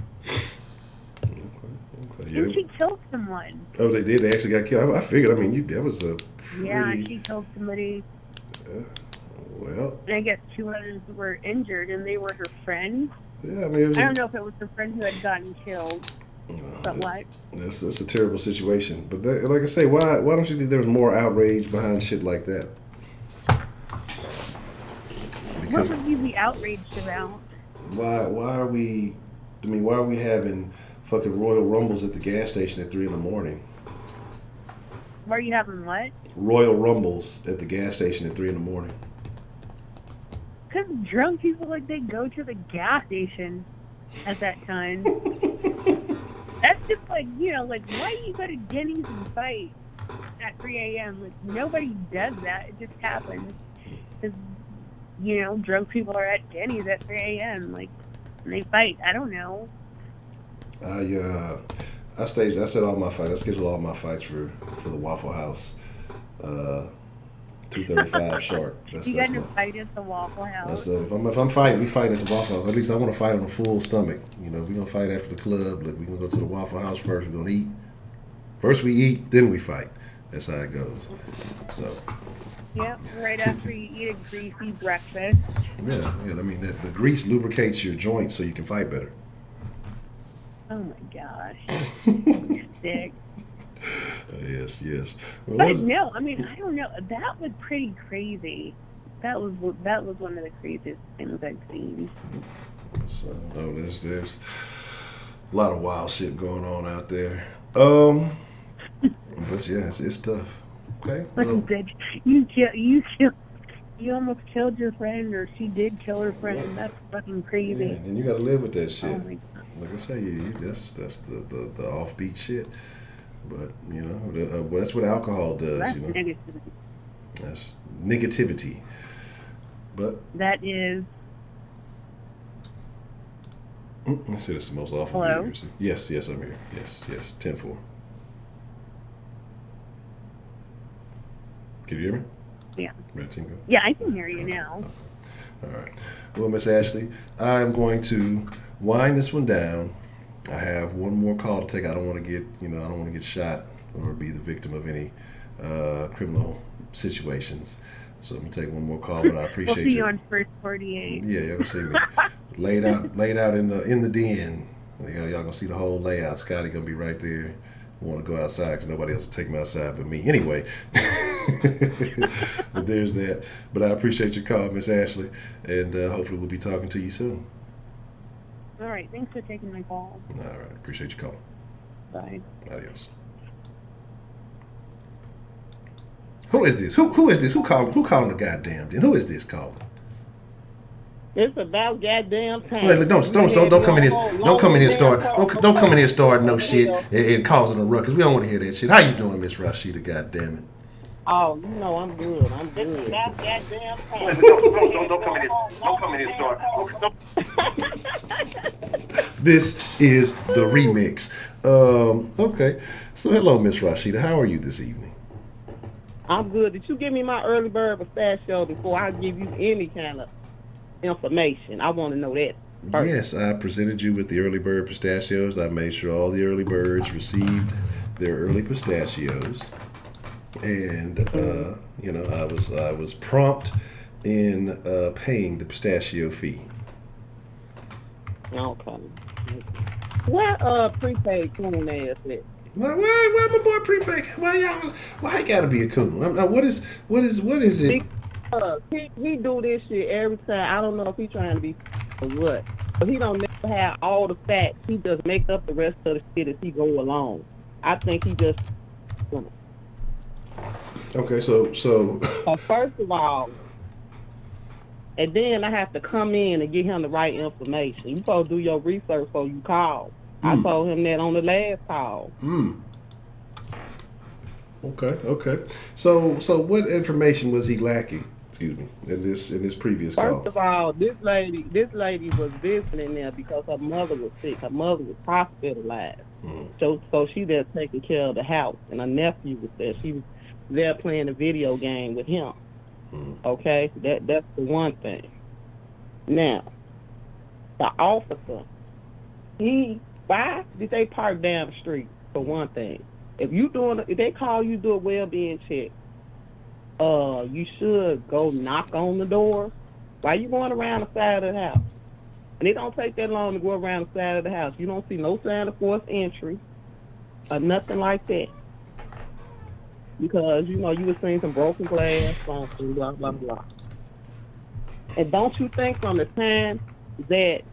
Okay. And she killed someone. Oh, they did. They actually got killed. I figured. I mean, that was a pretty... Yeah, she killed somebody. Well... And I guess 2 others were injured, and they were her friends. Yeah, I mean... I don't know if it was her friend who had gotten killed. But what? That's a terrible situation. But that, like I say, why don't you think there was more outrage behind shit like that? What would you be outraged about? Why are we? I mean, why are we having fucking Royal Rumbles at the gas station at 3 in the morning? Why are you having what? Royal Rumbles at the gas station at 3 in the morning. Because drunk people, like, they go to the gas station at that time. That's just like, you know, like, why do you go to Denny's and fight at 3 a.m.? Like, nobody does that. It just happens. Because, you know, drunk people are at Denny's at 3 a.m. Like, and they fight. I don't know. I set all my fights. I scheduled all my fights for the Waffle House. 2:35 sharp. You got to fight at the Waffle House. If I'm fighting, we fight at the Waffle House. At least I want to fight on a full stomach. You know, we're gonna fight after the club. Like, we're gonna go to the Waffle House first. We're gonna eat. First we eat, then we fight. That's how it goes. So. Yep, right after you eat a greasy breakfast. Yeah. I mean, the grease lubricates your joints so you can fight better. Oh my gosh. Sick. Yes. Well, But no, I mean, I don't know. That was pretty crazy. That was one of the craziest things I've seen. So, there's a lot of wild shit going on out there. But yeah, it's tough. Okay. Well, you almost killed your friend, or she did kill her friend. Yeah. That's fucking crazy. Yeah, and you got to live with that shit. Oh my God. Like I say, that's the offbeat shit. But you know, that's what alcohol does. That's you know, negativity. That's negativity. But that is. I said it's the most awful. Hello? Yes, I'm here. Yes, 10-4. Can you hear me? Yeah. Ready, team, go? Yeah, I can hear you now. All right. Well, Miss Ashley, I'm going to wind this one down. I have one more call to take. I don't want to get shot or be the victim of any criminal situations. So I'm gonna take one more call, but I appreciate you. We'll see you on first 48. Yeah, y'all gonna see me laid out in the den. Y'all gonna see the whole layout. Scotty gonna be right there. Want to go outside because nobody else will take me outside but me. Anyway, but there's that. But I appreciate your call, Miss Ashley, and hopefully we'll be talking to you soon. All right, thanks for taking my call. All right, appreciate your call. Bye. Adios. Who is this? Who is this? Who calling the goddamn den? Who is this calling? It's about goddamn time. Wait, don't come in here. Don't come in here start. Don't come in here starting no shit and causing a ruckus. We don't want to hear that shit. How you doing, Miss Rashida? Goddamn it. Oh, you know I'm good. It's about goddamn time. Wait, don't come in here. Don't come in here start. This is the remix. Okay. So hello, Miss Rashida. How are you this evening? I'm good. Did you give me my early bird pistachio before I give you any kind of information? I want to know that first. Yes, I presented you with the early bird pistachios. I made sure all the early birds received their early pistachios, and I was prompt in paying the pistachio fee. Okay. Where prepaid coon ass at? Why my boy prepaid? Why he gotta be a coon? What is it? He do this shit every time. I don't know if he trying to be or what, but he don't never have all the facts. He just make up the rest of the shit as he go along. I think he just. Okay, so First of all, and then I have to come in and get him the right information. You supposed to do your research before you call. I told him that on the last call. okay. So what information was he lacking? Excuse me, in this previous First call. of all, this lady was visiting there because her mother was sick. Her mother was hospitalized. So she there taking care of the house, and her nephew was there. She was there playing a video game with him. Okay, that's the one thing. Now, the officer, why did they park down the street? For one thing, if they call you do a well-being check, you should go knock on the door. Why you going around the side of the house? And it don't take that long to go around the side of the house. You don't see no sign of forced entry or nothing like that. Because, you were seeing some broken glass, something, blah, blah, blah. And don't you think from the time that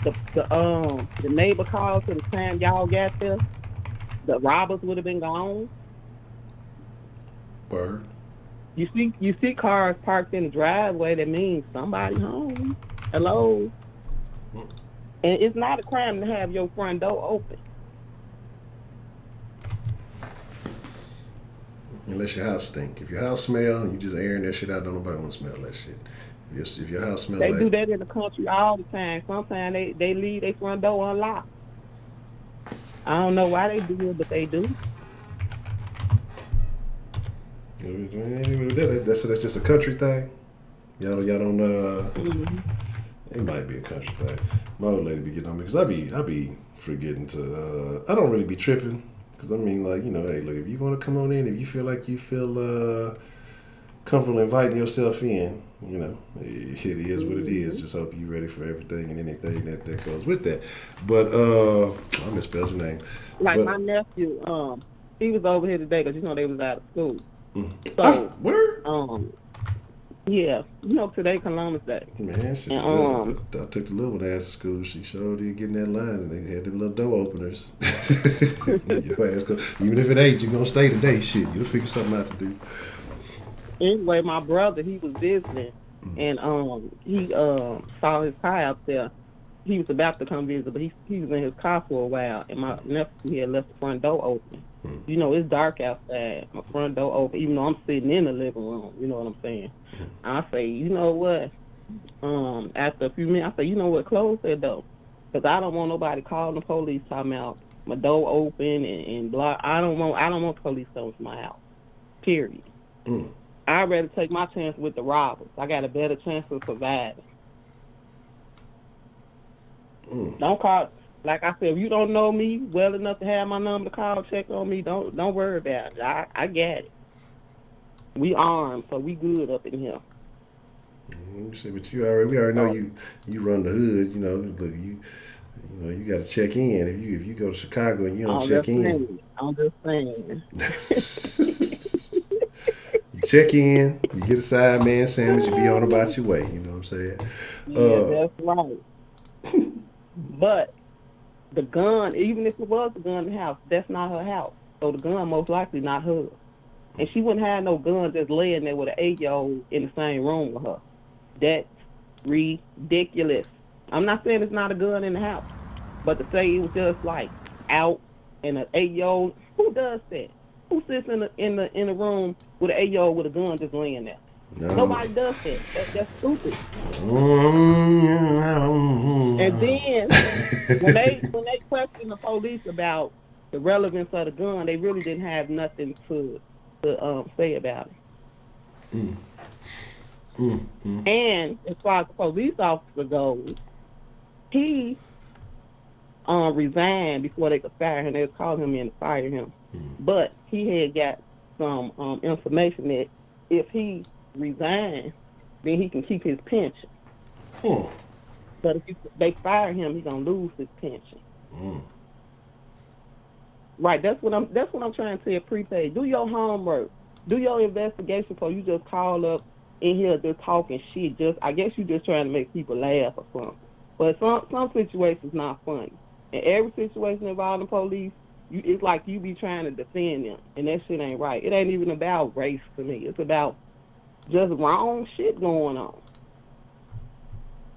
the neighbor called to the time y'all got there, the robbers would have been gone? Word. You see cars parked in the driveway, that means somebody home. Hello? And it's not a crime to have your front door open. Unless your house stink. If your house smell, you just airing that shit out. Don't nobody want to smell that shit. If your house smell They like do that in the country all the time. Sometimes they leave their front door unlocked. I don't know why they do it, but they do. that's just a country thing. Y'all don't. It might be a country thing. My old lady be getting on me because I be forgetting to. I don't really be tripping because I mean, like, hey, look, if you want to come on in, if you feel like you feel comfortable inviting yourself in, it is what it is. Just hope you're ready for everything and anything that goes with that. But I misspelled your name. Like my nephew, he was over here today because they was out of school. So where? Yeah, today Columbus Day. Man, shit, I took the little one to school. She showed you getting that line, and they had them little door openers. Your ass go, even if it ain't, you gonna stay today. Shit, you'll figure something out to do. Anyway, my brother, he was visiting, and he saw his car out there. He was about to come visit, but he was in his car for a while, and my nephew, he had left the front door open. It's dark outside. My front door open, even though I'm sitting in the living room. You know what I'm saying? I say, you know what? After a few minutes, I say, you know what? Close that door, because I don't want nobody calling the police talking about my door open and blah. I don't want the police coming to my house. Period. I'd rather take my chance with the robbers. I got a better chance of surviving. Don't call. Like I said, if you don't know me well enough to have my number to call, check on me, don't worry about it. I got it. We armed, so we good up in here. But we already know you run the hood. Look, you got to check in. If you go to Chicago and you don't check in, I'm just saying. You check in, you get a side man sandwich, you be on about your way. You know what I'm saying? Yeah, that's right. But the gun, even if it was the gun in the house, that's not her house. So the gun most likely not hers. And she wouldn't have no gun just laying there with an 8-year-old in the same room with her. That's ridiculous. I'm not saying it's not a gun in the house, but to say it was just like out and an 8-year-old, who does that? Who sits in the room with an 8-year-old with a gun just laying there? No. Nobody does that. That's stupid. And then when they questioned the police about the relevance of the gun, they really didn't have nothing to say about it. And as far as the police officer goes, he resigned before they could fire him. They was calling him in to fire him. But he had got some information that if he resigns, then he can keep his pension. But if they fire him, he's gonna lose his pension. Right, that's what I'm trying to say. Prepaid. Do your homework. Do your investigation before you just call up in here just talking shit. I guess you just trying to make people laugh or something. But some situations not funny. And every situation involving police, It's like you be trying to defend them, and that shit ain't right. It ain't even about race to me. It's about just wrong shit going on.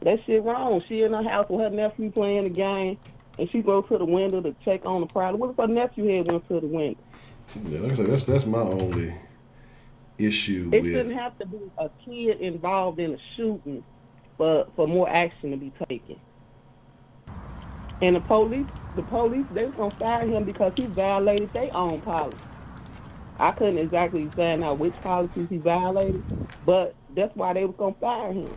That shit wrong. She in her house with her nephew playing the game, and she go to the window to check on the product. What if her nephew had went to the window? Yeah, like I said, that's my only issue It with. shouldn't have to be a kid involved in a shooting for more action to be taken. And the police, they was gonna fire him because he violated their own policy. I couldn't exactly find out which policies he violated, but that's why they was gonna fire him.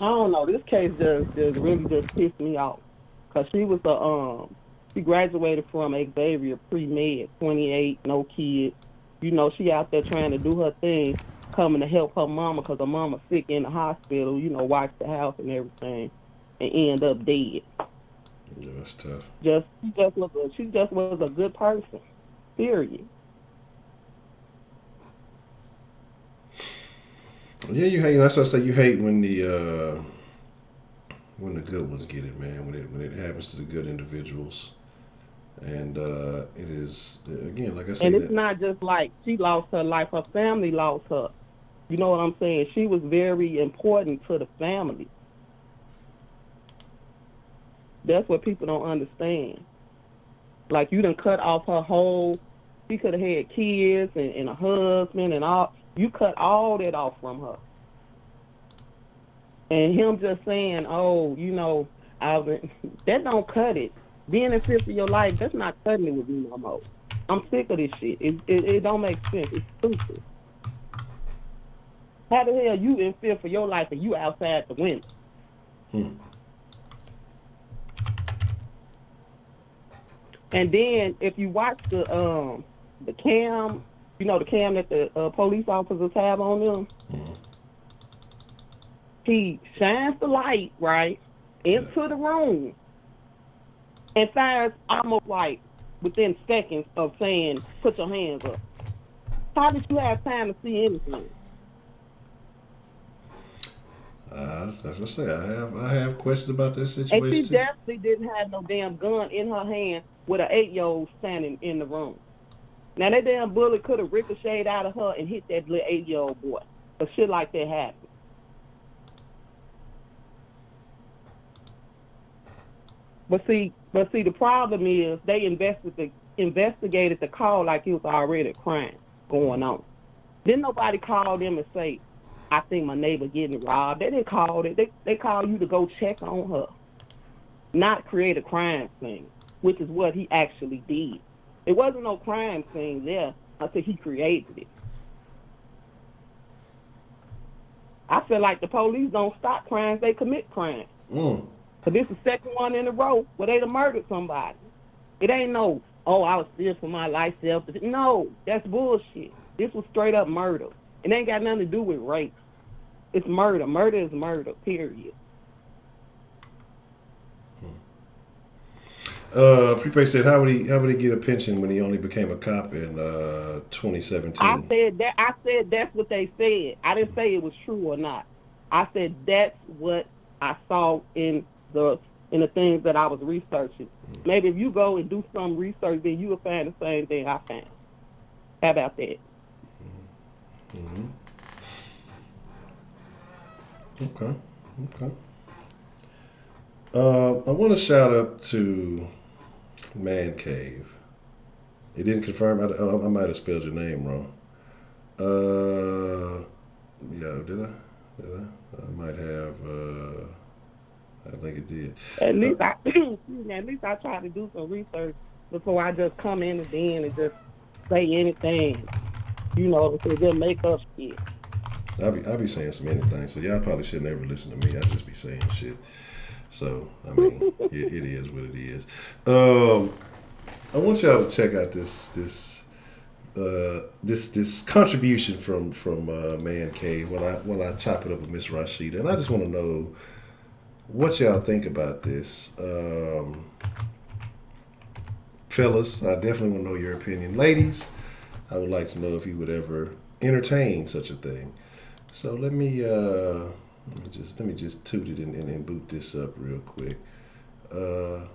I don't know. This case just really just pissed me off because she graduated from Xavier pre-med, 28, no kids. You know, she out there trying to do her thing, coming to help her mama because her mama sick in the hospital. You know, watch the house and everything, and end up dead. Yeah, that's tough. She just was a good person. Period. Yeah, you hate. That's what I say. You hate when the good ones get it, man. When it happens to the good individuals, and it is again, like I said. And it's not just like she lost her life; her family lost her. You know what I'm saying? She was very important to the family. That's what people don't understand. Like, you done cut off her whole. She could have had kids and a husband and all. You cut all that off from her. And him just saying, oh, you know, that don't cut it. Being in fear for your life, that's not cutting it with me no more. I'm sick of this shit. It don't make sense. It's stupid. How the hell you in fear for your life and you outside the window? And then if you watch the cam, you know, the cam that the police officers have on them, he shines the light, right, into the room and fires almost like within seconds of saying, put your hands up. How did you have time to see anything? That's what I say. I have questions about that situation. And she too. definitely didn't have no damn gun in her hand with an 8-year-old standing in the room. Now, that damn bullet could have ricocheted out of her and hit that little 8-year-old boy. But shit like that happened. But see, the problem is they investigated the call like it was already a crime going on. Then nobody called them and say, I think my neighbor getting robbed. They didn't call it. They called you to go check on her, not create a crime scene, which is what he actually did. It wasn't no crime scene there until he created it. I feel like the police don't stop crimes, they commit crimes. So this is the second one in a row where they done murdered somebody. It ain't no, oh, I was feared for my life, no, that's bullshit. This was straight up murder. It ain't got nothing to do with race. It's murder. Murder is murder, period. Prepaid said, how would he get a pension when he only became a cop in 2017? I said that's what they said. I didn't say it was true or not. I said that's what I saw in the things that I was researching. Maybe if you go and do some research, then you will find the same thing I found. How about that? Okay. I want to shout out to Man Cave. It didn't confirm. I might have spelled your name wrong. Yeah, did I? I might have. I think it did. At least I try to do some research before I just come in at the end and just say anything. You know, to just make up shit. I be saying some anything, so y'all probably should never listen to me. I just be saying shit. So I mean, it is what it is. I want y'all to check out this contribution from Man Cave when I chop it up with Miss Rashida, and I just want to know what y'all think about this. Fellas, I definitely want to know your opinion. Ladies, I would like to know if you would ever entertain such a thing. So let me Let me just toot it and boot this up real quick.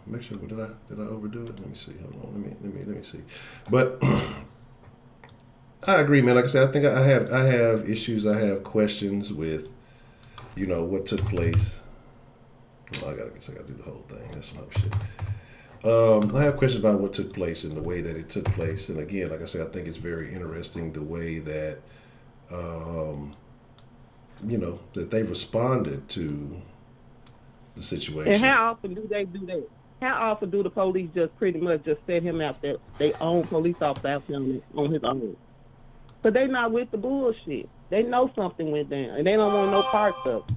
Make sure did I overdo it? Let me see. Hold on. Let me see. But I agree, man. Like I said, I think I have issues. I have questions with what took place. Well, I guess I gotta do the whole thing. That's some other shit. I have questions about what took place and the way that it took place. And again, like I said, I think it's very interesting the way that that they responded to the situation. And how often do they do that? How often do the police just pretty much just set him out there, they own police officer out there on his own? But they not with the bullshit. They know something went down, and they don't want no parts of it.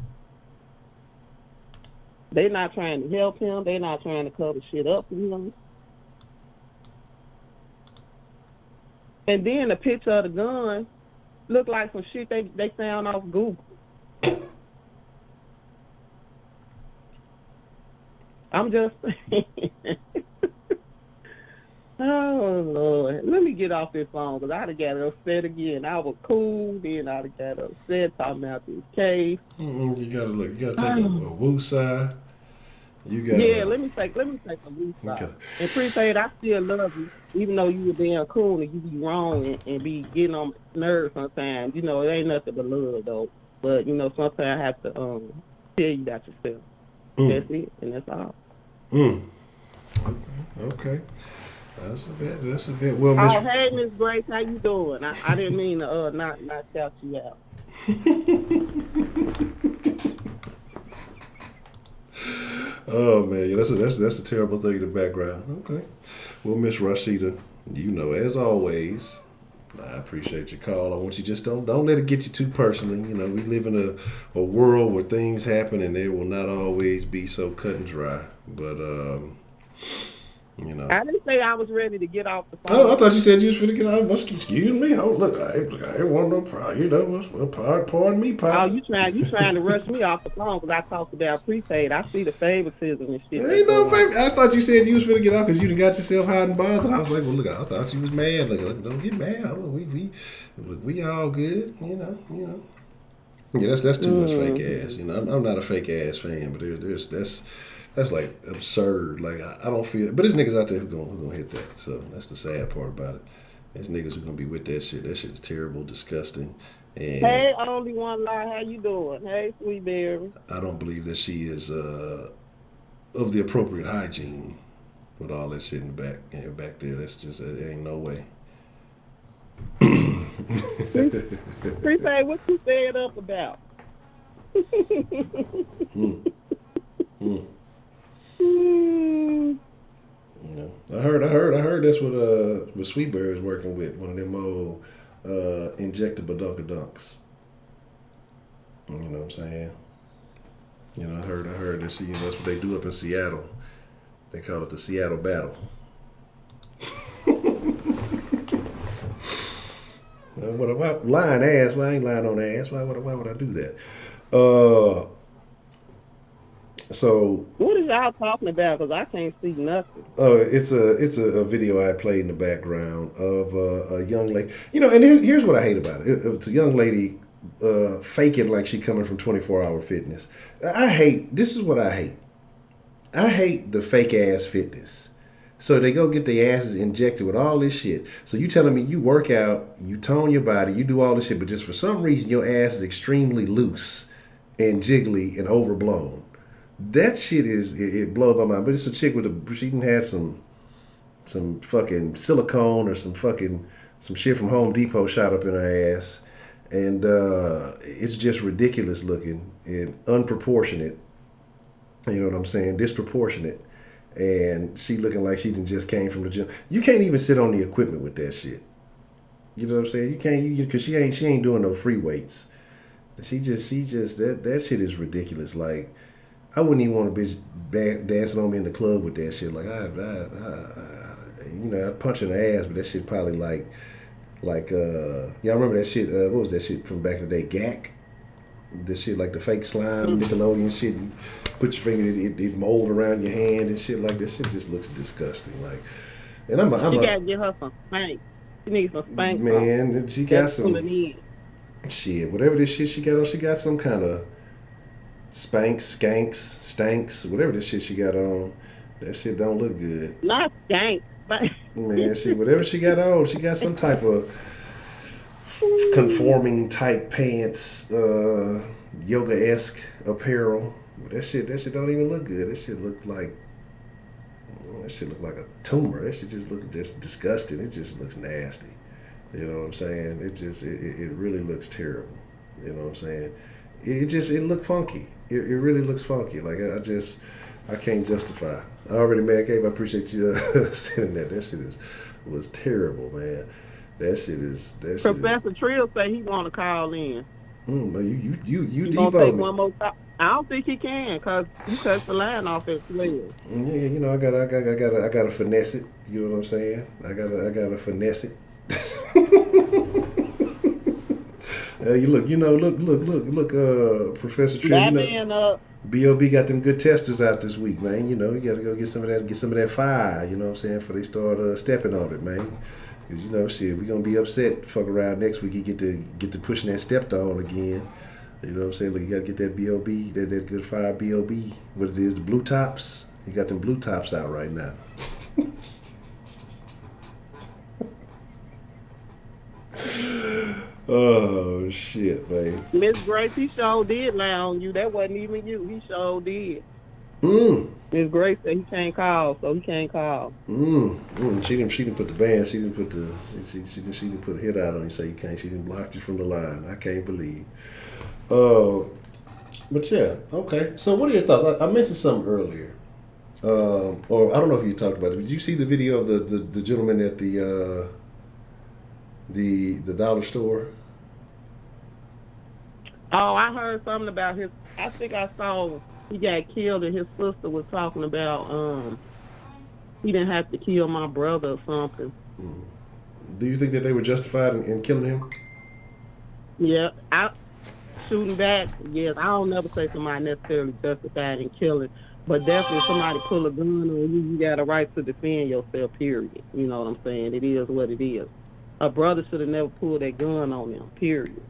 They not trying to help him. They not trying to cover shit up for him. And then the picture of the gun looked like some shit they found off Google. I'm just oh, Lord. Let me get off this phone because I'd have got upset again. I was cool, then I'd have got upset talking about this case. You gotta look. You gotta take a woo side. You got let me take a woo side. Okay. And appreciate I still love you, even though you were damn cool and you be wrong and be getting on my nerves sometimes. It ain't nothing but love though. But sometimes I have to tell you that yourself. That's it, and that's all. Okay. That's a bit. Well, oh, hey, Miss Grace, how you doing? I didn't mean to not shout you out. Oh man, yeah, that's a terrible thing in the background. Okay. Well, Miss Rashida, as always, I appreciate your call. I want you just don't let it get you too personally. We live in a world where things happen and they will not always be so cut and dry. But I didn't say I was ready to get off the phone. Oh, I thought you said you was finna get off. Excuse me. Oh, look, I ain't want no problem. Pardon me, Papa. Oh, you trying to rush me off the phone because I talked about prepaid. I see the favoritism and shit. Ain't no favor. I thought you said you was finna get off because you done got yourself hot and bothered. I was like, well, look, I thought you was mad. Look, don't get mad. We all good. Yeah, that's too much fake ass. I'm not a fake ass fan, but that's like absurd. Like I don't feel, but there's niggas out there who gonna hit that. So that's the sad part about it. There's niggas who gonna be with that shit. That shit is terrible, disgusting. And hey, only one lie. How you doing? Hey, sweet berry. I don't believe that she is of the appropriate hygiene with all that shit in the back there. That's just there ain't no way. Prepaid, what you saying up about? I heard that's what Sweetberry is working with, one of them old injectable Dunks. You know what I'm saying? I heard this. That's what they do up in Seattle. They call it the Seattle Battle. What about lying ass? Well, I ain't lying on ass. Why would I do that? So what is y'all talking about? Because I can't see nothing. Oh, it's a video I played in the background of a young lady. And here's what I hate about it. It's a young lady faking like she coming from 24-hour fitness. This is what I hate. I hate the fake ass fitness. So they go get their asses injected with all this shit. So you telling me you work out, you tone your body, you do all this shit, but just for some reason your ass is extremely loose and jiggly and overblown. That shit it blows my mind. But it's a chick she done had some fucking silicone or some shit from Home Depot shot up in her ass. And it's just ridiculous looking and unproportionate. You know what I'm saying? Disproportionate. And she looking like she just came from the gym. You can't even sit on the equipment with that shit. You know what I'm saying? You can't, because she ain't doing no free weights. She just that shit is ridiculous. Like, I wouldn't even want a bitch dancing on me in the club with that shit. Like, I'd punch in the ass, but that shit probably like y'all remember that shit? What was that shit from back in the day? Gak. The shit like the fake slime, Nickelodeon shit. You put your finger, it mold around your hand and shit like that. Shit just looks disgusting. Like, and you gotta give her some spank. She needs some spank. Man, she got some shit. Whatever this shit she got on, she got some kind of Spanks, skanks, stanks, whatever this shit she got on. That shit don't look good. Not skank, but Man, whatever she got on, she got some type of conforming type pants, yoga-esque apparel. But that shit don't even look good. That shit look like a tumor. That shit just look just disgusting. It just looks nasty. You know what I'm saying? It really looks terrible. You know what I'm saying? It looked funky. It really looks funky. Like I can't justify. I already, man, Cave, I appreciate you saying that. That shit was terrible, man. Professor Trill say he want to call in. But you gonna take debo me. one more time? I don't think he can, cause you cut the line off at 12. Yeah, you know, I gotta finesse it. You know what I'm saying? I gotta finesse it. Look, Professor Trill. You know, B.O.B. got them good testers out this week, man. You know, you gotta go get some of that fire. You know what I'm saying? Before they start stepping on it, man. 'Cause, you know, shit, we gonna be upset. Fuck around next week. You get to pushing that stepped on again. You know what I'm saying? Look, you gotta get that B.O.B. that good fire B.O.B. What it is, the blue tops. You got them blue tops out right now. Oh shit, man. Miss Grace, he sure did lie on you. That wasn't even you. He sure did. Miss Grace said he can't call, so he can't call. She didn't put the band. She didn't put she didn't put a hit out on you. Say you can't. She didn't block you from the line. I can't believe. But yeah, okay. So what are your thoughts? I mentioned something earlier, or I don't know if you talked about it. Did you see the video of the gentleman at the dollar store? Oh, I heard something about his. I think I saw he got killed, and his sister was talking about he didn't have to kill my brother or something. Do you think that they were justified in killing him? Yeah, shooting back. Yes, I don't never say somebody necessarily justified in killing, but definitely if somebody pull a gun on you, you got a right to defend yourself. Period. You know what I'm saying? It is what it is. A brother should have never pulled that gun on them. Period.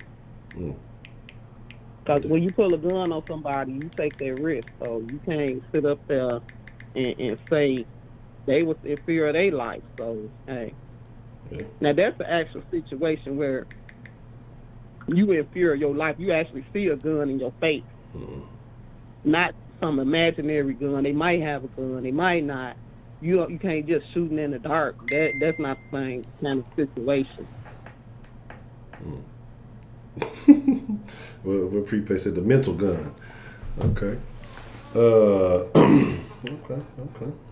Because when you pull a gun on somebody, you take that risk. So you can't sit up there and say they was in fear of their life. So, hey. Yeah. Now, that's the actual situation where you in fear of your life. You actually see a gun in your face. Not some imaginary gun. They might have a gun. They might not. You can't just shooting in the dark. That's not the same kind of situation. Well, Prepaid said the mental gun. Okay. Okay.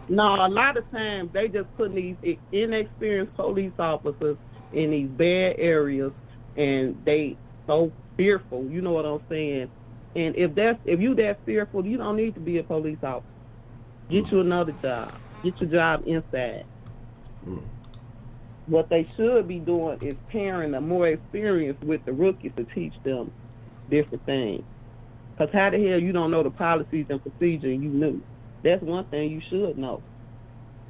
No, a lot of times they just put these inexperienced police officers in these bad areas, and they so fearful. You know what I'm saying? And if you that fearful, you don't need to be a police officer. Get you another job. Get your job inside. What they should be doing is pairing the more experience with the rookies to teach them different things. Because how the hell you don't know the policies and procedure and you knew? That's one thing you should know.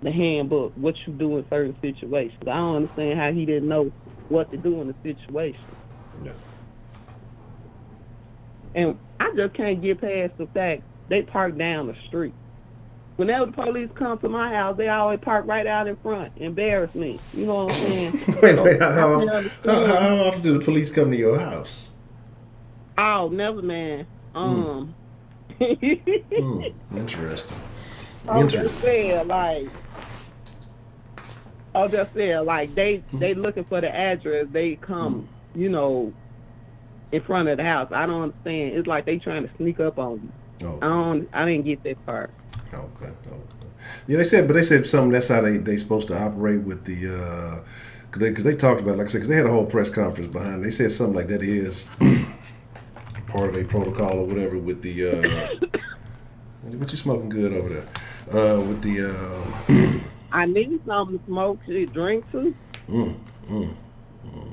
The handbook, what you do in certain situations. I don't understand how he didn't know what to do in the situation. Yeah. And I just can't get past the fact they park down the street. Whenever the police come to my house, they always park right out in front, embarrass me. You know what I'm saying? Wait, how often do the police come to your house? Oh, never, man. Interesting. I'll just say, they looking for the address. They come, in front of the house. I don't understand. It's like they trying to sneak up on you. Okay. I didn't get that part. Okay. Yeah, they said something. That's how they supposed to operate with the because they talked about it, like I said, because they had a whole press conference behind it. They said something like that is part of their protocol or whatever with the what you smoking good over there with the I need something to smoke, drink too. I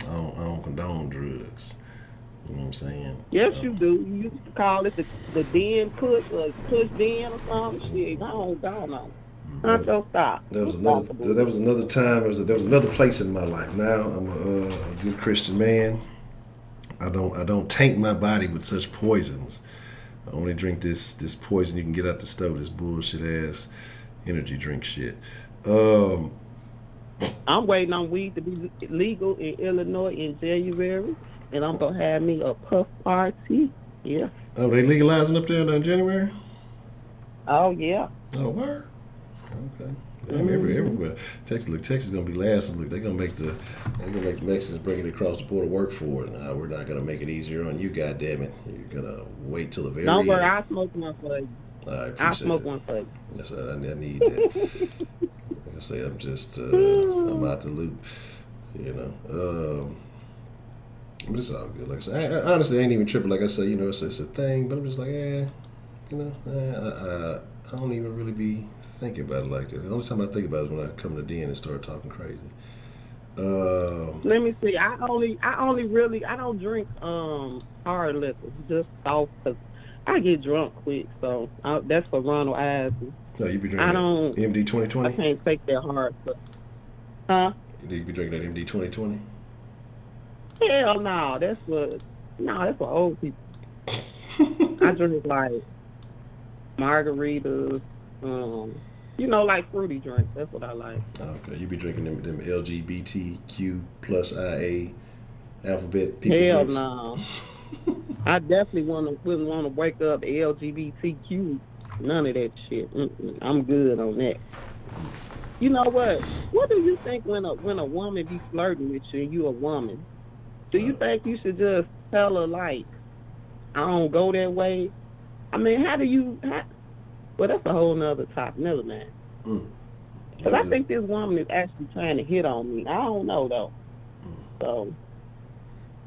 don't condone drugs. You know what I'm saying? Yes, you do. You used to call it the den push or push den or something. Shit, go on. Honcho, stop. There was another time. There was another place in my life. Now I'm a good Christian man. I don't taint my body with such poisons. I only drink this poison you can get out the stove. This bullshit ass energy drink shit. I'm waiting on weed to be legal in Illinois in January, and I'm gonna have me a puff party. Yeah. Oh, they legalizing up there in January? Oh yeah. Oh, word. Okay. Damn, everywhere. Texas gonna be last. Look, they're gonna make Mexicans bring it across the border work for it. We're not gonna make it easier on you, goddamn it. You're gonna wait till the very Don't worry, end. I'll smoke one for you. I'll smoke that. one for you. Yes, I need that. Like I say, I'm just I'm out the loop, you know. But it's all good. Like I said, I honestly ain't even tripping. Like I say, it's a thing. But I'm just like, I don't even really be thinking about it like that. The only time I think about it is when I come to den and start talking crazy. Let me see. I don't drink hard liquor, just soft, cause I get drunk quick. So that's for Ronald Eyes. No, you be drinking MD 2020. I can't take that hard stuff. Huh? You be drinking that MD 2020? Hell no, that's for old people. I drink like margaritas, like fruity drinks. That's what I like. Okay, you be drinking them LGBTQ plus IA alphabet people Hell drinks? no. I definitely wouldn't want to wake up LGBTQ. None of that shit. I'm good on that. You know what? What do you think when a woman be flirting with you and you a woman? Do you think you should just tell her like, I don't go that way? I mean, well, that's a whole nother topic. Never mind. Because I think this woman is actually trying to hit on me. I don't know though. So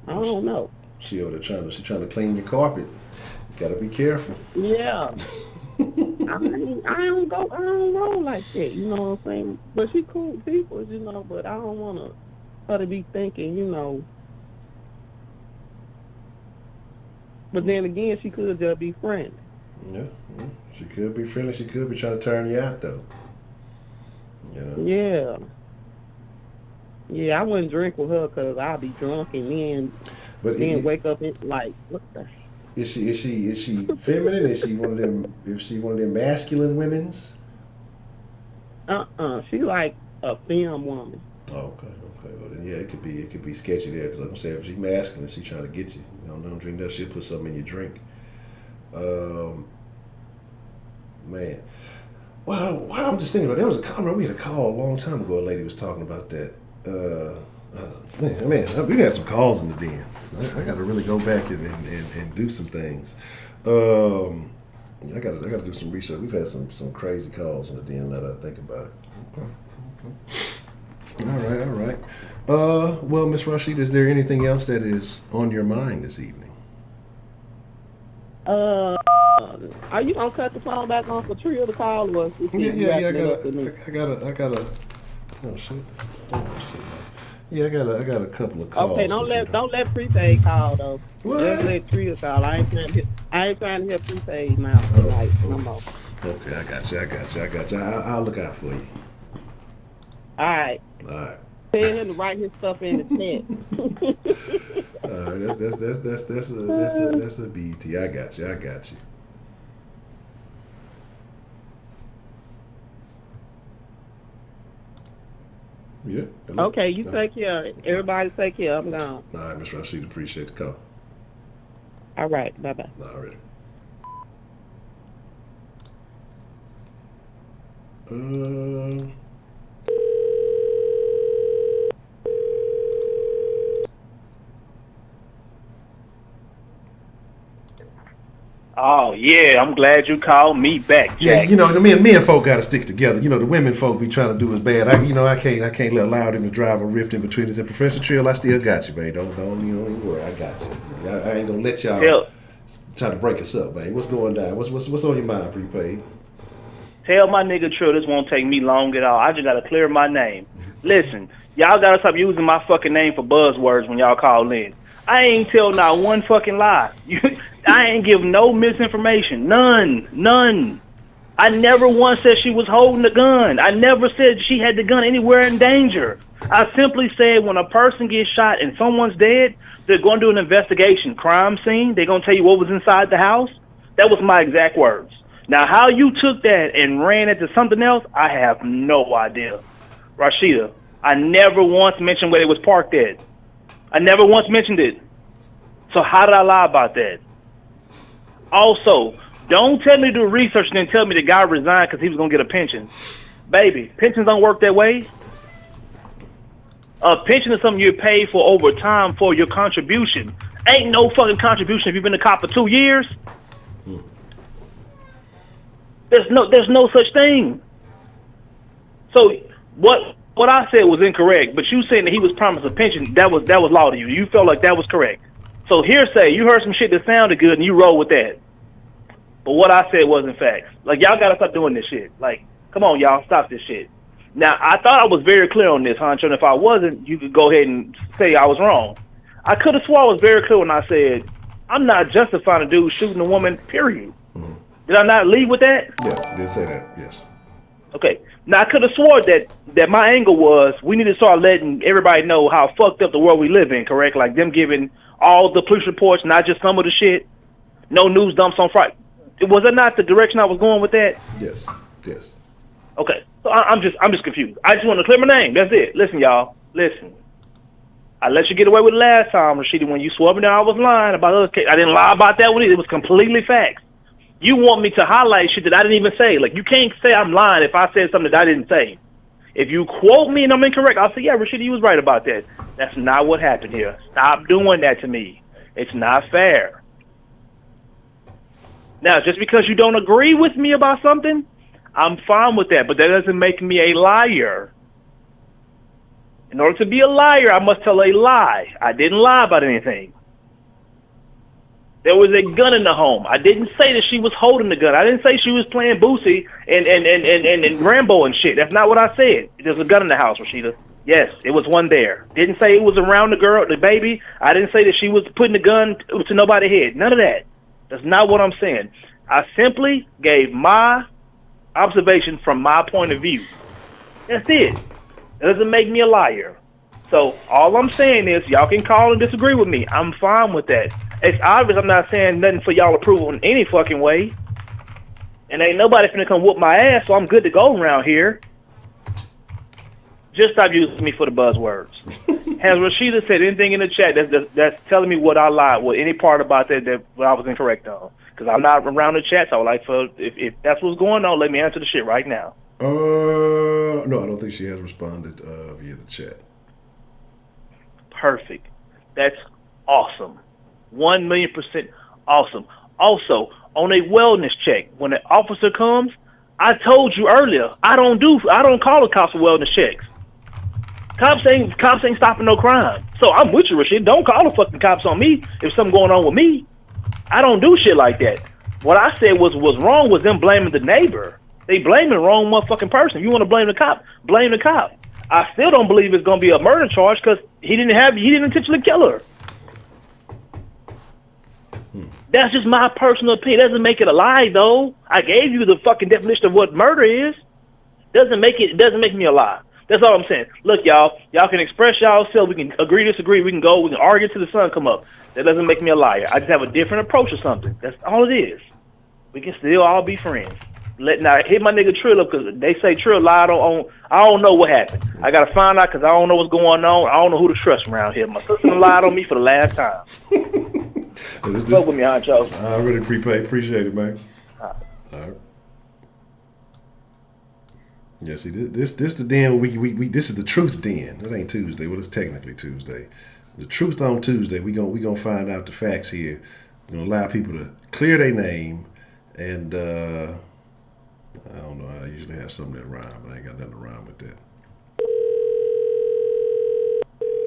I don't know. She over there trying to clean your carpet. You gotta be careful. Yeah. I don't know like that, you know what I'm saying? But she cool people, but I don't want her to be thinking, But then again, she could just be friendly. Yeah, she could be friendly. She could be trying to turn you out, though. Yeah. Yeah, I wouldn't drink with her because I'll be drunk and then wake up and like, what the? Is she feminine? Is she one of them masculine women's? She like a femme woman. Oh, okay. Well, then, yeah, it could be sketchy there. Because like I'm saying, if she's masculine, she's trying to get you. Don't drink that. She'll put something in your drink. Man. Well, I'm just thinking about there was a call. We had a call a long time ago. A lady was talking about that. Man, we had some calls in the den. I got to really go back and do some things. I got to do some research. We've had some crazy calls in the den. Now that I think about it. All right. Well, Miss Rashid, is there anything else that is on your mind this evening? Are you gonna cut the phone back on for Trill to call or? Yeah. I gotta. Oh shit. Yeah, I got a couple of calls. Okay, don't let prepaid call though. What? Just let Trill call. I ain't trying to hear prepaid mouth tonight no more. Okay, I got you. I'll look out for you. All right. Tell him to write his stuff in the chat. All right, that's a BT. I got you. Yeah. Hello? Okay, you take care. Everybody take care. I'm gone. All right, Miss Rashid, appreciate the call. All right, bye-bye. All right. Oh yeah, I'm glad you called me back, Jack. Yeah, the men folk got to stick together. The women folk be trying to do us bad. I can't allow them to drive a rift in between us. And Professor Trill, I still got you, babe. Don't even worry. I got you. I ain't gonna let y'all try to break us up, babe. What's going down? What's on your mind, prepaid? Tell my nigga Trill this won't take me long at all. I just gotta clear my name. Listen, y'all gotta stop using my fucking name for buzzwords when y'all call in. I ain't tell not one fucking lie. I ain't give no misinformation. None. I never once said she was holding a gun. I never said she had the gun anywhere in danger. I simply said when a person gets shot and someone's dead, they're going to do an investigation. Crime scene. They're going to tell you what was inside the house. That was my exact words. Now, how you took that and ran it to something else, I have no idea. Rashida, I never once mentioned where it was parked at. I never once mentioned it. So how did I lie about that? Also, don't tell me to do research and then tell me the guy resigned because he was going to get a pension. Baby, pensions don't work that way. A pension is something you're paid for over time for your contribution. Ain't no fucking contribution if you've been a cop for 2 years. There's no such thing. So what I said was incorrect, but you saying that he was promised a pension, that was law to you. You felt like that was correct. So hearsay, you heard some shit that sounded good and you roll with that. But what I said wasn't facts. Like, y'all gotta stop doing this shit. Like, come on, y'all, stop this shit. Now, I thought I was very clear on this, Honcho, and if I wasn't, you could go ahead and say I was wrong. I could have swore I was very clear when I said, I'm not justifying a dude shooting a woman, period. Mm-hmm. Did I not lead with that? Yeah, you did say that, yes. Okay. Now, I could have swore that my angle was we need to start letting everybody know how fucked up the world we live in, correct? Like them giving all the police reports, not just some of the shit. No news dumps on Friday. Was that not the direction I was going with that? Yes, yes. Okay, so I'm just confused. I just want to clear my name. That's it. Listen, y'all. Listen. I let you get away with it last time, Rashida, when you swore me down I was lying about other cases. I didn't lie about that one either. It was completely facts. You want me to highlight shit that I didn't even say. Like, you can't say I'm lying if I said something that I didn't say. If you quote me and I'm incorrect, I'll say, yeah, Rashida, you was right about that. That's not what happened here. Stop doing that to me. It's not fair. Now, just because you don't agree with me about something, I'm fine with that, but that doesn't make me a liar. In order to be a liar, I must tell a lie. I didn't lie about anything. There was a gun in the home. I didn't say that she was holding the gun. I didn't say she was playing Boosie and Rambo and shit. That's not what I said. There's a gun in the house, Rashida. Yes, it was one there. Didn't say it was around the girl, the baby. I didn't say that she was putting the gun to nobody's head. None of that. That's not what I'm saying. I simply gave my observation from my point of view. That's it. That doesn't make me a liar. So all I'm saying is y'all can call and disagree with me. I'm fine with that. It's obvious I'm not saying nothing for y'all approval in any fucking way. And ain't nobody finna come whoop my ass, so I'm good to go around here. Just stop using me for the buzzwords. Has Rashida said anything in the chat that's telling me what I lied, what any part about that I was incorrect on? Because I'm not around the chat, so I would like for, if that's what's going on, let me answer the shit right now. No, I don't think she has responded via the chat. Perfect. That's awesome. 1,000,000% awesome. Also, on a wellness check, when an officer comes, I told you earlier, I don't call the cops for wellness checks. Cops ain't stopping no crime. So I'm with you, Rashid. Don't call the fucking cops on me if something going on with me. I don't do shit like that. What I said was wrong was them blaming the neighbor. They blaming the wrong motherfucking person. If you want to blame the cop, blame the cop. I still don't believe it's going to be a murder charge because he didn't intentionally kill her. That's just my personal opinion. It doesn't make it a lie, though. I gave you the fucking definition of what murder is. Doesn't make me a lie. That's all I'm saying. Look, y'all can express y'allself. We can agree, disagree. We can argue till the sun come up. That doesn't make me a liar. I just have a different approach to something. That's all it is. We can still all be friends. Now, hit my nigga Trill up because they say Trill lied on. I don't know what happened. I got to find out because I don't know what's going on. I don't know who to trust around here. My sister lied on me for the last time. Fuck with me, Honcho. I really appreciate it, man. All right. Yeah, see, this the den we this is the truth den. It ain't Tuesday. Well, it's technically Tuesday. The truth on Tuesday. We gonna find out the facts here. We're gonna allow people to clear their name, and I don't know. I usually have something that rhyme, but I ain't got nothing to rhyme with that.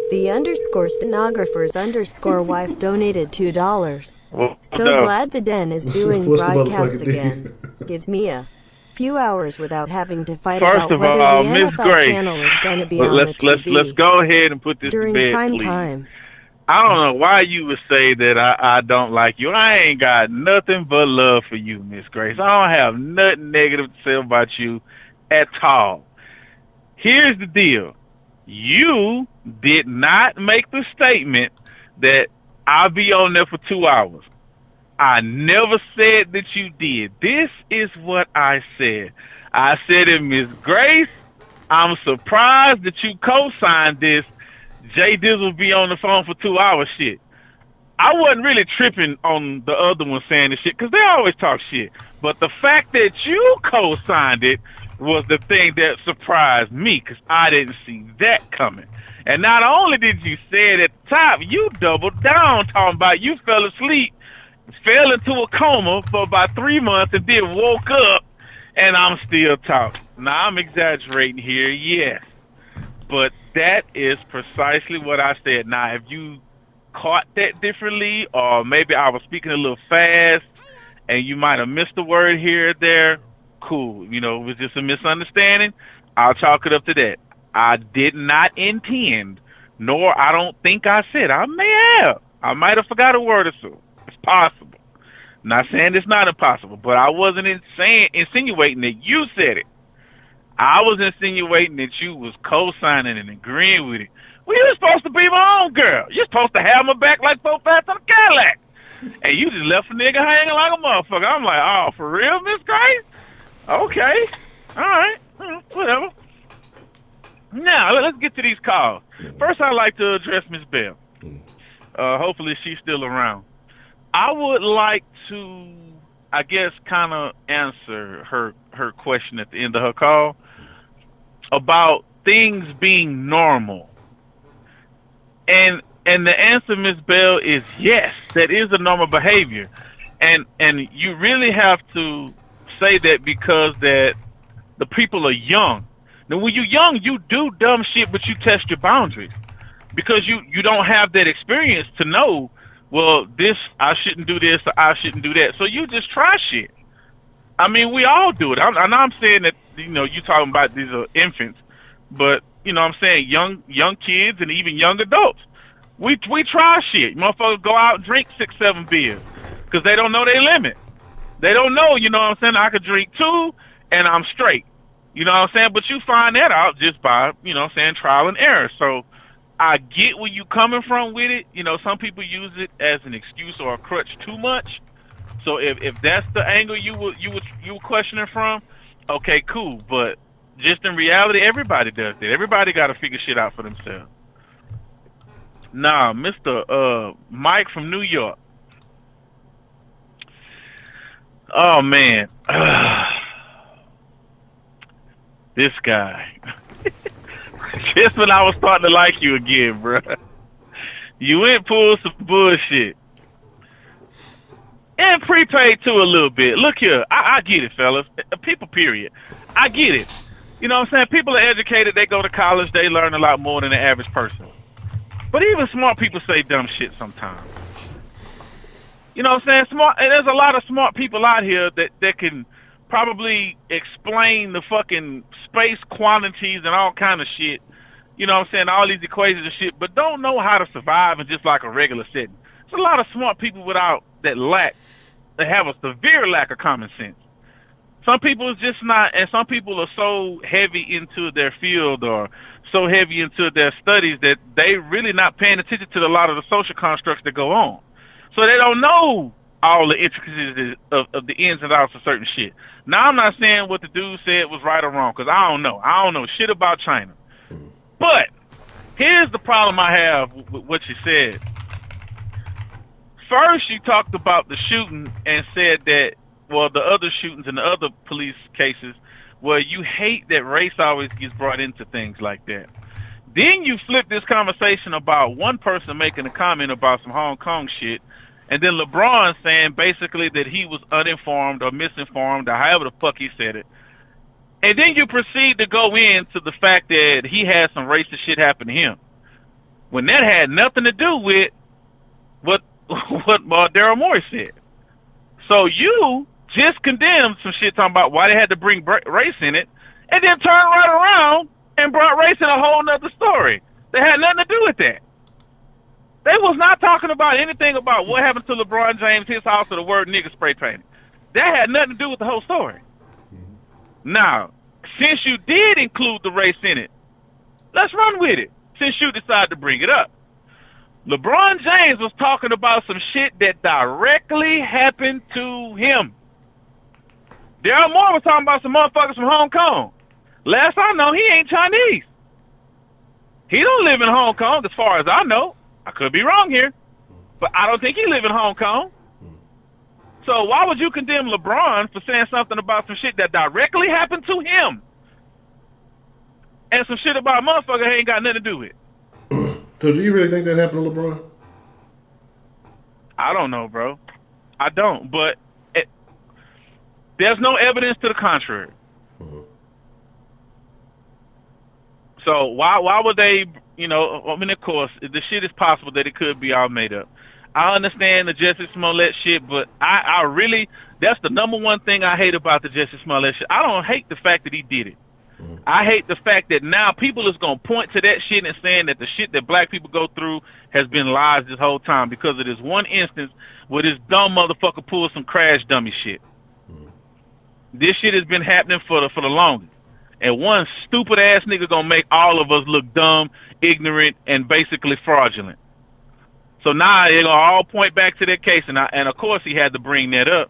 The _stenographers _ donated $2. So glad the den is doing broadcasts again. Gives me a few hours without having to fight about whether the NFL channel is going to be on the TV. Let's go ahead and put this during to bed, prime please. time. I don't know why you would say that I don't like you. I ain't got nothing but love for you, Miss Grace. I don't have nothing negative to say about you at all. Here's the deal. You did not make the statement that I'll be on there for 2 hours. I never said that you did. This is what I said. I said it, Miss Grace, I'm surprised that you co-signed this. Jay Dizzle be on the phone for 2 hours shit. I wasn't really tripping on the other one saying the shit because they always talk shit. But the fact that you co-signed it was the thing that surprised me because I didn't see that coming. And not only did you say it at the top, you doubled down talking about you fell asleep, fell into a coma for about 3 months and then woke up and I'm still talking. Now, I'm exaggerating here, yes. But that is precisely what I said. Now, if you caught that differently, or maybe I was speaking a little fast and you might have missed a word here or there, cool. You know, it was just a misunderstanding. I'll chalk it up to that. I did not intend, nor I don't think I said. I may have. I might have forgot a word or two. It's possible. Not saying it's not impossible, but I wasn't insinuating that you said it. I was insinuating that you was co-signing and agreeing with it. Well, you're supposed to be my own girl. You're supposed to have my back like 4 Fats on a Cadillac. And you just left a nigga hanging like a motherfucker. I'm like, oh, for real, Miss Grace? Okay. All right. Whatever. Now, let's get to these calls. First, I'd like to address Miss Bell. Hopefully, she's still around. I would like to, I guess, kind of answer her question at the end of her call about things being normal. And the answer, Ms. Bell, is yes, that is a normal behavior. And you really have to say that because that the people are young. Now, when you're young, you do dumb shit, but you test your boundaries. Because you don't have that experience to know, well, this, I shouldn't do this, or I shouldn't do that. So you just try shit. I mean, we all do it. I'm saying that, you know, you talking about these are infants, but, you know what I'm saying, young kids and even young adults. We try shit. Motherfuckers go out and drink 6-7 beers because they don't know their limit. They don't know, you know what I'm saying, I could drink 2 and I'm straight. You know what I'm saying? But you find that out just by, you know what I'm saying, trial and error. So I get where you coming from with it. You know, some people use it as an excuse or a crutch too much. So if that's the angle you were questioning from, okay, cool. But just in reality, everybody does that. Everybody got to figure shit out for themselves. Nah, Mr. Mike from New York. Oh man, this guy. Just when I was starting to like you again, bro. You went pull some bullshit. And prepaid too a little bit. Look here, I get it, fellas. People, period. I get it. You know what I'm saying? People are educated. They go to college. They learn a lot more than the average person. But even smart people say dumb shit sometimes. You know what I'm saying? Smart. And there's a lot of smart people out here that can probably explain the fucking space quantities and all kind of shit. You know what I'm saying? All these equations and shit, but don't know how to survive in just like a regular setting. There's a lot of smart people that have a severe lack of common sense. Some people is just not, and some people are so heavy into their field or so heavy into their studies that they really not paying attention to a lot of the social constructs that go on. So they don't know all the intricacies of the ins and outs of certain shit. Now, I'm not saying what the dude said was right or wrong, because I don't know. I don't know shit about China. But here's the problem I have with what you said. First, you talked about the shooting and said that, well, the other shootings and the other police cases, well, you hate that race always gets brought into things like that. Then you flip this conversation about one person making a comment about some Hong Kong shit, and then LeBron saying basically that he was uninformed or misinformed or however the fuck he said it. And then you proceed to go into the fact that he had some racist shit happen to him, when that had nothing to do with what Daryl Morey said. So you just condemned some shit talking about why they had to bring race in it, and then turned right around and brought race in a whole nother story that had nothing to do with that. They was not talking about anything about what happened to LeBron James, his house, or the word nigga spray painted. That had nothing to do with the whole story. Now, since you did include the race in it, let's run with it, since you decided to bring it up. LeBron James was talking about some shit that directly happened to him. Daryl Moore was talking about some motherfuckers from Hong Kong. Last I know, he ain't Chinese. He don't live in Hong Kong, as far as I know. I could be wrong here, but I don't think he live in Hong Kong. So why would you condemn LeBron for saying something about some shit that directly happened to him, and some shit about a motherfucker he ain't got nothing to do with? So do you really think that happened to LeBron? I don't know, bro. I don't, but there's no evidence to the contrary. Mm-hmm. So why would they, you know, I mean, of course, the shit is possible that it could be all made up. I understand the Jussie Smollett shit, but I really, that's the number one thing I hate about the Jussie Smollett shit. I don't hate the fact that he did it. Mm-hmm. I hate the fact that now people is going to point to that shit and saying that the shit that black people go through has been lies this whole time because of this one instance where this dumb motherfucker pulled some crash dummy shit. Mm-hmm. This shit has been happening for the longest. And one stupid ass nigga gonna make all of us look dumb, ignorant, and basically fraudulent. So now they're gonna all point back to that case, and of course he had to bring that up.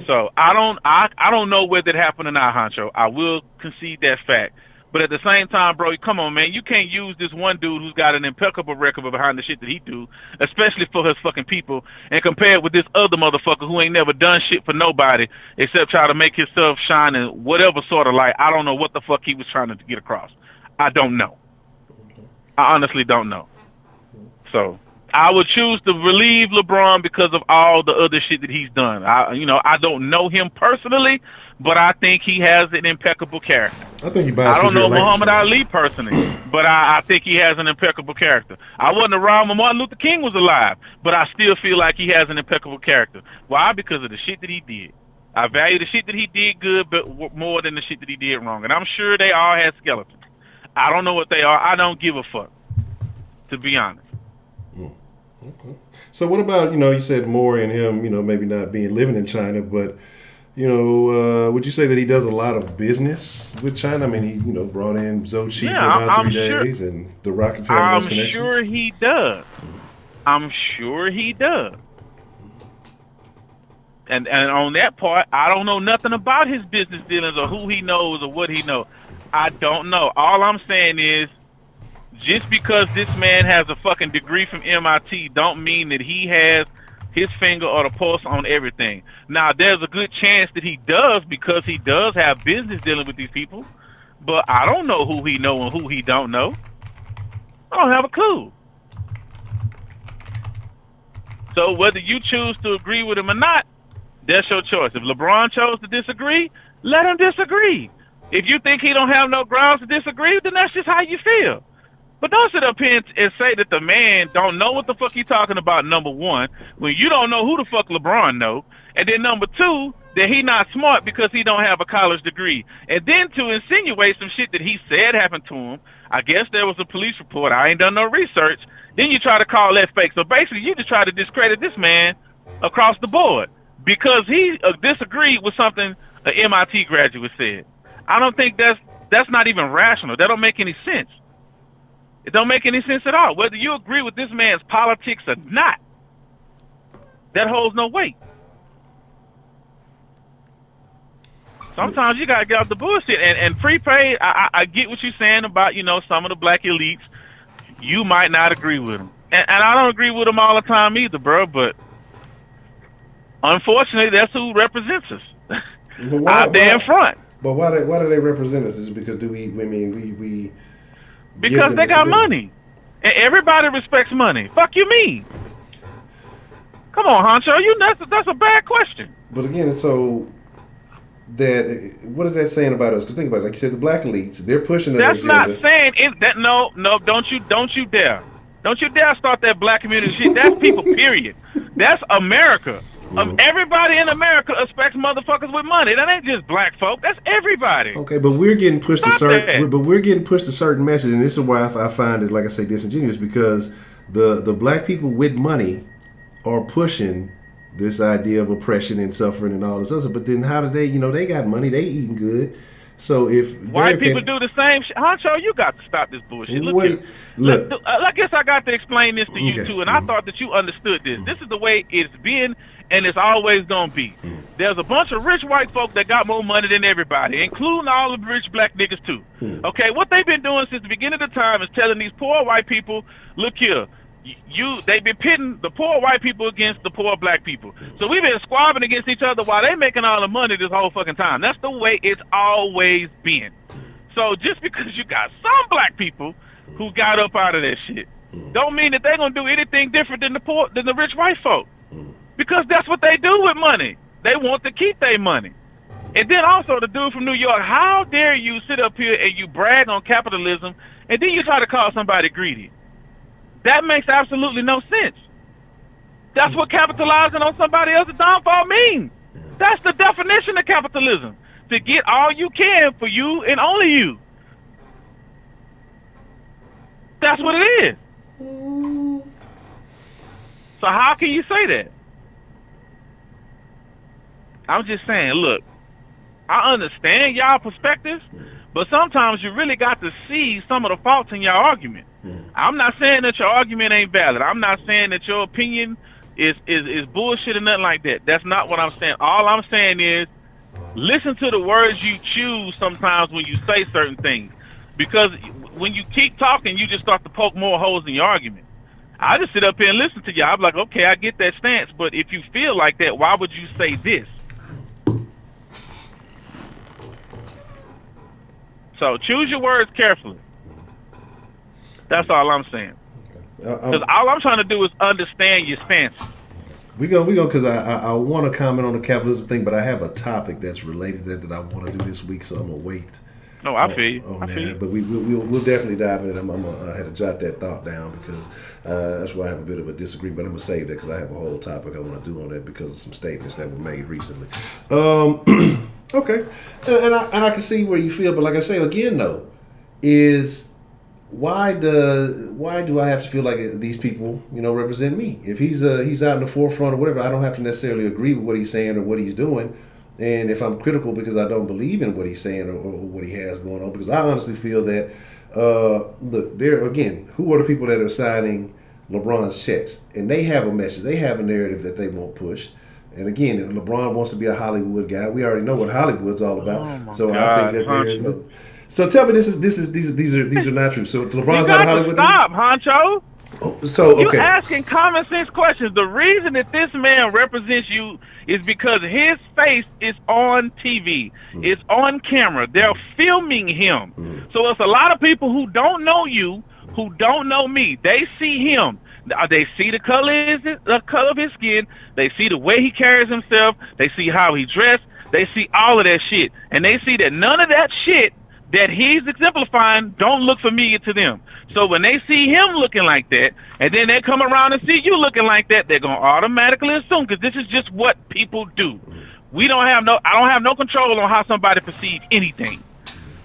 So I don't know whether it happened or not, Honcho. I will concede that fact. But at the same time, bro, come on, man. You can't use this one dude who's got an impeccable record behind the shit that he do, especially for his fucking people, and compare it with this other motherfucker who ain't never done shit for nobody except try to make himself shine in whatever sort of light. I don't know what the fuck he was trying to get across. I don't know. I honestly don't know. So I would choose to relieve LeBron because of all the other shit that he's done. I don't know him personally, but I think he has an impeccable character. I think he biased. I don't know Muhammad Ali personally, but I think he has an impeccable character. I wasn't around when Martin Luther King was alive, but I still feel like he has an impeccable character. Why? Because of the shit that he did. I value the shit that he did good, but more than the shit that he did wrong. And I'm sure they all had skeletons. I don't know what they are. I don't give a fuck, to be honest. Okay. So what about, you said Moore and him, maybe not living in China, but, would you say that he does a lot of business with China? I mean, he, brought in Zochi for about 3 days and the Rockets have those connections. I'm sure he does. I'm sure he does. And on that part, I don't know nothing about his business dealings or who he knows or what he knows. I don't know. All I'm saying is, just because this man has a fucking degree from MIT don't mean that he has his finger or the pulse on everything. Now, there's a good chance that he does because he does have business dealing with these people, but I don't know who he know and who he don't know. I don't have a clue. So whether you choose to agree with him or not, that's your choice. If LeBron chose to disagree, let him disagree. If you think he don't have no grounds to disagree, then that's just how you feel. But don't sit up here and say that the man don't know what the fuck he talking about, number one, when you don't know who the fuck LeBron know. And then number two, that he not smart because he don't have a college degree. And then to insinuate some shit that he said happened to him, I guess there was a police report. I ain't done no research. Then you try to call that fake. So basically, you just try to discredit this man across the board because he disagreed with something an MIT graduate said. I don't think that's not even rational. That don't make any sense. It don't make any sense at all. Whether you agree with this man's politics or not, that holds no weight. Sometimes you gotta get off the bullshit and prepaid. I get what you're saying about some of the black elites. You might not agree with them, and I don't agree with them all the time either, bro. But unfortunately, that's who represents us out there in front. But why do they represent us? Is it because we because they got money, and everybody respects money. Fuck you mean? Come on, Honcho, that's a bad question. But again, so that what is that saying about us? Because think about it, like you said, the black elites, they're pushing. That's not saying that. No, don't you dare start that black community shit. That's people. Period. That's America. Everybody in America expects motherfuckers with money. That ain't just black folk. That's everybody. Okay, but we're getting pushed a certain message, and this is why I find it, like I say, disingenuous, because the black people with money are pushing this idea of oppression and suffering and all this other. But then how do they? They got money. They eating good. So if white people do the same shit, Honcho, you got to stop this bullshit. Look, I guess I got to explain this to you too, and I thought that you understood this. This is the way it's been, and it's always gonna be. There's a bunch of rich white folk that got more money than everybody, including all the rich black niggas too. Okay, what they've been doing since the beginning of the time is telling these poor white people, look here. They've been pitting the poor white people against the poor black people. So we've been squabbling against each other while they making all the money this whole fucking time. That's the way it's always been. So just because you got some black people who got up out of that shit, don't mean that they're gonna do anything different than the rich white folk. Because that's what they do with money. They want to keep their money. And then also the dude from New York, how dare you sit up here and you brag on capitalism and then you try to call somebody greedy? That makes absolutely no sense. That's what capitalizing on somebody else's downfall means. That's the definition of capitalism. To get all you can for you and only you. That's what it is. So how can you say that? I'm just saying, look, I understand y'all perspectives, but sometimes you really got to see some of the faults in your argument. I'm not saying that your argument ain't valid. I'm not saying that your opinion is bullshit or nothing like that. That's not what I'm saying. All I'm saying is listen to the words you choose sometimes when you say certain things. Because when you keep talking, you just start to poke more holes in your argument. I just sit up here and listen to you. I'm like, okay, I get that stance, but if you feel like that, why would you say this? So choose your words carefully. That's all I'm saying. Because all I'm trying to do is understand your stance. We go, because I want to comment on the capitalism thing, but I have a topic that's related to that I want to do this week, so I'm going to wait. No, I feel you. I feel you. But we'll definitely dive in it. I had to jot that thought down because that's why I have a bit of a disagreement, but I'm going to save that because I have a whole topic I want to do on that because of some statements that were made recently. Okay. And I can see where you feel, but like I say again, though, is why do I have to feel like these people, represent me? If he's out in the forefront or whatever, I don't have to necessarily agree with what he's saying or what he's doing. And if I'm critical because I don't believe in what he's saying or what he has going on, because I honestly feel that, look, there again, who are the people that are signing LeBron's checks? And they have a message, they have a narrative that they won't push. And again, LeBron wants to be a Hollywood guy. We already know what Hollywood's all about. So I think that there is no. So tell me, these are not true. So LeBron's not a Hollywood. Stop, Honcho. So okay. You're asking common sense questions. The reason that this man represents you is because his face is on TV. It's on camera. They're filming him. So it's a lot of people who don't know you, who don't know me. They see him. They see the color of his skin. They see the way he carries himself. They see how he dressed. They see all of that shit. And they see that none of that shit that he's exemplifying don't look familiar to them. So when they see him looking like that, and then they come around and see you looking like that, they're going to automatically assume, because this is just what people do. I don't have no control on how somebody perceives anything.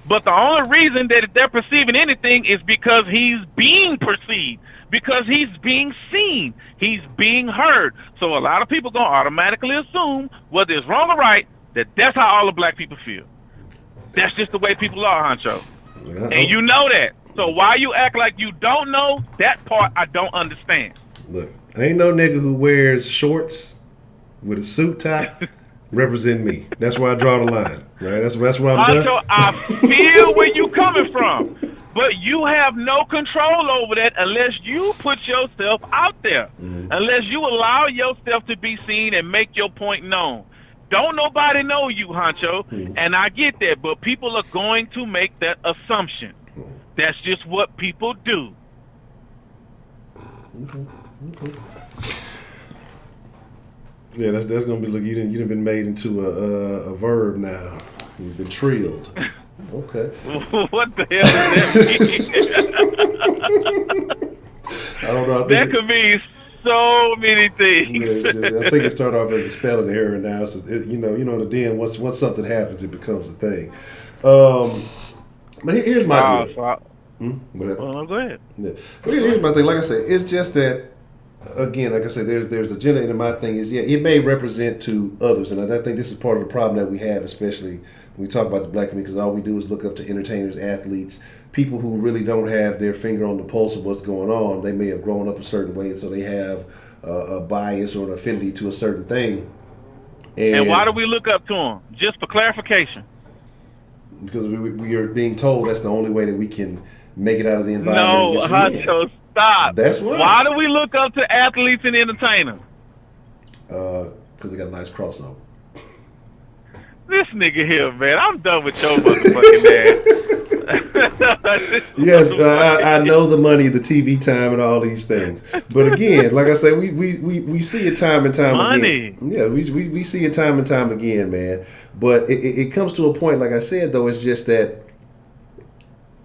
But the only reason that they're perceiving anything is because he's being perceived, because he's being seen, he's being heard. So a lot of people going to automatically assume, whether it's wrong or right, that that's how all the black people feel. That's just the way people are, Honcho. And you know that. So why you act like you don't know, that part I don't understand. Look, ain't no nigga who wears shorts with a suit top represent me. That's where I draw the line. Right? That's where I'm Honcho, done. I feel where you coming from. But you have no control over that unless you put yourself out there. Unless you allow yourself to be seen and make your point known. Don't nobody know you, Honcho, and I get that, but people are going to make that assumption. That's just what people do. Okay. Yeah, that's gonna be. Look, you done been made into a verb now. You've been trilled. Okay. What the hell does that mean? I don't know. That could mean so many things. Yeah, I think it started off as a spelling error now. So in the den, once something happens, it becomes a thing. But here's my deal. Well, go ahead. Yeah. So here's my thing. Like I said, it's just that again, like I said, there's agenda, and my thing is, yeah, it may represent to others, and I think this is part of the problem that we have, especially We talk about the black community because all we do is look up to entertainers, athletes, people who really don't have their finger on the pulse of what's going on. They may have grown up a certain way, and so they have a bias or an affinity to a certain thing. And why do we look up to them? Just for clarification. Because we are being told that's the only way that we can make it out of the environment. No, Honcho, stop. That's why. Why do we look up to athletes and entertainers? Because they got a nice crossover. This nigga here, man, I'm done with your motherfucking ass. Yes, I know the money, the TV time, and all these things. But again, like I say, we see it time and time again. Yeah, we see it time and time again, man. But it comes to a point, like I said, though, it's just that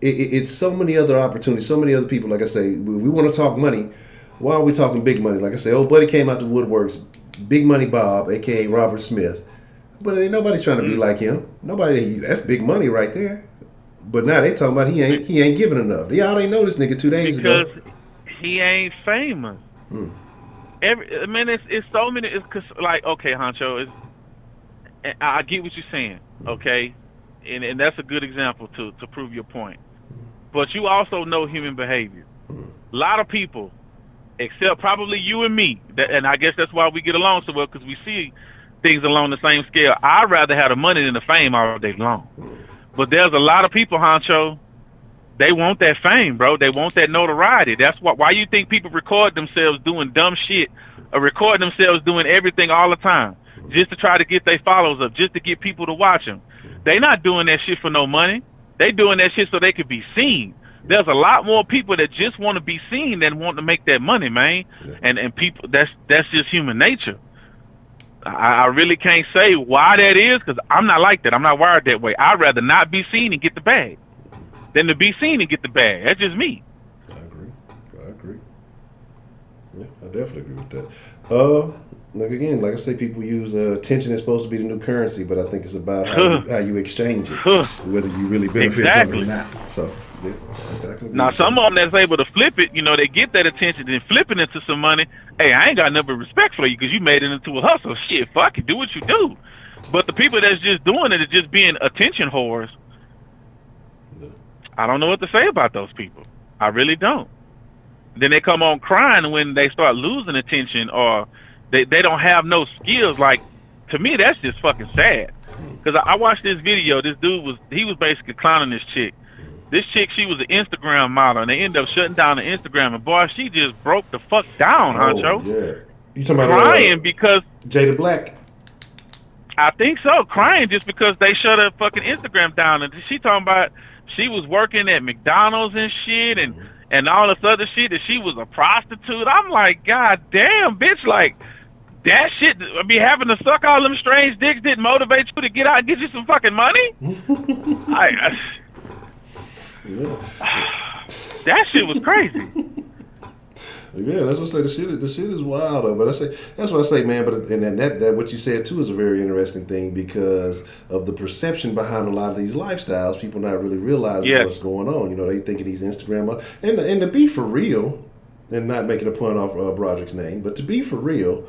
it's so many other opportunities, so many other people. Like I say, we want to talk money. Why are we talking big money? Like I say, old buddy came out the woodworks, Big Money Bob, a.k.a. Robert Smith. But ain't nobody trying to be like him. Nobody. That's big money right there. But now they talking about he ain't giving enough. Y'all ain't know this nigga 2 days ago. Because he ain't famous. It's so many. It's cause, like, okay, Honcho, I get what you're saying, okay, and that's a good example to prove your point. But you also know human behavior. A lot of people, except probably you and me, and I guess that's why we get along so well, because we see things along the same scale. I'd rather have the money than the fame all day long. But there's a lot of people, Honcho, they want that fame, bro. They want that notoriety. That's why you think people record themselves doing dumb shit or record themselves doing everything all the time just to try to get their followers up, just to get people to watch them. They not doing that shit for no money. They doing that shit so they could be seen. There's a lot more people that just want to be seen than want to make that money, man. And people, that's just human nature. I really can't say why that is, because I'm not like that. I'm not wired that way. I'd rather not be seen and get the bag than to be seen and get the bag. That's just me. I agree. Yeah, I definitely agree with that. Like I say, people use attention is supposed to be the new currency, but I think it's about how you exchange it, whether you really benefit from it or not. So, now, some of them that's able to flip it, they get that attention and flip it into some money. Hey, I ain't got nothing but respect for you because you made it into a hustle. Shit, fuck it, do what you do. But the people that's just doing it are just being attention whores. I don't know what to say about those people. I really don't. Then they come on crying when they start losing attention or they don't have no skills. Like, to me, that's just fucking sad. Because I watched this video. This dude was basically clowning this chick. This chick, she was an Instagram model, and they ended up shutting down the Instagram. And boy, she just broke the fuck down, Honcho. Yeah. You talking about crying because Jada Black? I think so. Crying just because they shut her fucking Instagram down. And she talking about she was working at McDonald's and shit, and all this other shit, that she was a prostitute. I'm like, God damn, bitch, like, that shit, be having to suck all them strange dicks didn't motivate you to get out and get you some fucking money? That shit was crazy. Yeah, that's what I say. The shit is wild though. But that's what I say, man. But and that what you said too is a very interesting thing because of the perception behind a lot of these lifestyles. People not really realizing what's going on. They thinking these Instagram and to be for real, and not making a pun off Broderick's name, but to be for real.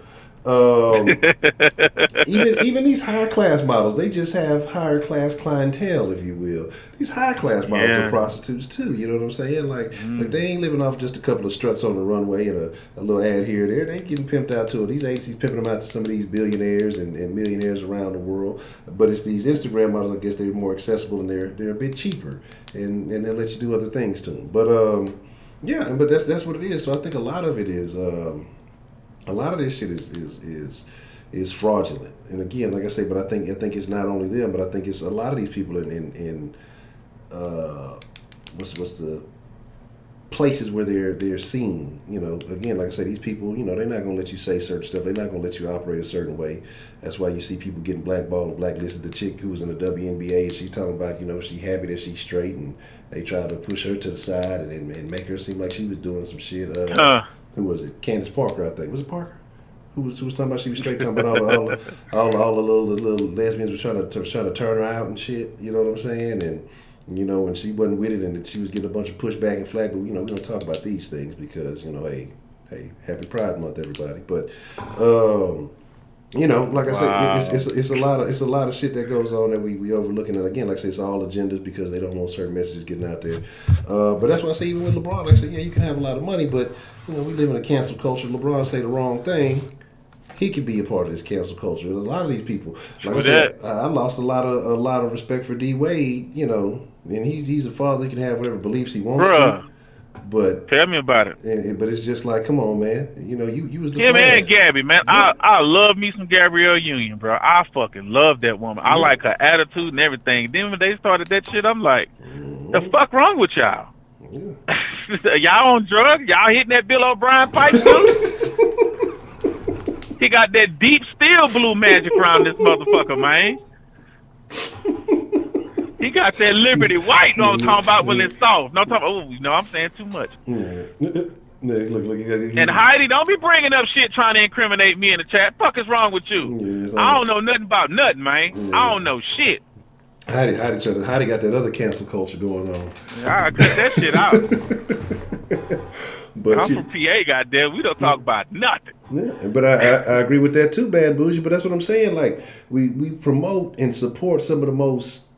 Even these high class models, they just have higher class clientele, if you will. These high class models are prostitutes too. You know what I'm saying? Like they ain't living off just a couple of struts on the runway and a little ad here or there. They getting pimped out to it. These agencies pimping them out to some of these billionaires and millionaires around the world. But it's these Instagram models. I guess they're more accessible and they're a bit cheaper and they let you do other things to them. But but that's what it is. So I think a lot of it is. A lot of this shit is fraudulent, and again, like I say, but I think it's not only them, but I think it's a lot of these people in what's the places where they're seen. Again, like I say, these people, they're not gonna let you say certain stuff. They're not gonna let you operate a certain way. That's why you see people getting blackballed and blacklisted. The chick who was in the WNBA, and she's talking about, she happy that she's straight, and they tried to push her to the side and make her seem like she was doing some shit. Who was it? Candace Parker, I think. Was it Parker? Who was talking about she was straight? Talking about all the little lesbians were trying to turn her out and shit. You know what I'm saying? And and she wasn't with it, and she was getting a bunch of pushback and flack. But we don't talk about these things because hey, happy Pride Month, everybody. But You know, like I said, it's a lot of shit that goes on that we overlooking. And again, like I said, it's all agendas because they don't want certain messages getting out there. But that's why I say even with LeBron, like I said, yeah, you can have a lot of money, but you know, we live in a cancel culture. LeBron say the wrong thing, he could be a part of this cancel culture. And a lot of these people, like I said, I lost a lot of respect for D Wade. You know, and he's a father. He can have whatever beliefs he wants to. But tell me about it. But it's just like, come on, man. You know, you was the him and Gabby, man. Yeah. I love me some Gabrielle Union, bro. I fucking love that woman. I like her attitude and everything. Then when they started that shit, I'm like, the fuck wrong with y'all? Yeah. Y'all on drugs? Y'all hitting that Bill O'Brien pipe too? He got that deep steel blue magic around this motherfucker, man. He got that Liberty White. You know what I'm talking about when it's soft. No, I'm talking. Oh, you know, I'm saying too much. Look, and Heidi, don't be bringing up shit trying to incriminate me in the chat. Fuck is wrong with you? I don't know nothing about nothing, man. I don't know shit. Heidi got that other cancel culture going on. I cut that shit out. But I'm from PA, goddamn. We don't talk about nothing. Yeah, but I agree with that too, Bad Bougie. But that's what I'm saying. Like we promote and support some of the most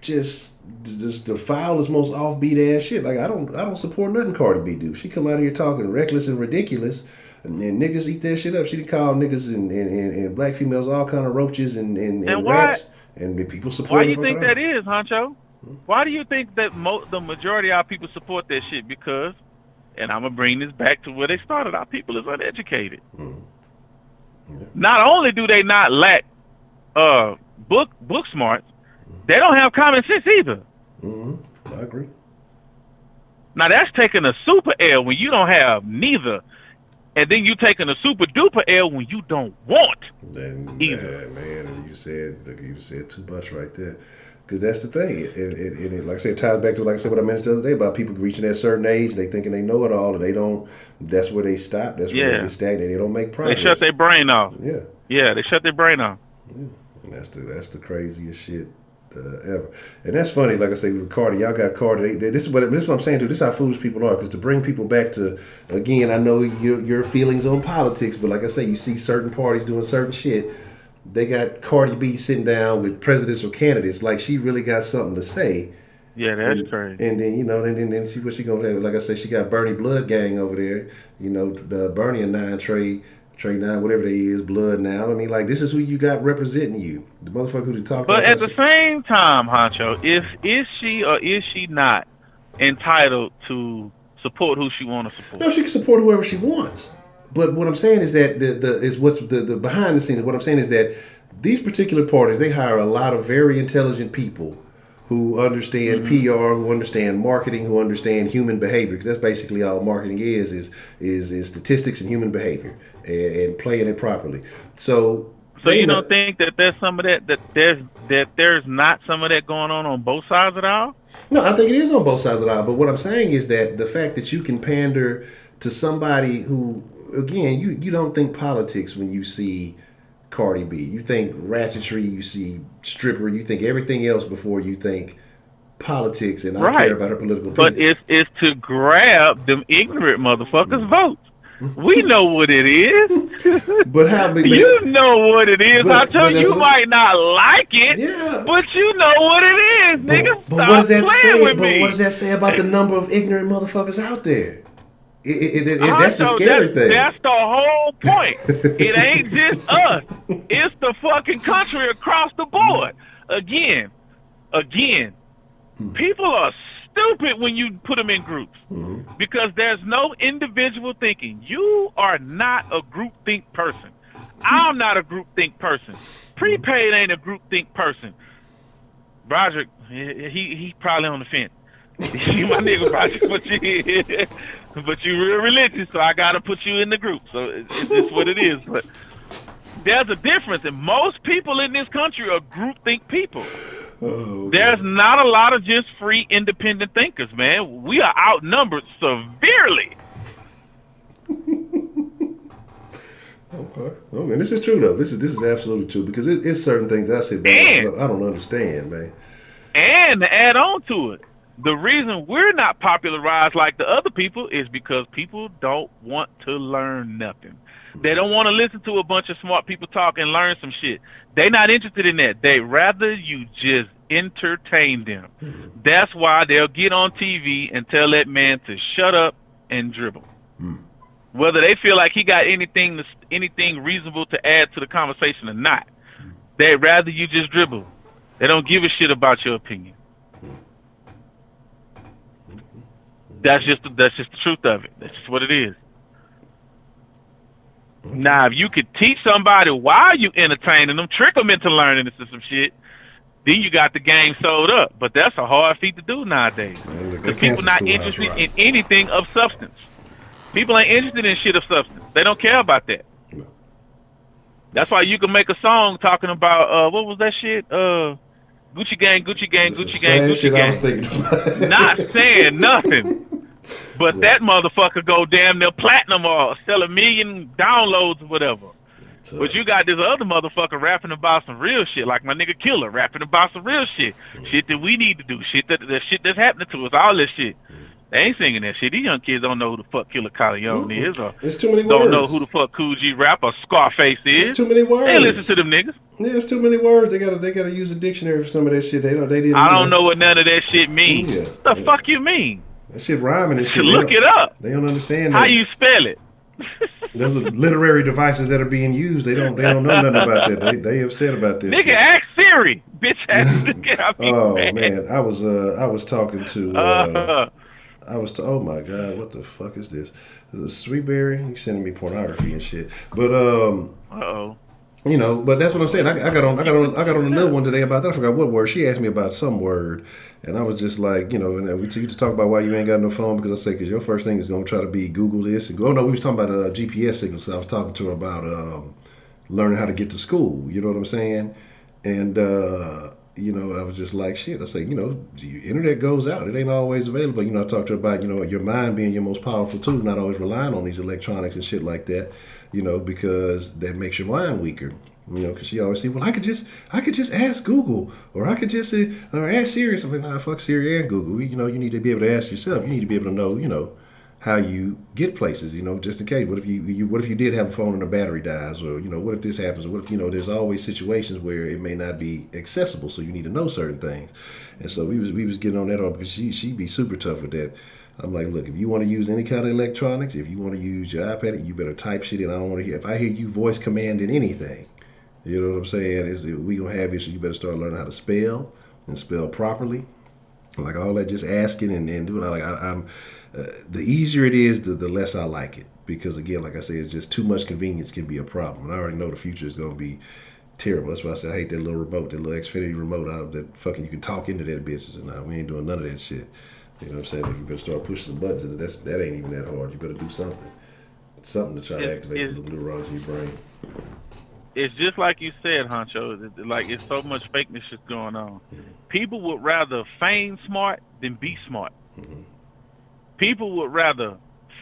just the foulest, most offbeat ass shit. Like I don't support nothing Cardi B do. She come out here talking reckless and ridiculous, and niggas eat that shit up. She call niggas and black females all kind of roaches and rats. And people support. Why do you think that is, Honcho? Why do you think that the majority of our people support that shit? Because, and I'm gonna bring this back to where they started. Our people is uneducated. Yeah. Not only do they not lack book smarts, they don't have common sense either. I agree. Now that's taking a super L when you don't have neither, and then you taking a super duper L when you don't want either. Man, you said too much right there. Because that's the thing. And like I said, it ties back to, like I said, what I mentioned the other day about people reaching that certain age, they thinking they know it all, and they don't. That's where they stop. That's where they get stagnant. They don't make progress. They shut their brain off. Yeah. Yeah, they shut their brain off. Yeah. And that's the craziest shit ever. And that's funny. Like I say, with Cardi, y'all got Cardi. This is what I'm saying too. This is how foolish people are. Because to bring people back to, again, I know your feelings on politics, but like I say, you see certain parties doing certain shit. They got Cardi B sitting down with presidential candidates like she really got something to say. Yeah, that's crazy. And then, you know, and then see what she gonna have. Like I say, she got Bernie Blood Gang over there. You know, Bernie and Nine Trey 9, whatever they is, Blood now. I mean, like, this is who you got representing you. The motherfucker who talk. But at the same time, Honcho, is she or is she not entitled to support who she want to support? No, she can support whoever she wants. But what I'm saying is that the behind the scenes. What I'm saying is that these particular parties, they hire a lot of very intelligent people who understand PR, who understand marketing, who understand human behavior. Because that's basically all marketing is statistics and human behavior and playing it properly. So you don't think that there's some of that there's not some of that going on both sides of the aisle? No, I think it is on both sides of the aisle. But what I'm saying is that the fact that you can pander to somebody who, again, you don't think politics when you see Cardi B. You think ratchetry, you see stripper, you think everything else before you think politics, and I care about her political opinion. But it's to grab them ignorant motherfuckers' votes. We know what it is. But you know what it is. I tell you, you might not like it, but you know what it is, nigga. But what does that say? But what does that say about the number of ignorant motherfuckers out there? That's the scary thing. That's the whole point. It ain't just us. It's the fucking country across the board. Again, people are stupid when you put them in groups because there's no individual thinking. You are not a group think person. I'm not a group think person. Prepaid ain't a group think person. Broderick, he probably on the fence. You my nigga, Broderick, but you real religious, so I gotta put you in the group. So it's what it is. But there's a difference, and most people in this country are group think people. There's not a lot of just free independent thinkers, man. We are outnumbered severely. Okay. Oh man, this is true though. This is absolutely true because it's certain things that I say, man, I don't understand, man. And to add on to it, The reason we're not popularized like the other people is because people don't want to learn nothing. They don't want to listen to a bunch of smart people talk and learn some shit. They're not interested in that. They rather you just entertain them. That's why they'll get on TV and tell that man to shut up and dribble. Whether they feel like he got anything reasonable to add to the conversation or not. They'd rather you just dribble. They don't give a shit about your opinion. That's just the truth of it. That's just what it is. Now, if you could teach somebody while you entertaining them, trick them into learning some shit, then you got the game sold up. But that's a hard feat to do nowadays. Because people not interested in anything of substance. People ain't interested in shit of substance. They don't care about that. That's why you can make a song talking about what was that shit? Gucci gang, Gucci gang, Gucci gang, Gucci gang. I was thinking about. Not saying nothing. But that motherfucker go damn near platinum or sell 1 million downloads or whatever. But you got this other motherfucker rapping about some real shit, like my nigga Killer rapping about some real shit. Shit that we need to do, shit that's happening to us, all this shit. They ain't singing that shit. These young kids don't know who the fuck Killer Corleone is, or it's too many words. Don't know who the fuck Cool G Rap or Scarface is. It's too many words. They listen to them niggas. Yeah, it's too many words. They gotta use a dictionary for some of that shit. They didn't. I don't know what none of that shit means. Yeah. What the fuck you mean? That shit rhyming and shit. Look it up. They don't understand how that. you spell it. Those are literary devices that are being used. They don't know nothing about that. They upset about this. Nigga, ask Siri, bitch ass nigga. Oh man, I was talking to. Oh my god, what the fuck is this? Sweetberry, you sending me pornography and shit. But you know, but that's what I'm saying. I got on another one today about that. I forgot what word. She asked me about some word, and I was just like, you know, and we used to talk about why you ain't got no phone, because I say, because your first thing is gonna try to be Google this and go. Oh no, we was talking about GPS signals. So I was talking to her about learning how to get to school. You know what I'm saying? And you know, I was just like, shit. I say, you know, the internet goes out. It ain't always available. You know, I talked to her about, you know, your mind being your most powerful tool, not always relying on these electronics and shit like that, you know, because that makes your mind weaker. You know, because she always say, well, I could just ask Google, or I could just or ask Siri. So I'm like, nah, fuck Siri and Google. You know, you need to be able to ask yourself. You need to be able to know, you know, how you get places, you know, just in case. What if you did have a phone and the battery dies, or, you know, what if this happens, or what if, you know, there's always situations where it may not be accessible, so you need to know certain things. And so we was getting on that all because she'd be super tough with that. I'm like, look, if you want to use any kind of electronics, if you want to use your iPad, you better type shit in. I don't want to hear, if I hear you voice commanding anything, you know what I'm saying, is we gonna have issues. You better start learning how to spell and spell properly. Like all that, just asking and doing. Like I'm the easier it is, the less I like it, because again, like I said, it's just too much convenience can be a problem. And I already know the future is gonna be terrible. That's why I said I hate that little remote, that little Xfinity remote. That fucking you can talk into that bitches, and we ain't doing none of that shit. You know what I'm saying? Like, you better start pushing the buttons. That ain't even that hard. You better do something to try to activate the little neurons in your brain. It's just like you said, Honcho. Like, it's so much fakeness shit going on. Mm-hmm. People would rather feign smart than be smart. Mm-hmm. People would rather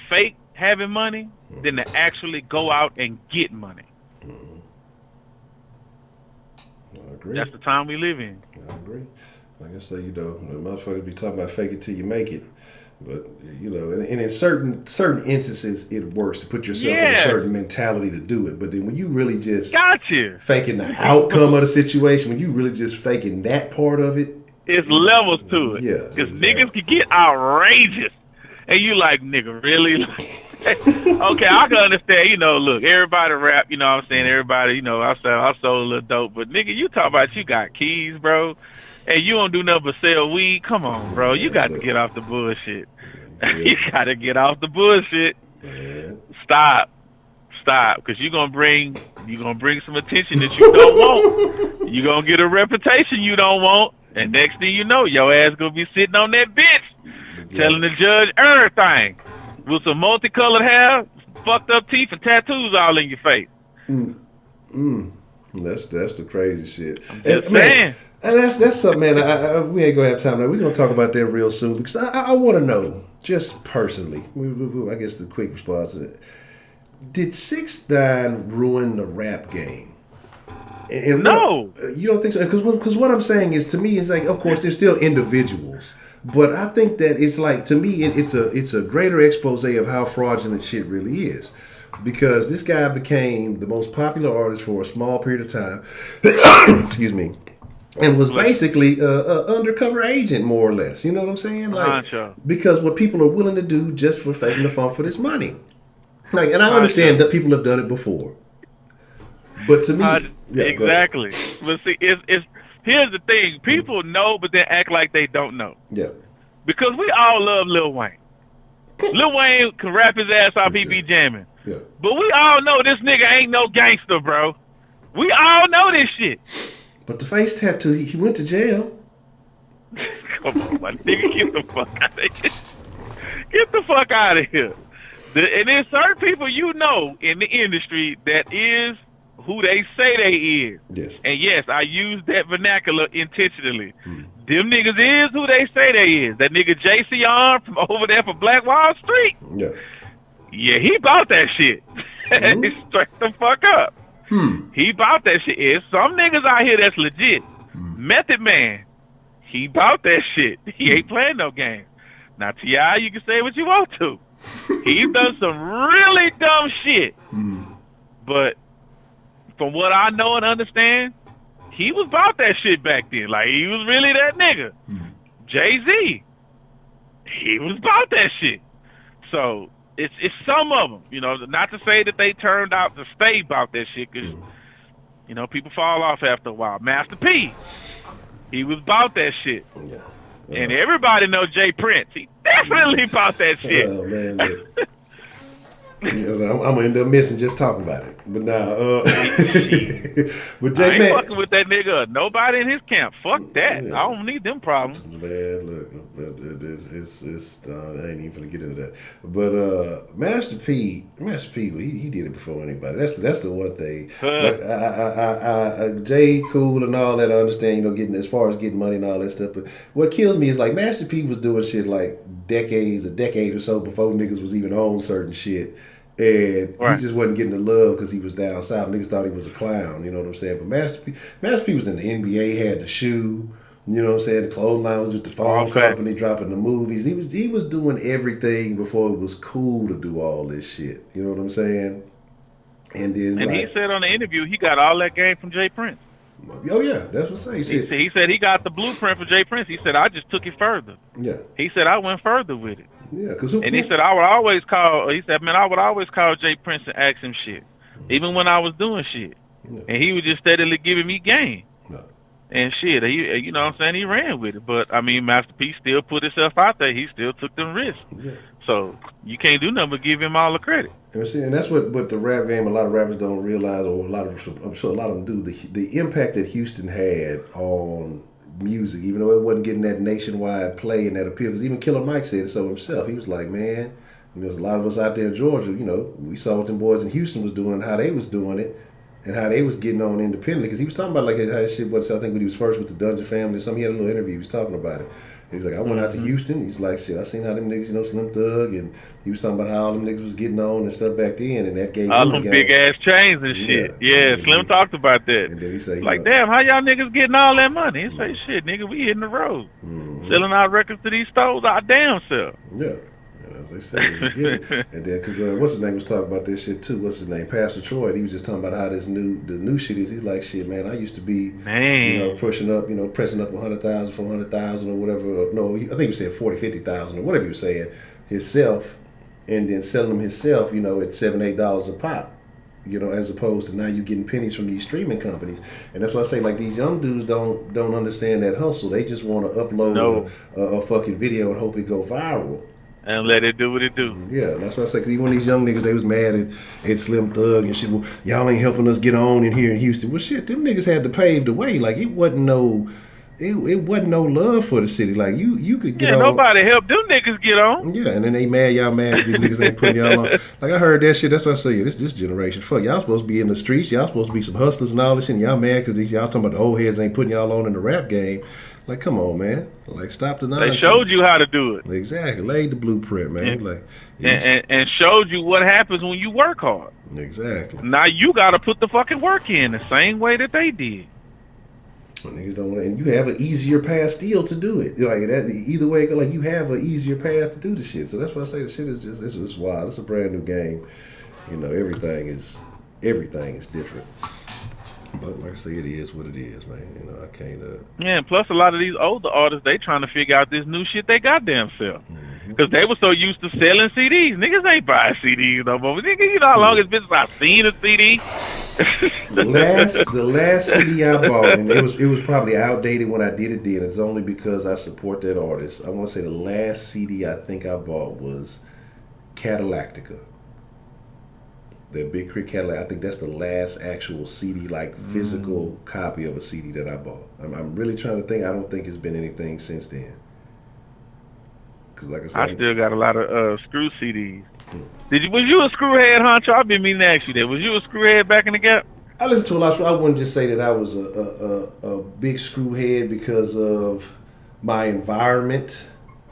fake having money than to actually go out and get money. Mm-hmm. I agree. That's the time we live in. I agree. Like I say, you know, the motherfuckers be talking about fake it till you make it. But, you know, and in certain instances, it works to put yourself in a certain mentality to do it. But then when you really just faking the outcome of the situation, when you really just faking that part of it. It's levels to it. Yeah. Because niggas can get outrageous. And you like, nigga, really? Okay, I can understand, you know, look, everybody rap, you know what I'm saying? Everybody, you know, I sold a little dope. But, nigga, you talk about you got keys, bro. And you don't do nothing but sell weed. Come on, bro. You got to get off the bullshit. You got to get off the bullshit. Stop, because you're gonna bring some attention that you don't want. You're gonna get a reputation you don't want, and next thing you know, your ass gonna be sitting on that bitch, telling the judge everything with some multicolored hair, fucked up teeth, and tattoos all in your face. That's the crazy shit. Man. And that's something, man. We ain't gonna have time now. We're gonna talk about that real soon, because I want to know, just personally. I guess the quick response to it. Did 6ix9ine ruin the rap game? And no, you don't think so? Because what I'm saying is, to me, it's like, of course, there's still individuals, But I think that it's like, to me, it's a greater expose of how fraudulent shit really is. Because this guy became the most popular artist for a small period of time. Excuse me. And was basically an undercover agent, more or less. You know what I'm saying? Like, because what people are willing to do just for faking the funk for this money. Like, and I understand that people have done it before. But to me, exactly. But see, it's here's the thing: people know, but then act like they don't know. Yeah. Because we all love Lil Wayne. Lil Wayne can rap his ass off, he be jamming. Yeah. But we all know this nigga ain't no gangster, bro. We all know this shit. But the face tattoo, he went to jail. Come on, my nigga, get the fuck out of here. Get the fuck out of here. And there's certain people you know in the industry that is who they say they is. Yes. And yes, I use that vernacular intentionally. Them niggas is who they say they is. That nigga JC Arm from over there for Black Wall Street. Yeah. Yeah, he bought that shit. Straight the fuck up. He bought that shit. There's some niggas out here that's legit. Method Man, he bought that shit. He ain't playing no game. Now, T.I., you can say what you want to. He's done some really dumb shit. But from what I know and understand, he was about that shit back then. Like, he was really that nigga. Jay-Z, he was about that shit. So it's some of them, you know, not to say that they turned out to stay about that shit, because, you know, people fall off after a while. Master P, he was about that shit. Yeah. And everybody know Jay Prince. He definitely about that shit. Oh, man, look. I'm gonna end up missing just talking about it. But now, but Jay, I ain't fucking with that nigga. Nobody in his camp. Fuck that. Yeah. I don't need them problems. Man, look, it's I ain't even gonna get into that. But Master P, he did it before anybody. That's the one thing. Like, I Jay cool and all that. I understand, you know, getting as far as getting money and all that stuff. But what kills me is like Master P was doing shit like a decade or so before niggas was even on certain shit. And he just wasn't getting the love because he was down south. Niggas thought he was a clown, you know what I'm saying? But Master P was in the NBA, had the shoe, you know what I'm saying? The clothing line was with the phone company, dropping the movies. He was doing everything before it was cool to do all this shit. You know what I'm saying? And then he said on the interview he got all that game from Jay Prince. Oh yeah, that's what I'm saying. He said he got the blueprint for Jay Prince. He said I just took it further. Yeah. He said I went further with it. Yeah, and he said I would always call. He said, man, I would always call Jay Prince and ask him shit, even when I was doing shit, and he was just steadily giving me game. And shit, you know what I'm saying? He ran with it, but I mean, Master P still put himself out there. He still took them risks. Yeah. So you can't do nothing but give him all the credit. And that's what the rap game, a lot of rappers don't realize, or I'm sure a lot of them do. The impact that Houston had on music, even though it wasn't getting that nationwide play and that appeal. Because even Killer Mike said so himself. He was like, man, you know, there's a lot of us out there in Georgia, you know, we saw what them boys in Houston was doing and how they was doing it and how they was getting on independently. Because he was talking about like how shit was, I think when he was first with the Dungeon Family or something, he had a little interview, he was talking about it. He's like, I went out to Houston. He's like, shit, I seen how them niggas, you know, Slim Thug, and he was talking about how all them niggas was getting on and stuff back then, and that gave all them big ass chains and shit. Yeah, Slim talked about that. And then he said, like, damn, how y'all niggas getting all that money? He say, shit, nigga, we hitting the road, selling our records to these stores our damn self. Yeah. They say get it. And then, because what's his name was talking about this shit too. What's his name? Pastor Troy. He was just talking about how the new shit is. He's like, shit, man. I used to be, you know, pressing up 100,000, 400,000 or whatever. No, I think he was saying 40, 50,000 or whatever he was saying himself, and then selling them himself, you know, at $7, $8 a pop. You know, as opposed to now you getting pennies from these streaming companies. And that's why I say, like, these young dudes don't understand that hustle. They just want to upload a fucking video and hope it go viral. And let it do what it do. Yeah, that's what I say. Because even when these young niggas, they was mad at Slim Thug and shit. Well, y'all ain't helping us get on in here in Houston. Well, shit, them niggas had to pave the way. Like, it wasn't no love for the city. Like, you could get on. Yeah, nobody helped them niggas get on. Yeah, and then they mad, y'all mad because these niggas ain't putting y'all on. Like, I heard that shit. That's what I say. Yeah, this generation. Fuck, y'all supposed to be in the streets. Y'all supposed to be some hustlers and all this shit. And y'all mad because y'all talking about the old heads ain't putting y'all on in the rap game. Like, come on, man. Like, stop the nonsense. They showed you how to do it. Exactly. Laid the blueprint, man. And showed you what happens when you work hard. Exactly. Now you got to put the fucking work in the same way that they did. Niggas don't want to, and you have an easier path still to do it. Like that, either way, like you have an easier path to do the shit. So that's why I say the shit is just it's wild. It's a brand new game. You know, everything is different. But like I say, it is what it is, man. You know, I can't. Yeah, and plus a lot of these older artists, they trying to figure out this new shit they goddamn sell. Because they were so used to selling CDs. Niggas ain't buying CDs no more. Nigga, you know how long it's been since I've seen a CD? The last CD I bought, and it was probably outdated when I did it then. It's only because I support that artist. I want to say the last CD I think I bought was Cadillactica. The Big Creek Cadillac. I think that's the last actual CD, like physical copy of a CD that I bought. I'm really trying to think. I don't think it's been anything since then. Cause like I said, I still got a lot of screw CDs. Was you a screwhead, Honcho? I've been meaning to ask you that. Was you a screwhead back in the Gap? I listened to a lot. I wouldn't just say that I was a big screwhead because of my environment.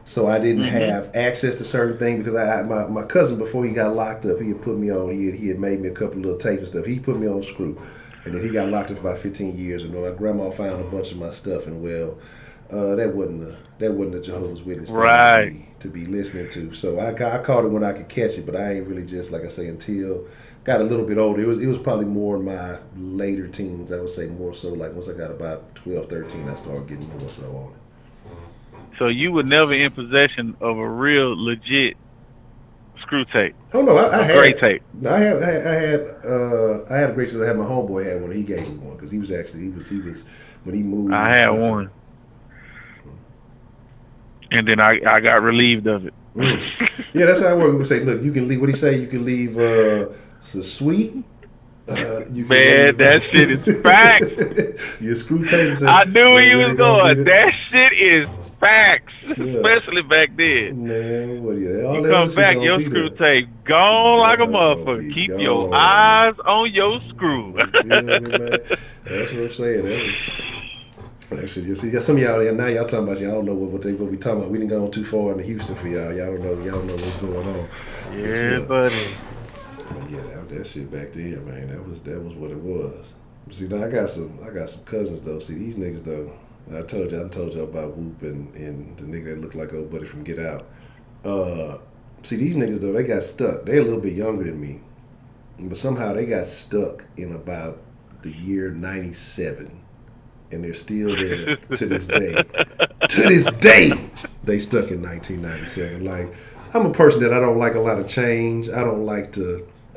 So I didn't have access to certain things because my cousin, before he got locked up, he had put me on. He had made me a couple little tapes and stuff. He put me on screw, and then he got locked up for about 15 years. And my grandma found a bunch of my stuff, and that wasn't a Jehovah's Witness thing to be listening to. So I caught it when I could catch it, but I ain't really just, like I say, until got a little bit older. It was probably more in my later teens. I would say more so like once I got about 12, 13, I started getting more so on it. So you were never in possession of a real legit screw tape? Oh no, I had great tape. I had a great tape. I had my homeboy had one. He gave me one because he was when he moved. I had one, and then I got relieved of it. Yeah, that's how it works. We say, look, you can leave. What he say? You can leave some sweet. Man, that shit is facts. Your screw tape. I knew where you was going. That shit is facts, especially back then. Man, what you come back, your screw tape gone like a motherfucker. Keep your eyes on your screw. That's what I'm saying. Actually, you see, some of y'all now y'all talking about y'all don't know what we talking about. We didn't go too far into Houston for y'all. Y'all don't know what's going on. Yeah, buddy. Yeah, that shit back then, man. That was what it was. See, now I got some cousins though. See, these niggas though. I told y'all about Whoop and the nigga that looked like old buddy from Get Out. See, these niggas though, they got stuck. They a little bit younger than me, but somehow they got stuck in about the year '97, and they're still there to this day. To this day, they stuck in 1997. Like, I'm a person that I don't like a lot of change. I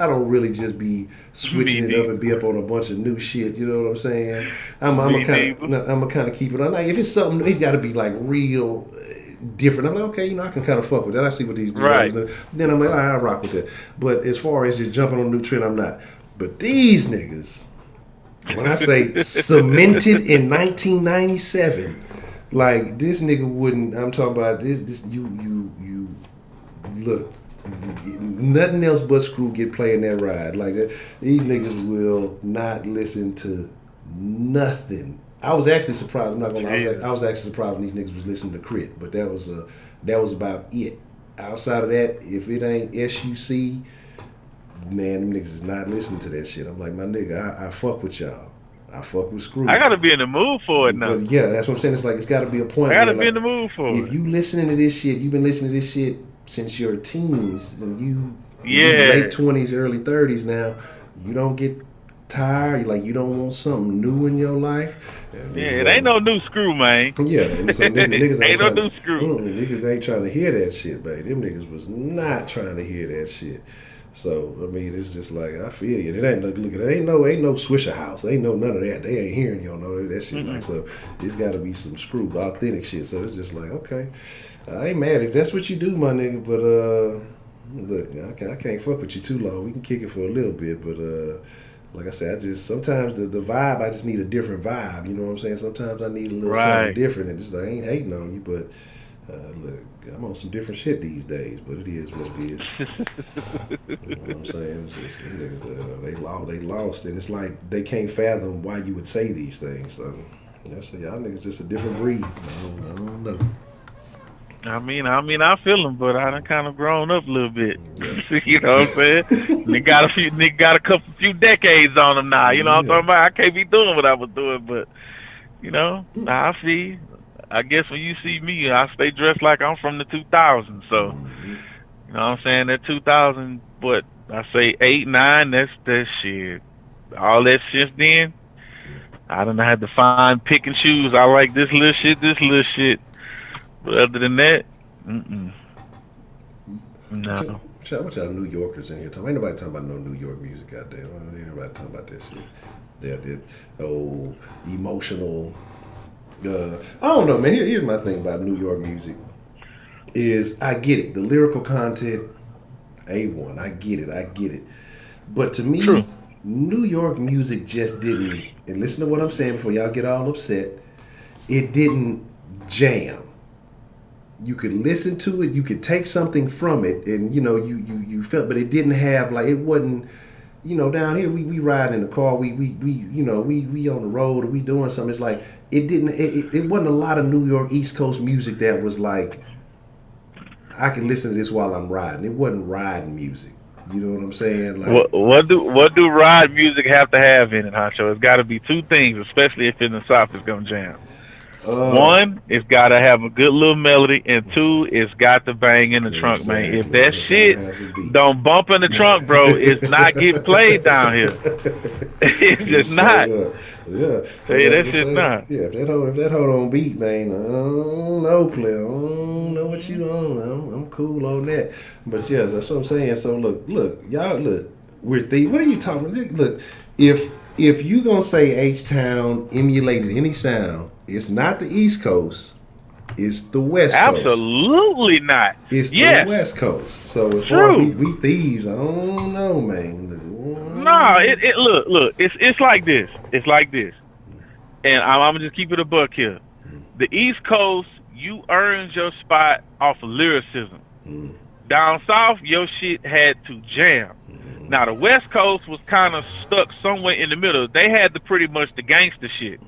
don't really just be switching it up and be up on a bunch of new shit. You know what I'm saying? I'm a kind of keep it on. Like, if it's something, it's got to be like real different. I'm like, okay, I can kind of fuck with that. I see what these do. Right. Then I'm like, all right, I rock with that. But as far as just jumping on a new trend, I'm not. But these niggas, when I say cemented in 1997, like this nigga wouldn't. I'm talking about this. You look. Nothing else but screw get playing that ride. Like these niggas will not listen to nothing. I was actually surprised. I'm not gonna lie. I was actually surprised when these niggas was listening to Crit, but that was about it. Outside of that, if it ain't SUC, man, them niggas is not listening to that shit. I'm like, my nigga, I fuck with y'all. I fuck with screw. I gotta be in the mood for it now. But yeah, that's what I'm saying. It's like it's gotta be a point. I gotta be in the mood for it. If you listening to this shit, you've been listening to this shit since your teens, and you late 20s, early 30s now, you don't get tired, you don't want something new in your life. It ain't no new screw, man. Yeah, and so niggas ain't no new screw. Niggas ain't trying to hear that shit, baby. Them niggas was not trying to hear that shit. So I mean, it's just like I feel you. It ain't look. It ain't no Swisher House. Ain't no none of that. They ain't hearing y'all know that shit. Like, so it's got to be some screw authentic shit. So it's just like, okay, I ain't mad if that's what you do, my nigga. But look, I can't fuck with you too long. We can kick it for a little bit, but like I said, sometimes the vibe, I just need a different vibe. You know what I'm saying? Sometimes I need a little something different, and just I ain't hating on you, but look, I'm on some different shit these days, but it is what it is. You know what I'm saying? It's just, niggas, they lost, and it's like they can't fathom why you would say these things. So I say y'all niggas just a different breed. I don't know. I mean, I feel them, but I done kind of grown up a little bit. You know what I'm saying? They got a few decades on them now. You know what I'm talking about? I can't be doing what I was doing, but You know, I see. I guess when you see me, I stay dressed like I'm from the 2000s. So, you know what I'm saying? That 2000, what I say 8, 9. That's shit. All that since then, I don't know how to find pick and choose. I like this little shit. But other than that, no. What y'all New Yorkers in here talking? Ain't nobody talking about no New York music out there. Ain't nobody talking about that shit. That emotional. I don't know, man. Here's my thing about New York music. Is I get it. The lyrical content, A1. I get it. But to me, True. New York music just didn't. And listen to what I'm saying before y'all get all upset. It didn't jam. You could listen to it, you could take something from it, and you felt, but it didn't have like it wasn't. Down here we ride in the car, we on the road, or we doing something. It's like it didn't. It wasn't a lot of New York East Coast music that was like I can listen to this while I'm riding. It wasn't riding music. You know what I'm saying? Like what do ride music have to have in it, Honcho? It's got to be two things, especially if in the South it's gonna jam. One, it's got to have a good little melody, and two, it's got to bang in the trunk, man. If that shit don't bump in the trunk, bro, it's not getting played down here. It's just not. Yeah, hey, that's just not. Yeah, if that hoe don't beat, man, I don't know, player. I don't know what you on. I'm cool on that. But yeah, that's what I'm saying. So look, y'all, we're thieves. What are you talking about? Look, if you gonna say H-Town emulated any sound, it's not the East Coast. It's the West Coast. Absolutely not. It's the West Coast. So as far as we thieves, I don't know, man. No, look. It's like this. It's like this. And I'm gonna just keep it a buck here. The East Coast, you earned your spot off of lyricism. Down south, your shit had to jam. Now the West Coast was kind of stuck somewhere in the middle. They had pretty much the gangster shit.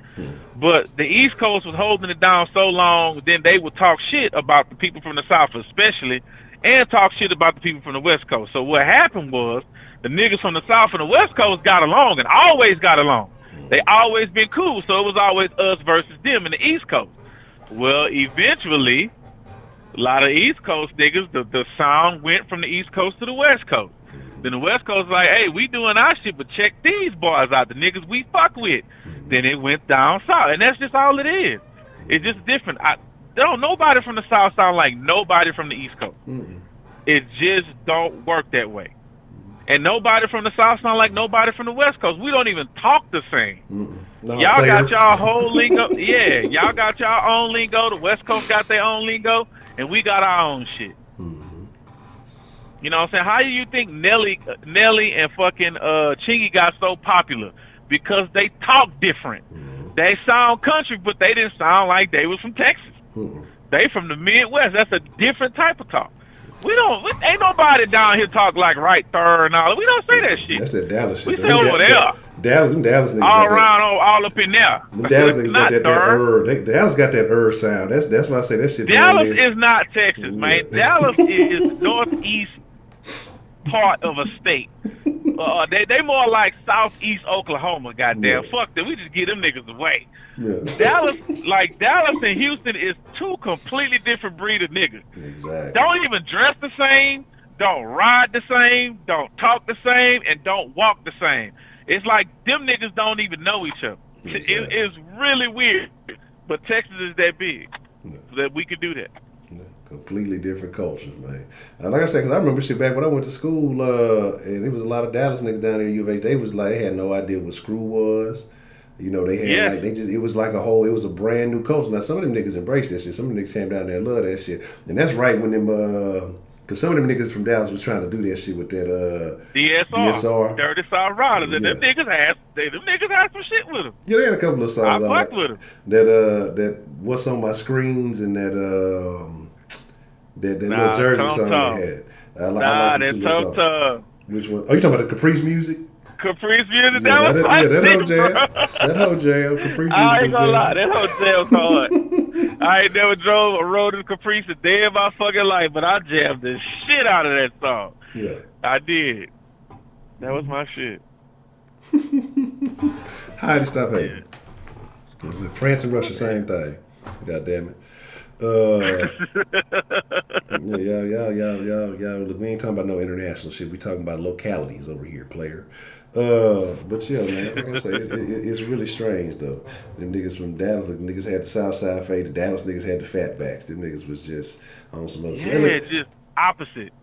But the East Coast was holding it down so long, then they would talk shit about the people from the South especially, and talk shit about the people from the West Coast. So what happened was, the niggas from the South and the West Coast got along, and always got along. They always been cool, so it was always us versus them in the East Coast. Well, eventually, a lot of East Coast niggas, the sound went from the East Coast to the West Coast. Then the West Coast was like, hey, we doing our shit, but check these boys out, the niggas we fuck with. Then it went down south, and that's just all it is. It's just different. Nobody from the South sound like nobody from the East Coast. It just don't work that way. And nobody from the South sound like nobody from the West Coast. We don't even talk the same. Y'all got y'all whole lingo. Yeah, y'all got y'all own lingo. The West Coast got their own lingo, and we got our own shit. You know what I'm saying? How do you think Nelly and fucking Chingy got so popular? Because they talk different. They sound country, but they didn't sound like they was from Texas. They from the Midwest. That's a different type of talk. Ain't nobody down here talk like right there and all. We don't say that shit. That's that Dallas shit. We say over there. Dallas niggas all around, all up in there. Them Dallas niggas got that Dallas got that sound. That's why I say that shit. Dallas is not Texas, man. Dallas is northeast part of a state. They more like southeast Oklahoma. Goddamn, fuck that. We just give them niggas away. Dallas and Houston is two completely different breed of niggas. Exactly. Don't even dress the same, don't ride the same, don't talk the same, and don't walk the same. It's like them niggas don't even know each other. Exactly. It's really weird. But Texas is that big that we could do that. Completely different cultures, man. Like I said, because I remember shit back when I went to school, and there was a lot of Dallas niggas down there at U of H. They was like, they had no idea what screw was. You know, they had it was like it was a brand new culture. Now, some of them niggas embraced that shit. Some of them niggas came down there and loved that shit. And that's right when them, because some of them niggas from Dallas was trying to do that shit with that DSR. Dirty South Riders. And them niggas had some shit with them. Yeah, they had a couple of songs. I fucked with them. That What's on My Screens and that little Jersey song they had. I like that Tum Tum. Which one? Oh, you talking about the Caprice Music? Caprice Music, that whole jam. That whole jam. Caprice Music. I ain't gonna lie, that whole jam hard. I ain't never drove or rode in Caprice a day in my fucking life, but I jammed the shit out of that song. Yeah. I did. That was my shit. How'd you stop hating? France and Russia, same thing. God damn it. Yeah. Look, we ain't talking about no international shit. We talking about localities over here, player. But yeah, man, like I say, it's really strange though. Them niggas from Dallas, like niggas had the South Side fade. The Dallas niggas had the fatbacks. Them niggas was just on some other. Yeah, just opposite.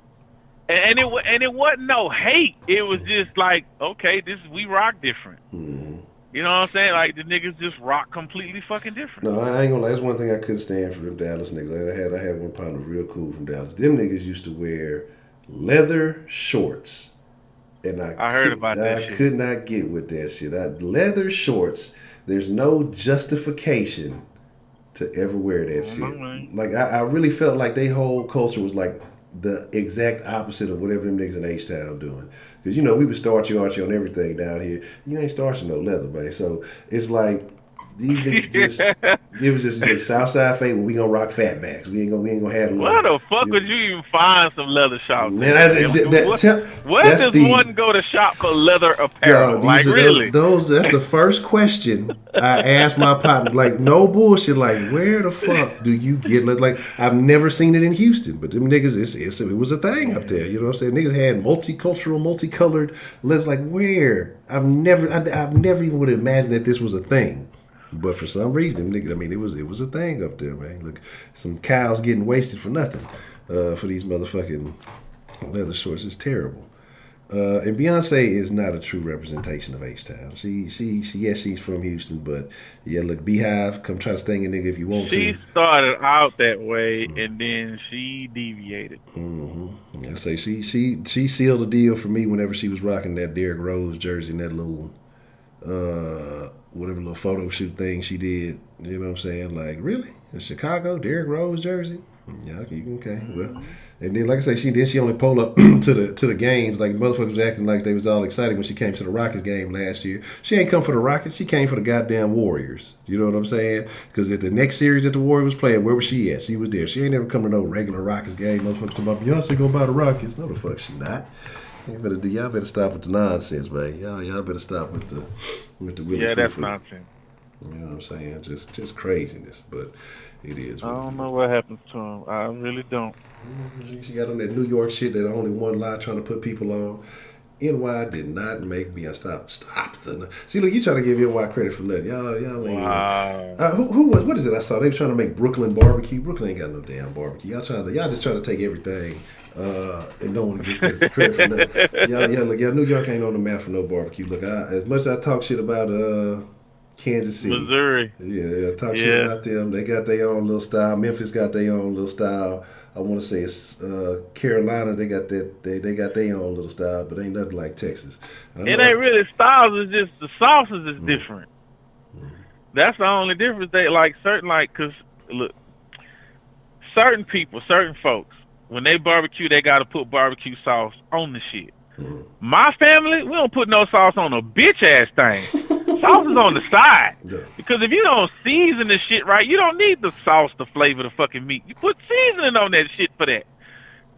And it wasn't no hate. It was just like, okay, we rock different. Mm-hmm. You know what I'm saying? Like the niggas just rock completely fucking different. No, I ain't gonna lie. That's one thing I couldn't stand for them Dallas niggas. I had one partner real cool from Dallas. Them niggas used to wear leather shorts. And I heard about that. I could not get with that shit. Leather shorts. There's no justification to ever wear that shit. Mm-hmm. Like I really felt like their whole culture was like the exact opposite of whatever them niggas in H-Town doing. Because, we would starchy archy on everything down here. You ain't starching no leather, man. So it's like these niggas just, it was just Southside fate where we gonna rock fatbacks. We ain't gonna have a Where the fuck would you even find some leather shops? Man, where does one go to shop for leather apparel? That's the first question I asked my partner. Like, no bullshit. Like, where the fuck do you get like? I've never seen it in Houston, but them niggas, it was a thing up there. You know what I'm saying? Niggas had multicultural, multicolored leathers. Like, where? I've never even would imagine that this was a thing. But for some reason, niggas, it was a thing up there, man. Look, some cows getting wasted for nothing for these motherfucking leather shorts. It's terrible. And Beyonce is not a true representation of H-Town. She's from Houston, but yeah, look, Beehive, come try to sting a nigga if you want to. She started out that way, and then she deviated. Mm-hmm. I say she sealed the deal for me whenever she was rocking that Derrick Rose jersey and that little whatever little photo shoot thing she did. You know what I'm saying? Like, really? In Chicago, Derrick Rose jersey? Yeah, okay. Well, and then like I say, she only pulled up to the games. Like motherfuckers was acting like they was all excited when she came to the Rockets game last year. She ain't come for the Rockets. She came for the goddamn Warriors. You know what I'm saying? Because at the next series that the Warriors was playing, where was she at? She was there. She ain't never come to no regular Rockets game. Motherfuckers talking about Beyonce go by the Rockets. No, the fuck she not. Y'all better stop with the nonsense, man. Y'all better stop with the Willie. Yeah, that's nonsense. You know what I'm saying? Just craziness, but it is. I don't know what happens to him. I really don't. She got on that New York shit that only one lie trying to put people on. NY did not make me stop. See, look, you trying to give NY credit for nothing. Y'all ain't. Wow. What is it? I saw they were trying to make Brooklyn barbecue. Brooklyn ain't got no damn barbecue. Y'all just trying to take everything. And don't want to get credit for nothing. Y'all New York ain't on the map for no barbecue. Look, as much as I talk shit about Kansas City, Missouri, I talk shit about them. They got their own little style. Memphis got their own little style. I want to say it's Carolina. They got their own little style, but ain't nothing like Texas. It ain't really styles. It's just the sauces is different. That's the only difference. They because look, certain people, certain folks, when they barbecue, they got to put barbecue sauce on the shit. Mm-hmm. My family, we don't put no sauce on a bitch-ass thing. Sauce is on the side. Yeah. Because if you don't season the shit right, you don't need the sauce to flavor the fucking meat. You put seasoning on that shit for that.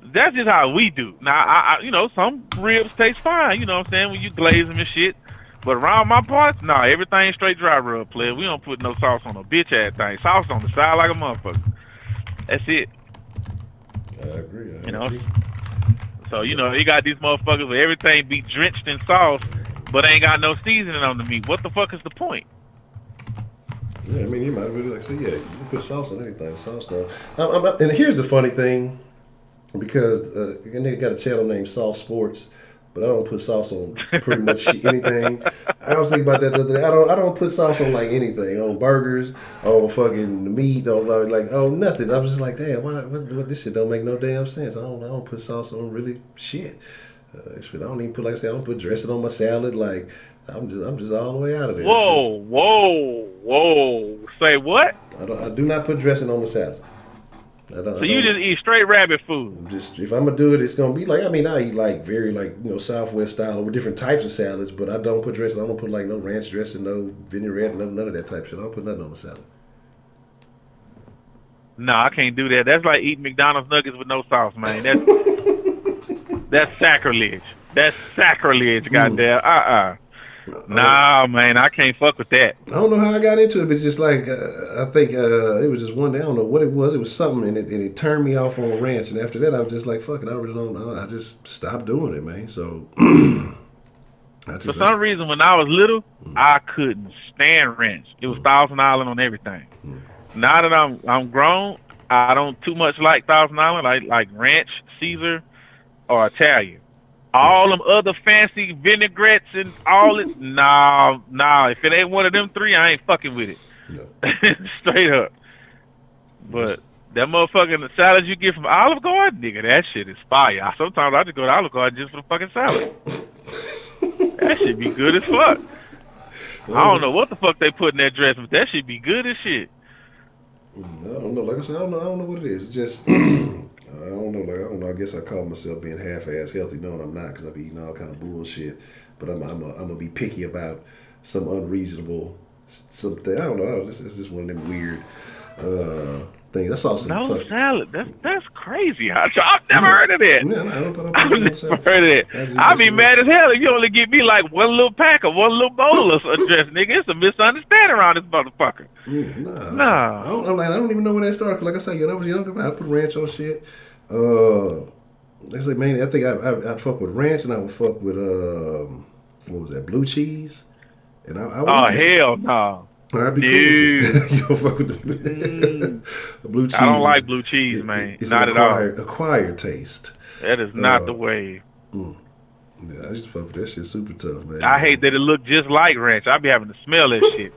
That's just how we do. Now, I some ribs taste fine, you know what I'm saying, when you glaze them and shit. But around my parts, everything straight dry rub, player. We don't put no sauce on a bitch-ass thing. Sauce on the side like a motherfucker. That's it. I agree. So, you got these motherfuckers where everything be drenched in sauce, but ain't got no seasoning on the meat. What the fuck is the point? Yeah, you might really say, you can put sauce on anything. Sauce though. And here's the funny thing, because a nigga got a channel named Sauce Sports, but I don't put sauce on pretty much anything. I was thinking about that the other day. I don't put sauce on like anything, on burgers, on fucking meat, on nothing. I was just like, damn, what this shit don't make no damn sense. I don't put sauce on really shit. I don't even put, like I said, I don't put dressing on my salad. Like I'm just all the way out of there. Whoa! Say what? I do not put dressing on my salad. So you just eat straight rabbit food? Just if I'm gonna do it, it's gonna be like I eat like very Southwest style with different types of salads, but I don't put dressing. I don't put like no ranch dressing, no vinaigrette, none of that type of shit. I don't put nothing on the salad. No, I can't do that. That's like eating McDonald's nuggets with no sauce, man. That's sacrilege. That's sacrilege, goddamn. Nah, man, I can't fuck with that. I don't know how I got into it, but it's just like I think it was just one day. I don't know what it was. It was something, and it turned me off on ranch. And after that, I was just like, "Fuck it, I really don't know." I just stopped doing it, man. So for some reason, when I was little, I couldn't stand ranch. It was Thousand Island on everything. Now that I'm grown, I don't too much like Thousand Island. I like ranch, Caesar, or Italian. All them other fancy vinaigrettes and all it, nah. If it ain't one of them three, I ain't fucking with it. No. Straight up. But that motherfucking salad you get from Olive Garden, nigga, that shit is fire. Sometimes I just go to Olive Garden just for the fucking salad. That shit be good as fuck. I don't know what the fuck they put in that dressing, but that shit be good as shit. I don't know. Like I said, I don't know what it is. It's just I don't know. I guess I call myself being half-ass healthy, knowing I'm not, because I be eating all kind of bullshit. But I'm gonna be picky about some unreasonable something. I don't know. It's just one of them weird things. I saw some salad. That's crazy. I've never heard of that. Yeah, I've never heard of that. I'd be mad as hell if you only give me like one little pack or one little bowl of dress, nigga. It's a misunderstanding around this motherfucker. Nah. I don't even know when that started. Like I say, when I was younger, I put ranch on shit. Like I say, man, I think I fuck with ranch, and I would fuck with what was that, blue cheese? And hell no. I'd be cool with you don't fuck with the blue cheese. I don't like blue cheese, man. It's not at all. Acquired taste. That is not the way. Yeah, I just fuck with that shit super tough, man. I hate that it look just like ranch. I be having to smell that shit.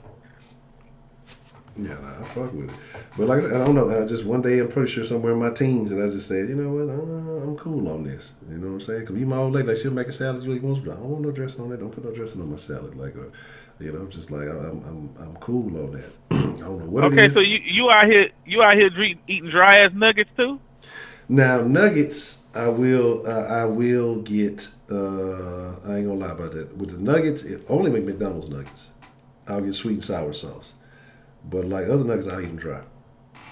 Yeah, I fuck with it. But like I said, I don't know. I just one day, I'm pretty sure somewhere in my teens, and I just said, you know what, I'm cool on this. You know what I'm saying? Because my old lady, like, she'll make a salad. She wants, I don't want no dressing on that. Don't put no dressing on my salad. Like, you know, just like I'm cool on that. I don't know what. Okay, so you out here eating dry ass nuggets too? Now nuggets, I will get. I ain't gonna lie about that. With the nuggets, only make McDonald's nuggets. I'll get sweet and sour sauce. But like other nuggets, I'll eat them dry.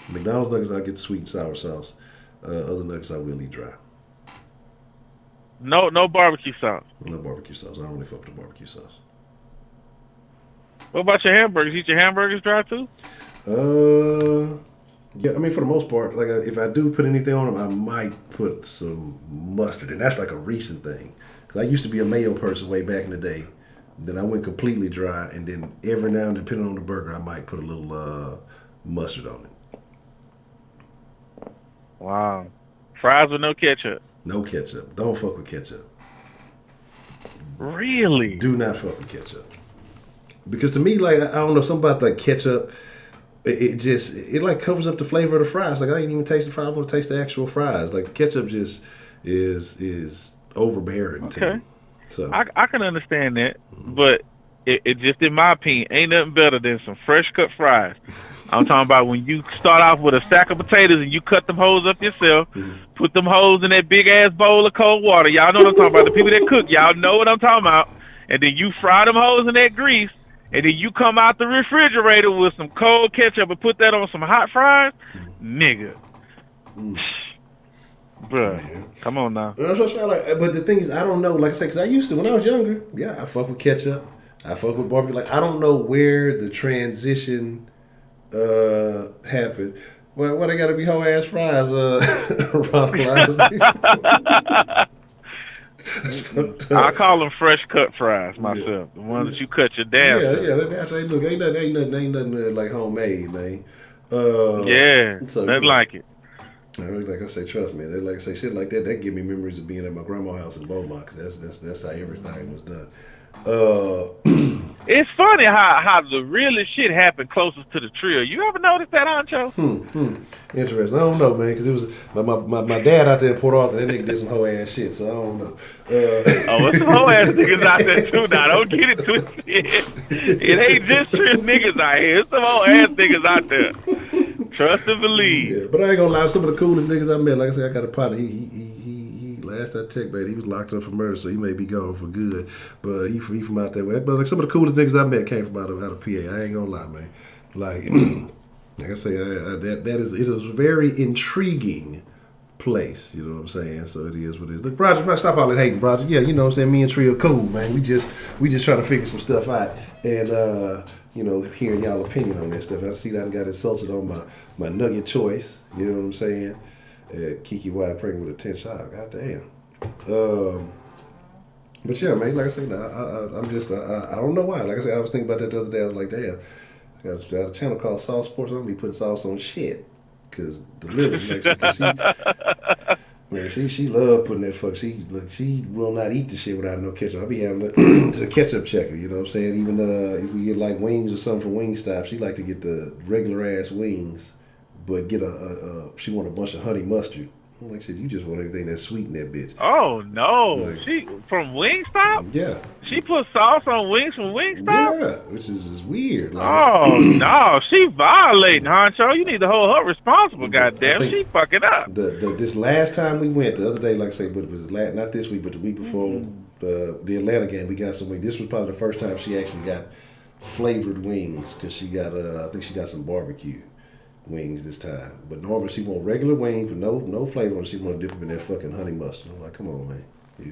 McDonald's nuggets, I'll get the sweet and sour sauce. Other nuggets, I will eat dry. No barbecue sauce. No barbecue sauce. I don't really fuck with the barbecue sauce. What about your hamburgers? You eat your hamburgers dry too? Yeah. I mean, for the most part, like if I do put anything on them, I might put some mustard, and that's like a recent thing. Because I used to be a mayo person way back in the day. Then I went completely dry, and then every now and then, depending on the burger, I might put a little mustard on it. Wow. Fries with no ketchup? No ketchup. Don't fuck with ketchup. Really? Do not fuck with ketchup. Because to me, like, I don't know, something about like ketchup, it like covers up the flavor of the fries. Like, I ain't even taste the fries. I want to taste the actual fries. Like, the ketchup just is overbearing to me. So I can understand that, but it just, in my opinion, ain't nothing better than some fresh cut fries. I'm talking about when you start off with a sack of potatoes and you cut them hoes up yourself, put them hoes in that big ass bowl of cold water. Y'all know what I'm talking about. The people that cook, y'all know what I'm talking about. And then you fry them hoes in that grease, and then you come out the refrigerator with some cold ketchup and put that on some hot fries, nigga. Bruh, come on now. That's what I'm like. But the thing is, I don't know. Like I said, because I used to, when I was younger, I fuck with ketchup. I fuck with barbecue. Like, I don't know where the transition happened. Well, they got to be whole ass fries, I call them fresh cut fries myself. The ones that you cut your damn. That's right. Look, ain't nothing like homemade, man. So, nothing like it. Like I say, trust me. Like I say, shit like that give me memories of being at my grandma's house in Beaumont, because that's how everything was done. It's funny how the realest shit happened closest to the trio. You ever notice that, Honcho? Interesting. I don't know, man, because it was my dad out there in Port Arthur. That nigga did some hoe ass shit, so I don't know. There's some hoe ass niggas out there too. Now don't get it twisted. It ain't just trio niggas out here. There's some hoe ass niggas out there. Trust and believe. Yeah, but I ain't gonna lie. Some of the coolest niggas I met. Like I said, I got a partner. He last I checked, man, he was locked up for murder, so he may be gone for good. But he from out that way. But like some of the coolest niggas I met came from out of PA. I ain't gonna lie, man. Like I say, it is very intriguing place. You know what I'm saying? So it is what it is. Look, Roger, stop all that hating, Roger. Yeah, you know what I'm saying? Me and Tree are cool, man. We just trying to figure some stuff out. And, you know, hearing y'all opinion on that stuff. I see that I got insulted on my nugget choice. You know what I'm saying? Kiki White pregnant with a 10-child. God damn. But yeah, man, like I said, I'm just, I don't know why. Like I said, I was thinking about that the other day. I was like, damn, I got a channel called Sauce Sports. I'm going to be putting sauce on shit. Because the liver makes it, because she love putting that fuck. She will not eat the shit without no ketchup. I'll be having the ketchup checker, you know what I'm saying? Even if we get like wings or something from Wingstop, she like to get the regular ass wings, but get she want a bunch of honey mustard. Like I said, you just want everything that's sweet in that bitch. Oh no, like, she from Wingstop? Yeah. She put sauce on wings from Wingstop? Yeah, which is weird. Like, oh no, she violating, Honcho. You need to hold her responsible. Goddamn, she fucking up. This last time we went, the other day, like I say, but it was not this week, but the week before the Atlanta game, we got some wings. This was probably the first time she actually got flavored wings because she got I think she got some barbecue wings this time. But normally she want regular wings with no flavor, and she want to dip them in that fucking honey mustard. I'm like, come on, man.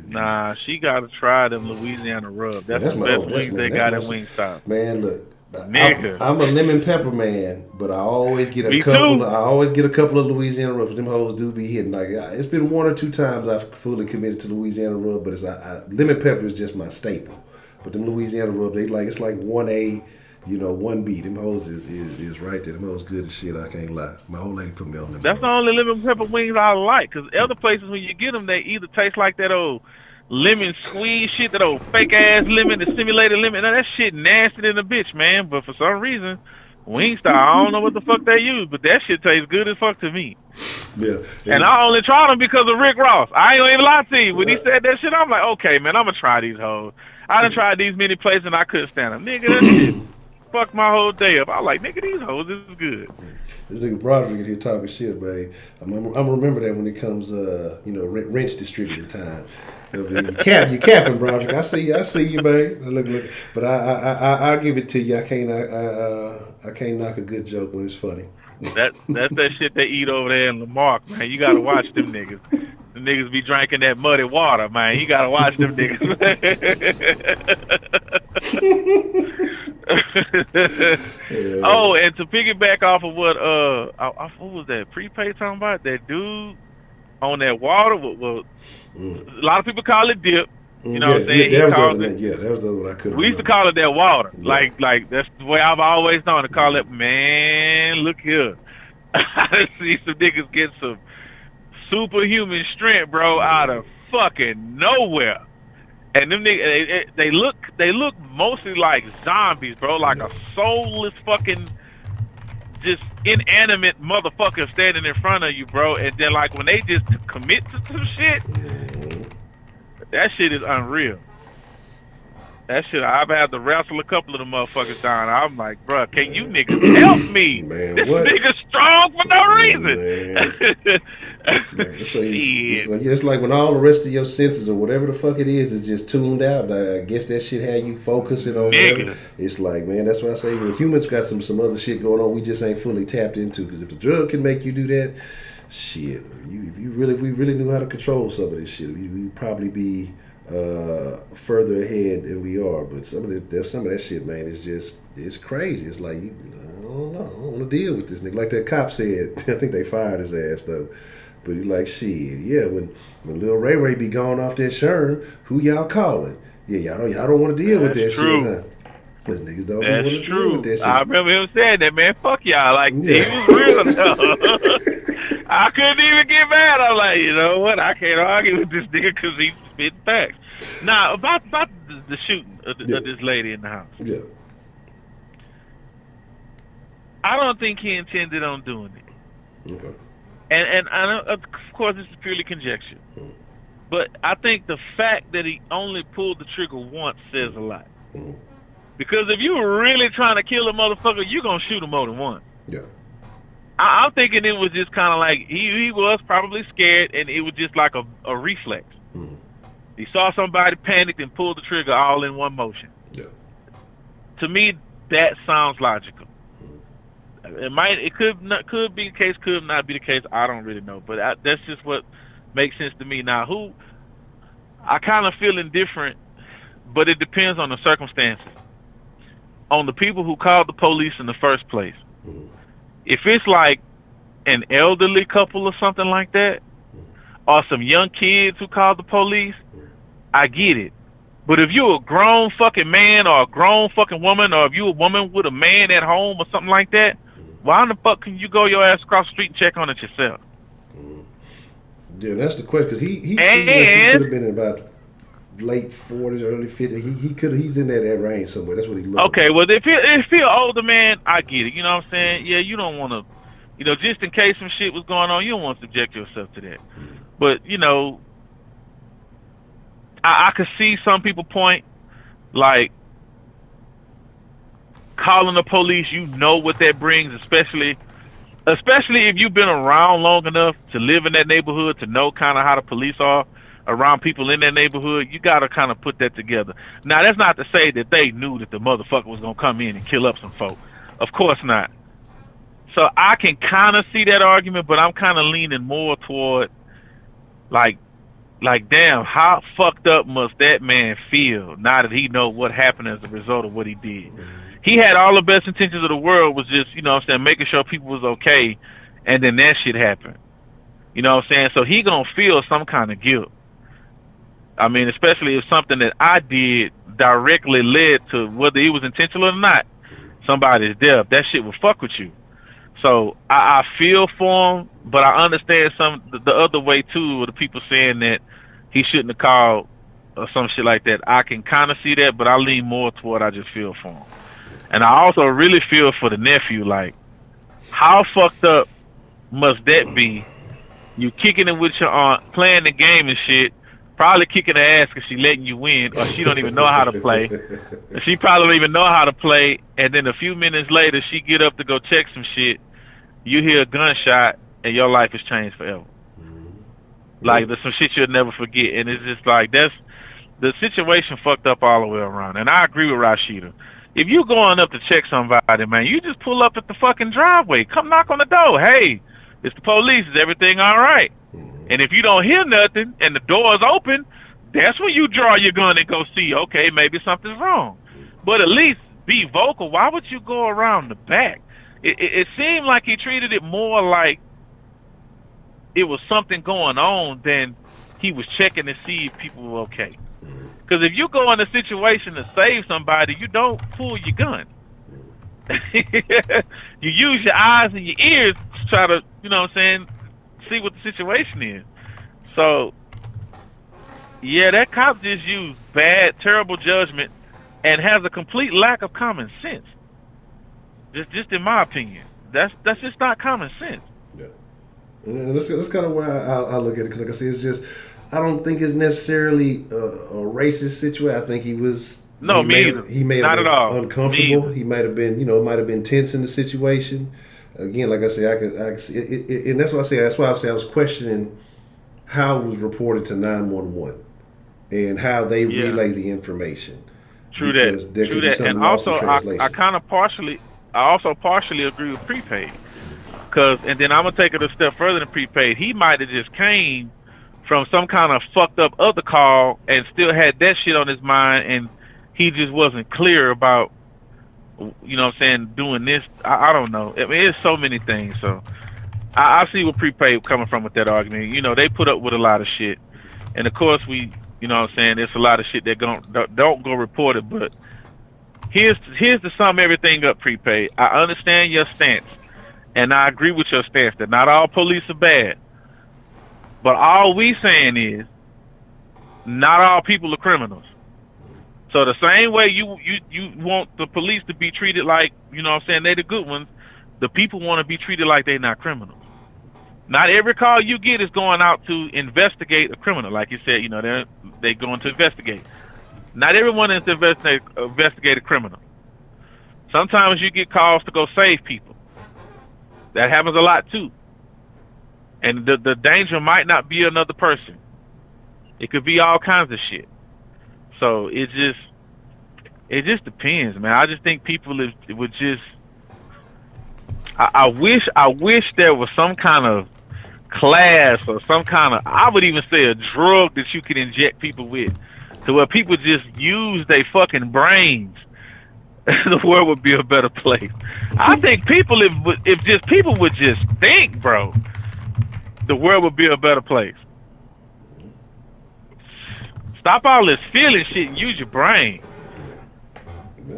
Nah, she got to try them Louisiana rub. That's the best wings they got at Wingstop. Man, look, I'm a lemon pepper man, but I always get a couple of Louisiana rubs. Them hoes do be hitting. Like it's been one or two times I've fully committed to Louisiana rub, but it's lemon pepper is just my staple. But them Louisiana rub, it's like 1A. You know, 1B. Them hoes is right there. Them hoes good as shit. I can't lie. My old lady put me on them. That's the only lemon pepper wings I like. Because other places, when you get them, they either taste like that old lemon squeeze shit, that old fake ass lemon, the simulated lemon. Now, that shit nasty than a bitch, man. But for some reason, Wingstop, I don't know what the fuck they use, but that shit tastes good as fuck to me. Yeah. And I only tried them because of Rick Ross. I ain't gonna even lie to you. When he said that shit, I'm like, okay, man, I'm gonna try these hoes. I done tried these many places and I couldn't stand them. Nigga, that shit fucked my whole day up. I was like, nigga, these hoes, this is good. This nigga Broderick in here talking shit, man. I'm gonna remember that when it comes, wrench distributing time. You capping, Broderick. I see you, man. Look. But I'll give it to you. I can't knock a good joke when it's funny. That's that shit they eat over there in Lamarck, man. You gotta watch them niggas. The niggas be drinking that muddy water, man. You gotta watch them niggas. Oh, and to piggyback off of what was that Prepay talking about? That dude on that water. A lot of people call it dip. You know what I'm saying? That was the other one I couldn't. We used to call it that water. Yeah. Like that's the way I've always known to call it. Man, look here. I see some niggas get some superhuman strength, bro, out of fucking nowhere. And them niggas, they look mostly like zombies, bro, like a soulless fucking just inanimate motherfucker standing in front of you, bro. And then like when they just commit to some shit, that shit is unreal. That shit, I've had to wrestle a couple of the motherfuckers down. I'm like, bro, can you niggas help me? Man, this nigga's strong for no reason. It's like when all the rest of your senses or whatever the fuck it is just tuned out. I guess that shit had you focusing on whatever. It's like, man, that's why I say humans got some other shit going on we just ain't fully tapped into. Because if the drug can make you do that, shit, if we really knew how to control some of this shit, we'd probably be further ahead than we are. But some of that shit, man, it's crazy. It's like, I don't know, I don't want to deal with this nigga. Like that cop said, I think they fired his ass though. But he's like, shit, yeah, when Lil Ray be going off that Sherm, who y'all calling? Yeah, y'all don't want to deal with that shit, huh? Because niggas don't want to deal with that shit. I remember him saying that, man, fuck y'all. Like, he was real though. I couldn't even get mad. I'm like, you know what? I can't argue with this nigga because he's spitting facts. Now, about the shooting of this lady in the house. Yeah. I don't think he intended on doing it. Okay. And I know, of course, this is purely conjecture. But I think the fact that he only pulled the trigger once says a lot. Because if you were really trying to kill a motherfucker, you're going to shoot him more than once. Yeah. I'm thinking it was just kind of like, he was probably scared, and it was just like a reflex. He saw somebody panicked and pulled the trigger all in one motion. Yeah. To me, that sounds logical. It could be the case, could not be the case. I don't really know, but that's just what makes sense to me. Now, I kind of feel indifferent, but it depends on the circumstances, on the people who called the police in the first place. If it's like an elderly couple or something like that, or some young kids who called the police, I get it. But if you're a grown fucking man or a grown fucking woman, or if you're a woman with a man at home or something like that, why in the fuck can you go your ass across the street and check on it yourself? Yeah, that's the question, because he seemed like he could have been in about late 40s, early 50s. He's in that range somewhere. That's what he looked like. Okay, well, if you're an older man, I get it. You know what I'm saying? Yeah, you don't want to, just in case some shit was going on, you don't want to subject yourself to that. But, I could see some people point, like, calling the police, what that brings, especially if you've been around long enough to live in that neighborhood, to know kind of how the police are around people in that neighborhood. You got to kind of put that together. Now, that's not to say that they knew that the motherfucker was going to come in and kill up some folk. Of course not. So I can kind of see that argument, but I'm kind of leaning more toward, like, damn, how fucked up must that man feel now that he know what happened as a result of what he did? He had all the best intentions of the world, was just, making sure people was okay, and then that shit happened. You know what I'm saying? So he gonna feel some kind of guilt. I mean, especially if something that I did directly led to, whether it was intentional or not, somebody's death. That shit will fuck with you. So I feel for him, but I understand the other way too, with the people saying that he shouldn't have called or some shit like that. I can kind of see that, but I lean more toward I just feel for him. And I also really feel for the nephew. Like, how fucked up must that be? You kicking it with your aunt, playing the game and shit, probably kicking her ass because she letting you win, or she don't even know how to play. She probably don't even know how to play, and then a few minutes later, she get up to go check some shit. You hear a gunshot, and your life has changed forever. Like, there's some shit you'll never forget, and it's just like, that's the situation fucked up all the way around. And I agree with Rashida. If you going up to check somebody, man, you just pull up at the fucking driveway. Come knock on the door. Hey, it's the police. Is everything all right? And if you don't hear nothing and the door is open, that's when you draw your gun and go see, okay, maybe something's wrong. But at least be vocal. Why would you go around the back? It seemed like he treated it more like it was something going on than he was checking to see if people were okay. Because if you go in a situation to save somebody, you don't pull your gun. You use your eyes and your ears to try to, see what the situation is. So, yeah, that cop just used bad, terrible judgment and has a complete lack of common sense. Just in my opinion. That's just not common sense. Yeah. And that's kind of where I look at it, because like I said, it's just, I don't think it's necessarily a racist situation. I think he was... No, he may have been uncomfortable. He might have been, might have been tense in the situation. Again, like I say, I could see it, and that's why I say I was questioning how it was reported to 911 and how they relay the information. True that. And also, I also partially agree with prepaid, and then I'm gonna take it a step further than prepaid. He might have just came from some kind of fucked up other call and still had that shit on his mind, and he just wasn't clear about, doing this. I don't know. I mean, it's so many things. So I see where prepaid coming from with that argument. They put up with a lot of shit. And of course there's a lot of shit that don't go reported. But here's to sum everything up, prepaid. I understand your stance. And I agree with your stance that not all police are bad. But all we saying is not all people are criminals. So the same way you want the police to be treated like, they the good ones, the people want to be treated like they're not criminals. Not every call you get is going out to investigate a criminal. Like you said, they're going to investigate. Not everyone is to investigate a criminal. Sometimes you get calls to go save people. That happens a lot too. And the danger might not be another person. It could be all kinds of shit. So it just depends, man. I just think people would just, I wish there was some kind of class or some kind of, I would even say, a drug that you could inject people with, to where people just use their fucking brains. The world would be a better place. I think people, if just people would just think, bro, the world would be a better place. Stop all this feeling shit and use your brain. Yeah.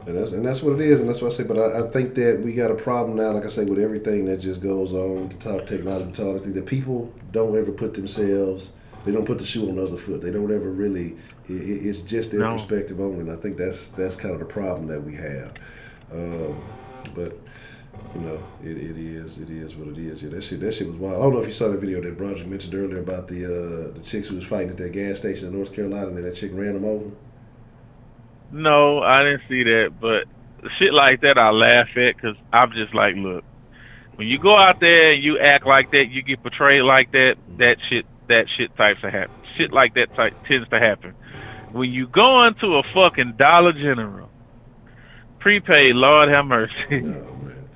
And that's what it is, and that's what I say. But I think that we got a problem now, like I say, with everything that just goes on. We can talk technology, we can talk all this thing, that people don't ever put themselves, they don't put the shoe on the other foot. They don't ever really, it's just their perspective only. And I think that's kind of the problem that we have. But you know, it is what it is. Yeah, that shit was wild. I don't know if you saw the video that Broderick mentioned earlier about the chicks who was fighting at that gas station in North Carolina, and then that chick ran them over. No, I didn't see that, but shit like that I laugh at, because I'm just like, look, when you go out there and you act like that, you get portrayed like that, that shit types of happen. Shit like that tends to happen. When you go into a fucking Dollar General, prepaid, Lord have mercy. Oh, man.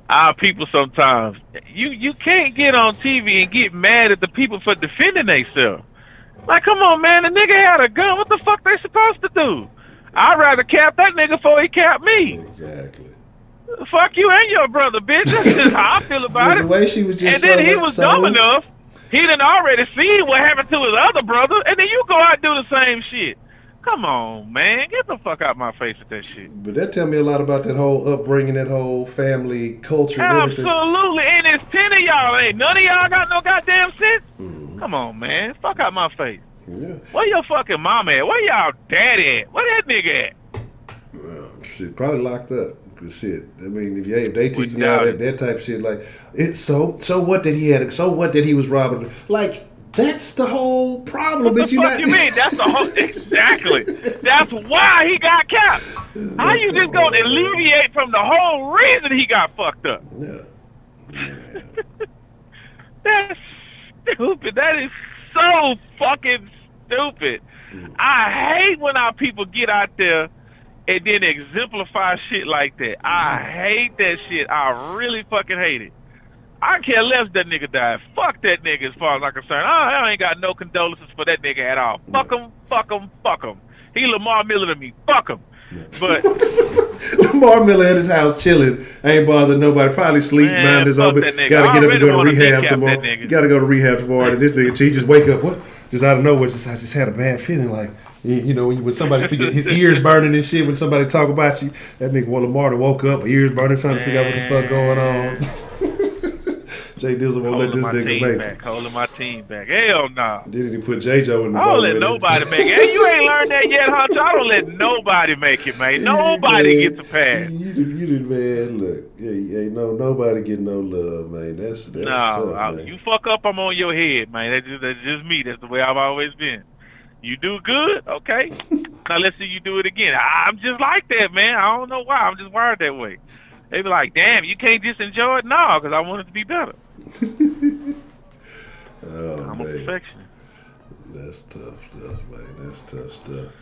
Our people sometimes, you can't get on TV and get mad at the people for defending themselves. Like, come on, man, the nigga had a gun. What the fuck they supposed to do? I'd rather cap that nigga before he cap me. Exactly. Fuck you and your brother, bitch. That's just how I feel about it. The way she was just, and then he was dumb enough. He done already seen what happened to his other brother, and then you go out and do the same shit. Come on, man. Get the fuck out my face with that shit. But that tell me a lot about that whole upbringing, that whole family culture and everything. Absolutely. And it's 10 of y'all. Ain't none of y'all got no goddamn sense? Mm-hmm. Come on, man. Fuck out my face. Yeah. Where your fucking mama at? Where y'all daddy at? Where that nigga at? Well, shit, probably locked up. Cause shit, I mean, if they teaching y'all that type of shit, like, so what that he had, so what that he was robbing, like, that's the whole problem. What the fuck you mean? That's the whole, exactly. That's why he got capped. How you just gonna alleviate from the whole reason he got fucked up? Yeah. That's stupid. That is so fucking stupid. I hate when our people get out there and then exemplify shit like that. I hate that shit. I really fucking hate it. I care less that nigga died. Fuck that nigga as far as I'm concerned. I ain't got no condolences for that nigga at all. Fuck him, fuck him, fuck him. He Lamar Miller to me. Fuck him. But Lamar Miller at his house chilling, ain't bothering nobody. Probably sleep, mind his own. Gotta get up and go to rehab tomorrow. Gotta go to rehab tomorrow. And this nigga, he just wake up. What? Just out of nowhere, I just had a bad feeling. Like, you know, when somebody speaking, his ears burning and shit. When somebody talk about you, that nigga Lamar woke up, ears burning, trying to figure out what the fuck going on. Jay Dizzle won't let this nigga make it. Holding my team back. Hell no. Nah. Didn't he put J-Jo in the boat? I don't let nobody make it. Hey, you ain't learned that yet, Honcho. I don't let nobody make it, man. Nobody gets a pass. You did, man. Look, ain't nobody get no love, man. That's tough, man. You fuck up, I'm on your head, man. That's just me. That's the way I've always been. You do good, okay. Now let's see you do it again. I'm just like that, man. I don't know why. I'm just wired that way. They be like, damn, you can't just enjoy it? No, because I want it to be better. I'm a perfectionist. That's tough stuff, man. That's tough stuff.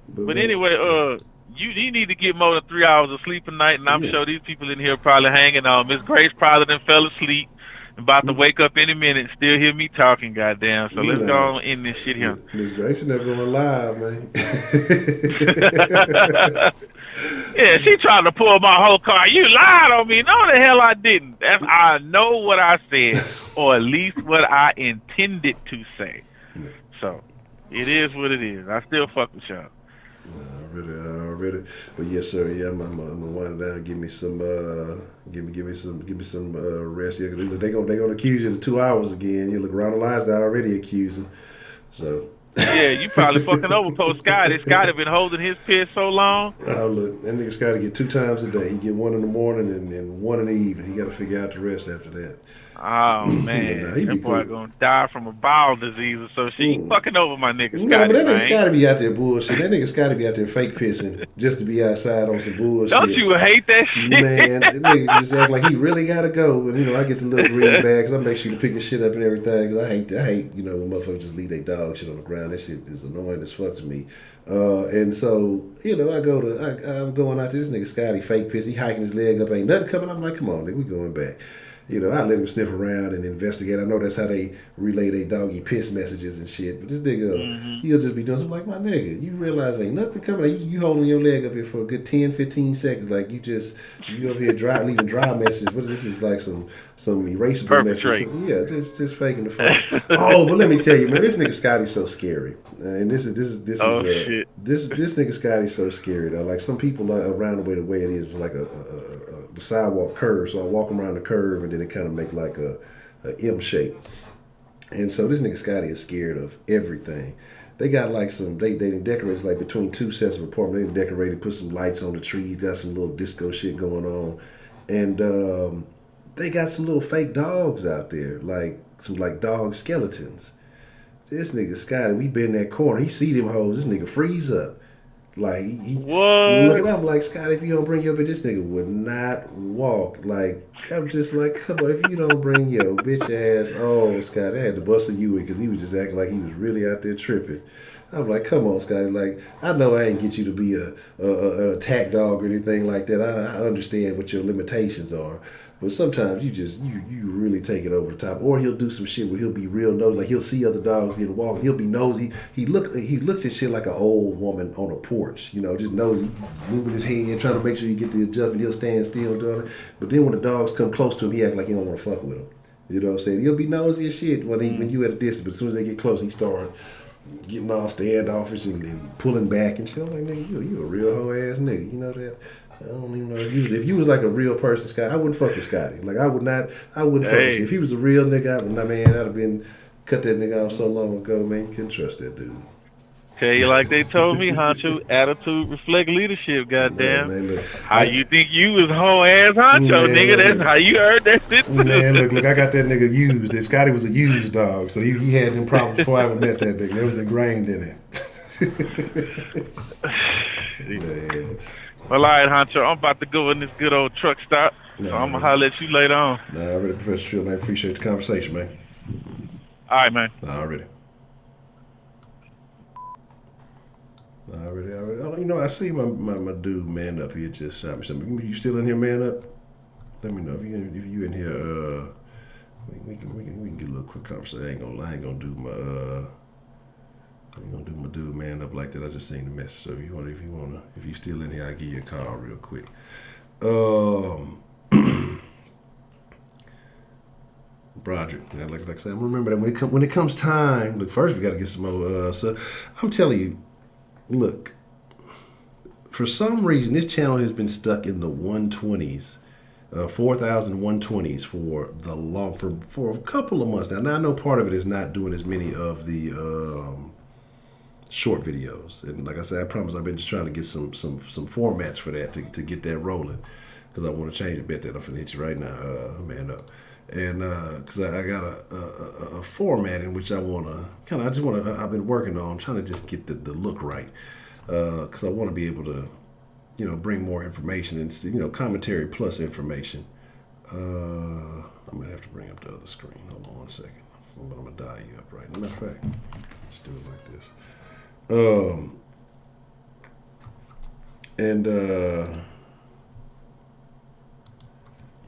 But anyway, you need to get more than 3 hours of sleep a night, and I'm sure these people in here probably hanging on. Miss Grace probably done fell asleep. About to wake up any minute and still hear me talking, goddamn. So let's go on in this shit here. Miss Grace never going live, man. Yeah, she trying to pull my whole car. You lied on me. No, the hell I didn't. I know what I said, or at least what I intended to say. So it is what it is. I still fuck with y'all. Already. But yes, sir. Yeah, I'm gonna wind it down. Give me some rest. Yeah, they gonna accuse you of 2 hours again. You look around the lines, they're already accusing. So. Yeah, you probably fucking over post Scotty. Scotty been holding his piss so long. Oh, look, that nigga Scotty get 2 times a day. He get one in the morning and one in the evening. He got to figure out the rest after that. Oh man, that boy gonna die from a bowel disease or so shit. He fucking over my nigga Scotty. Nah, but that nigga Scotty be out there bullshit. That nigga Scotty be out there fake pissing just to be outside on some bullshit. Don't you hate that shit? Man, that nigga just act like he really gotta go. But I get the little green bag because I make sure to pick his shit up and everything. Cause I hate, when motherfuckers just leave their dog shit on the ground. That shit is annoying as fuck to me. And so, I'm going out to this nigga Scotty fake piss. He hiking his leg up, ain't nothing coming. I'm like, come on, nigga, we going back. I let him sniff around and investigate. I know that's how they relay their doggy piss messages and shit. But this nigga, he'll just be doing something like, my nigga, you realize ain't nothing coming. You holding your leg up here for a good 10, 15 seconds. Like, you over here leaving dry messages. What is this? Is like some erasable messages. Yeah, just faking the fuck. Oh, but let me tell you, man, this nigga Scotty's so scary. And this nigga Scotty's so scary. Though. Like, some people around the way it is like the sidewalk curve. So I walk around the curve and then it kind of make like a M shape. And so this nigga Scotty is scared of everything. They got like they decorated like between two sets of apartments. They decorated, put some lights on the trees, got some little disco shit going on. And they got some little fake dogs out there, like some like dog skeletons. This nigga Scotty, we been in that corner. He see them hoes, this nigga freeze up. Like, he looking up like, Scott, if you don't bring your bitch, this nigga would not walk. Like, I'm just like, come on, if you don't bring your bitch ass on, Scott, I had to bust a you in because he was just acting like he was really out there tripping. I'm like, come on, Scotty. Like, I know I ain't get you to be an attack dog or anything like that. I understand what your limitations are. But sometimes you really take it over the top. Or he'll do some shit where he'll be real nosy. Like, he'll see other dogs getting walked. He'll be nosy. He looks at shit like an old woman on a porch. Just nosy, moving his head, trying to make sure you get the adjustment. He'll stand still doing it. But then when the dogs come close to him, he acts like he don't want to fuck with them. You know what I'm saying? He'll be nosy as shit when you at a distance. But as soon as they get close, he start getting all standoffish and pulling back and shit. I'm like, nigga, you a real hoe ass nigga. You know that? I don't even know if you was like a real person, Scotty. I wouldn't fuck with Scotty. Like, I wouldn't fuck with him. If he was a real nigga, I'd have been cut that nigga off so long ago, man. You couldn't trust that dude. Tell you like they told me, Honcho, attitude reflect leadership, goddamn. Man, look, how you think you was whole ass Honcho, man, nigga? That's how you heard that shit too. Man, look, I got that nigga used. That Scotty was a used dog, so he had them problems before I ever met that nigga. It was ingrained in it. Man. Well, all right, Honcho, I'm about to go in this good old truck stop. So I'm going to holler at you later on. Already, Professor Trill, man. Appreciate the conversation, man. All right, man. Already. I see my dude Man Up here just shot me something. You still in here, Man Up? Let me know if you in here. We can get a little quick conversation. I ain't gonna do my dude Man Up like that. I just seen the message. So if you still in here, I'll give you a call real quick. Broderick, like I said, remember that when it comes time. Look, first we got to get some more. So I'm telling you, look. For some reason, this channel has been stuck in the 120s, 4,120s for a couple of months now. Now I know part of it is not doing as many of the short videos, and like I said, I promise I've been just trying to get some formats for that to get that rolling, because I want to change a bit that I'm finna hit you right now, Man Up, and because I got a format in which I've been working on trying to just get the look right. Because I want to be able to, bring more information and, commentary plus information. I might have to bring up the other screen. Hold on 1 second. But I'm going to dial you up right now. Matter of fact, let's do it like this.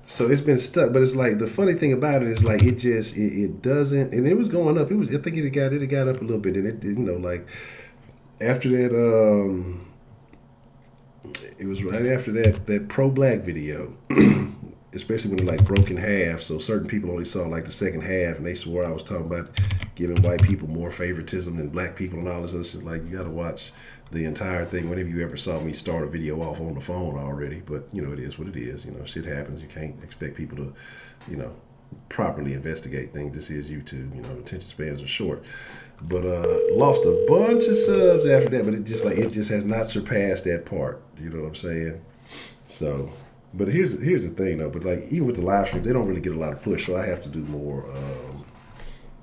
So it's been stuck, but it's like the funny thing about it is like it doesn't, and it was going up. I think it got up a little bit, and it like. After that, it was right after that pro-black video, especially when it like broke in half. So certain people only saw like the second half, and they swore I was talking about giving white people more favoritism than black people and all this other shit. Like, you got to watch the entire thing. Whenever you ever saw me start a video off on the phone already, but it is what it is. Shit happens. You can't expect people to, properly investigate things. This is YouTube. Attention spans are short. But lost a bunch of subs after that, but it just has not surpassed that part. You know what I'm saying? So But here's the thing though. But like even with the live stream, they don't really get a lot of push, so I have to do more.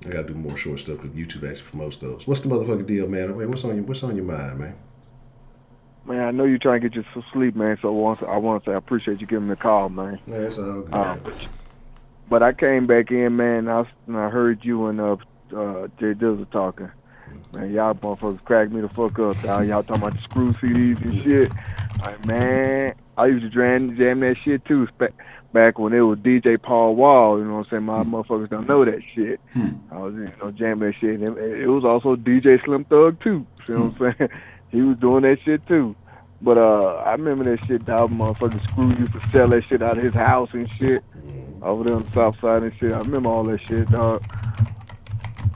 I gotta do more short stuff because YouTube actually promotes those. What's the motherfucking deal, man? What's on your mind, man? Man, I know you're trying to get you some sleep, man. So I want to say I appreciate you giving me a call, man. Yeah, it's all good. But I came back in, man, and I heard you and Jay Dizzle talking. Man, y'all motherfuckers cracked me the fuck up, dog. Y'all talking about the screw CDs and shit. Like, man, I used to jam that shit too. Back when it was DJ Paul Wall, you know what I'm saying? My motherfuckers don't know that shit. I was, jamming that shit. And it was also DJ Slim Thug too. You know what I'm saying? He was doing that shit too. But I remember that shit, dog. Motherfucking Screw used to sell that shit out of his house and shit. Over there on the south side and shit. I remember all that shit, dog.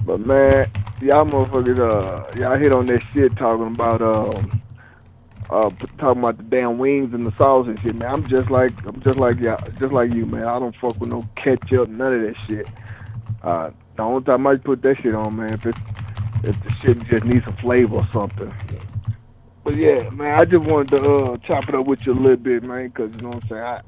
But man, y'all motherfuckers, y'all hit on that shit talking about the damn wings and the sauce and shit, man. I'm just like y'all, just like you, man. I don't fuck with no ketchup, none of that shit. The only time I put that shit on, man, if the shit just needs some flavor or something. But yeah, man, I just wanted to chop it up with you a little bit, man, because you know what I'm saying.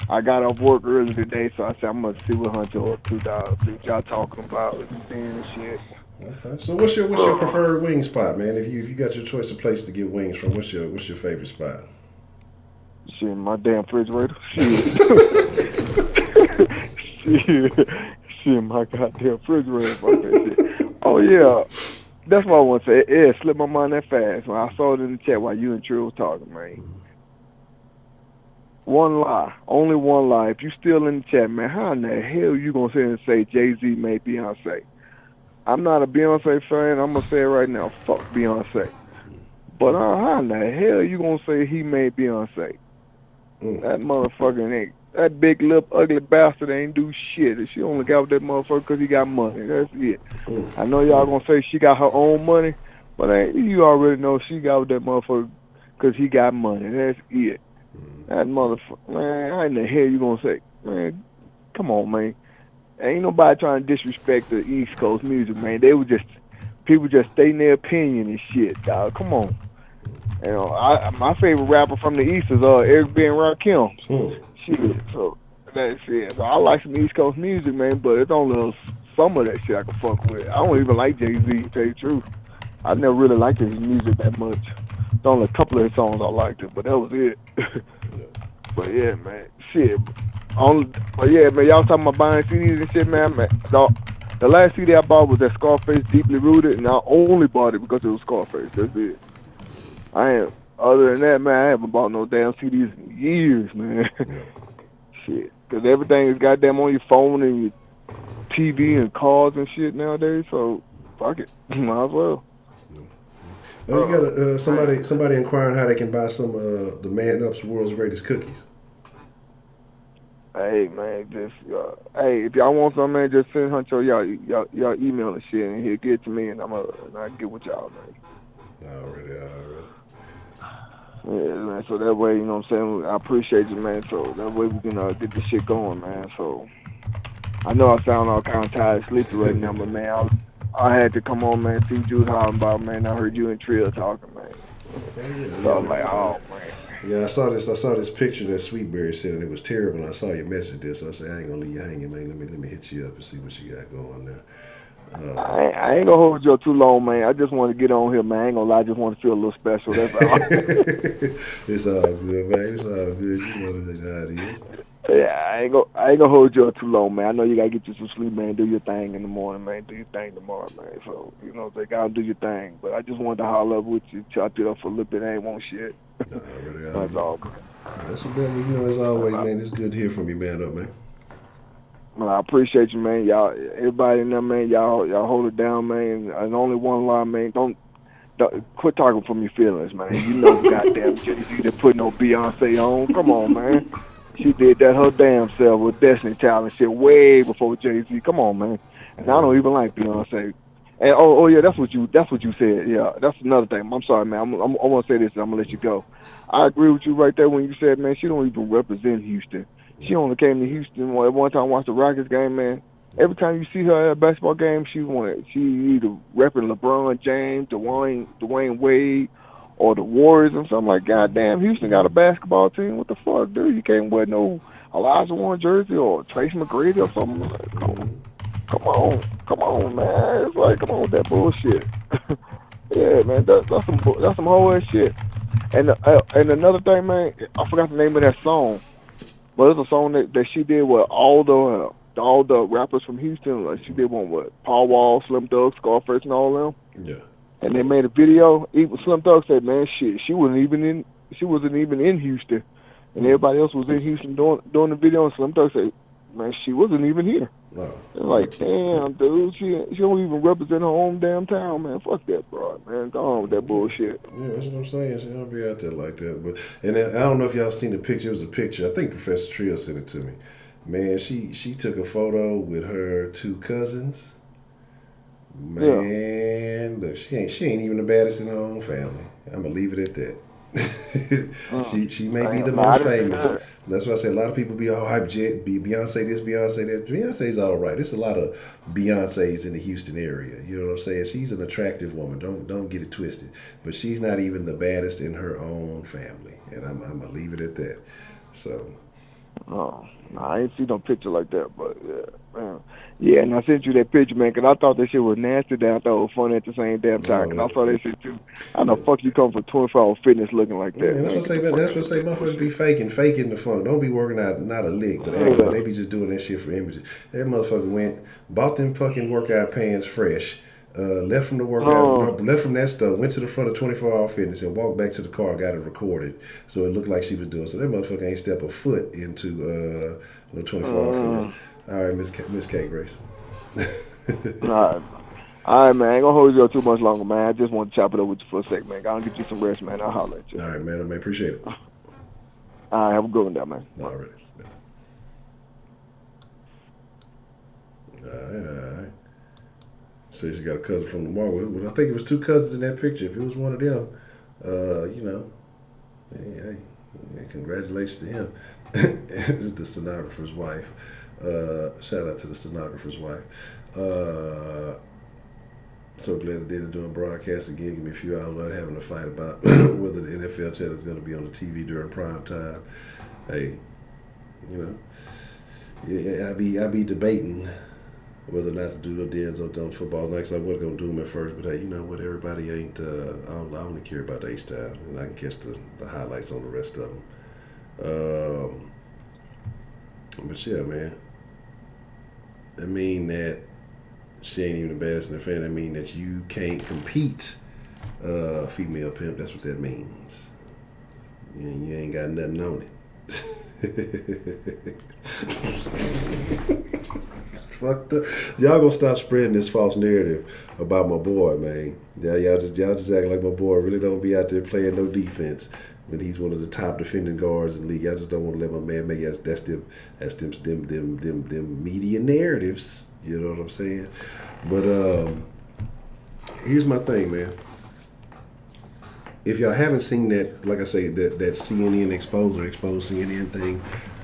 I got off work early today, so I said I'm gonna see what Honcho up to, dog. See what y'all talking about and shit. Okay. So what's your preferred wing spot, man? If you got your choice of place to get wings from, what's your favorite spot? Shit, my damn refrigerator. Shit, my goddamn refrigerator. Fuck that shit. Oh yeah, that's what I want to say. It slipped my mind that fast when I saw it in the chat while you and Trill was talking, man. One lie, only one lie. If you still in the chat, man, how in the hell you gonna sit and say Jay-Z made Beyonce? I'm not a Beyonce fan. I'm gonna say it right now. Fuck Beyonce. But how in the hell you gonna say he made Beyonce? That motherfucker ain't. That big lip ugly bastard ain't do shit. She only got with that motherfucker because he got money. That's it. I know y'all gonna say she got her own money, but you already know she got with that motherfucker because he got money. That's it. That motherfucker, man, how in the hell you gonna say? Man, come on, man. Ain't nobody trying to disrespect the East Coast music, man. People just stating their opinion and shit, dog. Come on. You know, my favorite rapper from the East is Eric B. and Rakim. Shit, so that's it. So I like some East Coast music, man, but it's only some of that shit I can fuck with. I don't even like Jay-Z, to tell you the truth. I never really liked his music that much. There's only a couple of his songs I liked it, but that was it. But yeah, man, shit. But yeah, man, y'all talking about buying CDs and shit, man. The last CD I bought was that Scarface, Deeply Rooted, and I only bought it because it was Scarface. That's it. Other than that, man, I haven't bought no damn CDs in years, man. Shit, because everything is goddamn on your phone and your TV and cars and shit nowadays. So fuck it, might as well. Oh, you got somebody inquiring how they can buy some the Man Up's World's Greatest Cookies. Hey man, hey, if y'all want some, man, just send Honcho y'all email and shit, and he'll get it to me, and I'll get with y'all, man. Already. Yeah, man. So that way, you know what I'm saying. I appreciate you, man. So that way we can get this shit going, man. So I know I sound all kind of tired, sleepy right now, but man, I had to come on, man. See what you was talking about, man. I heard you and Trill talking, man. So I'm like, oh man. Yeah, I saw this picture that Sweetberry sent, and it was terrible. And I saw your message there, so I said, I ain't gonna leave you hanging, man. Let me hit you up and see what you got going there. I ain't gonna hold you up too long, man. I just want to get on here, man. I ain't gonna lie, I just want to feel a little special. That's all. It's all good, man. It's all good. You know how it is. Yeah, I ain't gonna hold you up too long, man. I know you gotta get you some sleep, man. Do your thing in the morning, man. Do your thing tomorrow, man. So you know, they gotta do your thing. But I just wanted to holler up with you, chop it up for a little bit. I ain't want shit. That's all good. That's a good, as always, man. It's good to hear from you, man. Up, man. Well, I appreciate you, man. Y'all, everybody in there, man. Y'all hold it down, man. And only one line, man. Don't quit talking from your feelings, man. You know, goddamn Jay-Z to put no Beyonce on. Come on, man. She did that her damn self with Destiny Child and shit way before Jay-Z. Come on, man. And I don't even like Beyonce. And oh yeah, that's what you said. Yeah, that's another thing. I'm sorry, man. I want to say this, and I'm gonna let you go. I agree with you right there when you said, man, she don't even represent Houston. She only came to Houston one time, watched the Rockets game, man. Every time you see her at a basketball game, she either repping LeBron James, Dwayne Wade, or the Warriors and something like, God damn, Houston got a basketball team. What the fuck, dude? You can't wear no Elijah Warren jersey or Tracy McGrady or something. Like, come on, man. It's like, come on with that bullshit. Yeah, man, that's some whole ass shit. And another thing, man, I forgot the name of that song, but it's a song that she did with all the rappers from Houston. Like she did one with Paul Wall, Slim Thug, Scarface, and all them. Yeah. And they made a video. Even Slim Thug said, "Man, shit, she wasn't even in Houston, and everybody else was in Houston doing the video." And Slim Thug said, "Man, she wasn't even here." Wow. Like, damn, dude, she don't even represent her own damn town, man. Fuck that, bro, man. Go on with that bullshit. Yeah, that's what I'm saying. She don't be out there like that. But I don't know if y'all seen the picture. It was a picture. I think Professor Trio sent it to me. Man, she took a photo with her 2 cousins. Man, look, she ain't even the baddest in her own family. I'm gonna leave it at that. She may be the most famous. That's why I say a lot of people be all hype. Beyonce this, Beyonce that. Beyonce's all right. There's a lot of Beyoncés in the Houston area. You know what I'm saying? She's an attractive woman. Don't get it twisted. But she's not even the baddest in her own family. And I'm gonna leave it at that. So. Oh, no, I ain't see no picture like that, but yeah, man. Yeah, and I sent you that picture, man, because I thought that shit was nasty. Then I thought it was funny at the same damn time, and I saw that shit too. How the fuck you come from 24-hour fitness looking like that? Yeah, that's what I say. That's what I say. Motherfuckers be faking the fun. Don't be working out not a lick, but acting like they be just doing that shit for images. That motherfucker went, bought them fucking workout pants fresh. Left from the workout, left from that stuff, went to the front of 24-hour fitness and walked back to the car, got it recorded. So it looked like she was doing. So that motherfucker ain't step a foot into 24-hour fitness. All right, Miss K. Grace. All right, man. I ain't gonna hold you up too much longer, man. I just want to chop it up with you for a sec, man. I'll get you some rest, man. I'll holler at you. All right, man. I appreciate it. All right, have a good one, there, man. All right. All right. Says she got a cousin from the Marvel. Well, I think it was 2 cousins in that picture. If it was one of them, hey, congratulations to him. This is the stenographer's wife. Shout out to the stenographer's wife. So glad that they're doing broadcast again. Give me a few hours without having to fight about whether the NFL channel is going to be on the TV during prime time. Hey, I be debating whether or not to do the dens on football nights. I wasn't going to do them at first, but hey, you know what? Everybody ain't, I only care about the H-Style, and I can catch the highlights on the rest of them. But yeah, man. I mean that she ain't even the baddest in the family. I mean that you can't compete female pimp. That's what that means. You ain't got nothing on it. Fucked up. Y'all gonna stop spreading this false narrative about my boy, man. Y'all just act like my boy really don't be out there playing no defense when he's one of the top defending guards in the league. Y'all just don't want to let my man make it. That's them media narratives. You know what I'm saying? But here's my thing, man. If y'all haven't seen that, like I say, that CNN exposed CNN thing,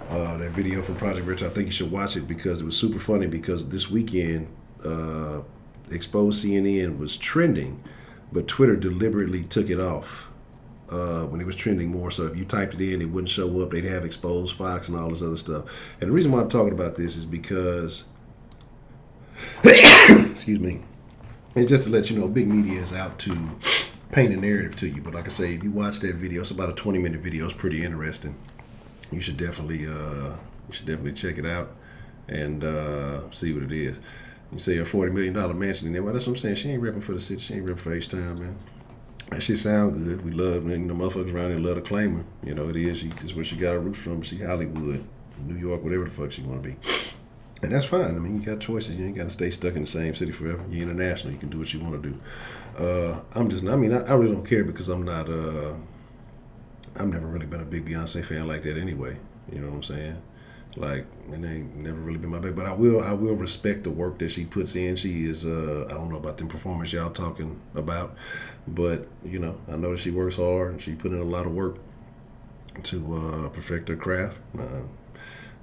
that video from Project Rich, I think you should watch it because it was super funny. Because this weekend, exposed CNN was trending, but Twitter deliberately took it off when it was trending more. So if you typed it in, it wouldn't show up. They'd have exposed Fox and all this other stuff. And the reason why I'm talking about this is because, excuse me, it's just to let you know, big media is out to paint a narrative to you. But like I say, if you watch that video, it's about a 20-minute video. It's pretty interesting. You should definitely check it out and see what it is. You say a $40 million mansion in there. Well, that's what I'm saying. She ain't repping for the city. She ain't repping for H-Town, man. That shit sound good. We love, motherfuckers around here love to claim her. You know, it is. It's where she got her roots from. She Hollywood, New York, whatever the fuck she want to be. And that's fine. I mean, you got choices. You ain't got to stay stuck in the same city forever. You're international. You can do what you want to do. I really don't care because I'm not, I've never really been a big Beyonce fan like that anyway. You know what I'm saying? Like, and they ain't never really been my baby. But I will respect the work that she puts in. She is, I don't know about them performance y'all talking about, but, I know that she works hard and she put in a lot of work to perfect her craft.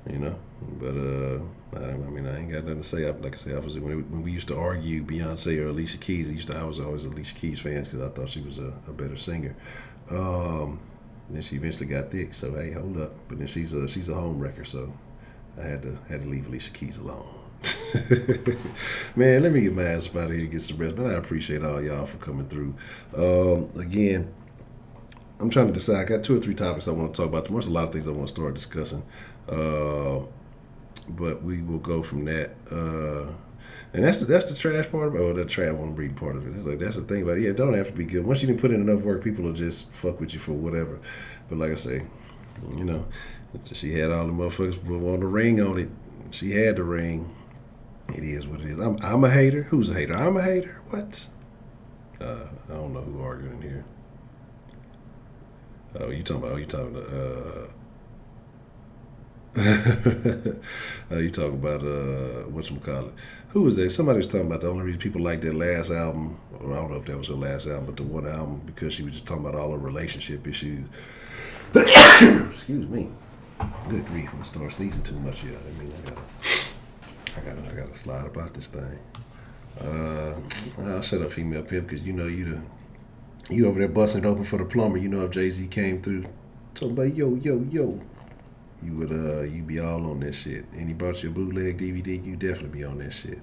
you know. But I mean, I ain't got nothing to say. Like I say, obviously, when we used to argue Beyonce or Alicia Keys, I was always Alicia Keys fans because I thought she was a better singer. Then she eventually got thick, so hey, hold up. But then she's a home wrecker, so I had to leave Alicia Keys alone. Man, let me get my ass up out of here and get some rest. But I appreciate all y'all for coming through. Again, I'm trying to decide. I got 2 or 3 topics I want to talk about. There's a lot of things I want to start discussing. But we will go from that. And that's the trash part of it. Oh, the trash one reading part of it. It's like that's the thing about it. Yeah, it don't have to be good. Once you didn't put in enough work, people will just fuck with you for whatever. But like I say, you know, she had all the motherfuckers on the ring on it. She had the ring. It is what it is. I'm a hater. Who's a hater? I'm a hater. What? I don't know who arguing in here. Oh, you talking about? You talking about whatchamacallit? Who was that? Somebody was talking about the only reason people like that last album, or I don't know if that was her last album, but the one album, because she was just talking about all her relationship issues. Excuse me. Good grief, I'm gonna start sneezing too much here. I mean, I gotta slide about this thing. I'll shut up, female pimp, because you know you over there busting it open for the plumber. You know if Jay-Z came through, talking about yo, you be all on that shit. And he brought you a bootleg DVD, you definitely be on that shit.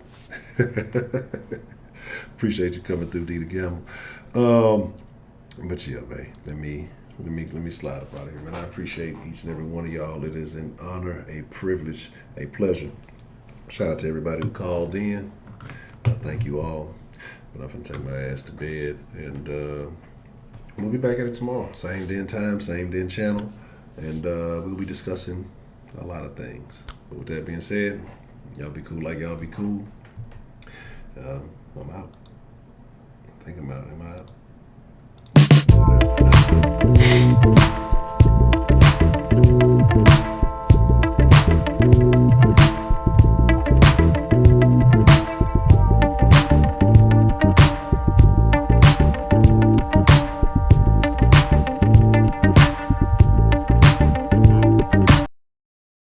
Appreciate you coming through, Dita Gamble. But yeah, man, let me slide up out of here, man. I appreciate each and every one of y'all. It is an honor, a privilege, a pleasure. Shout out to everybody who called in. Thank you all. But I'm finna take my ass to bed, and we'll be back at it tomorrow. Same day and time, same day and channel, and we'll be discussing a lot of things. But with that being said, y'all be cool like y'all be cool. I'm out. I think I'm out. Am I out?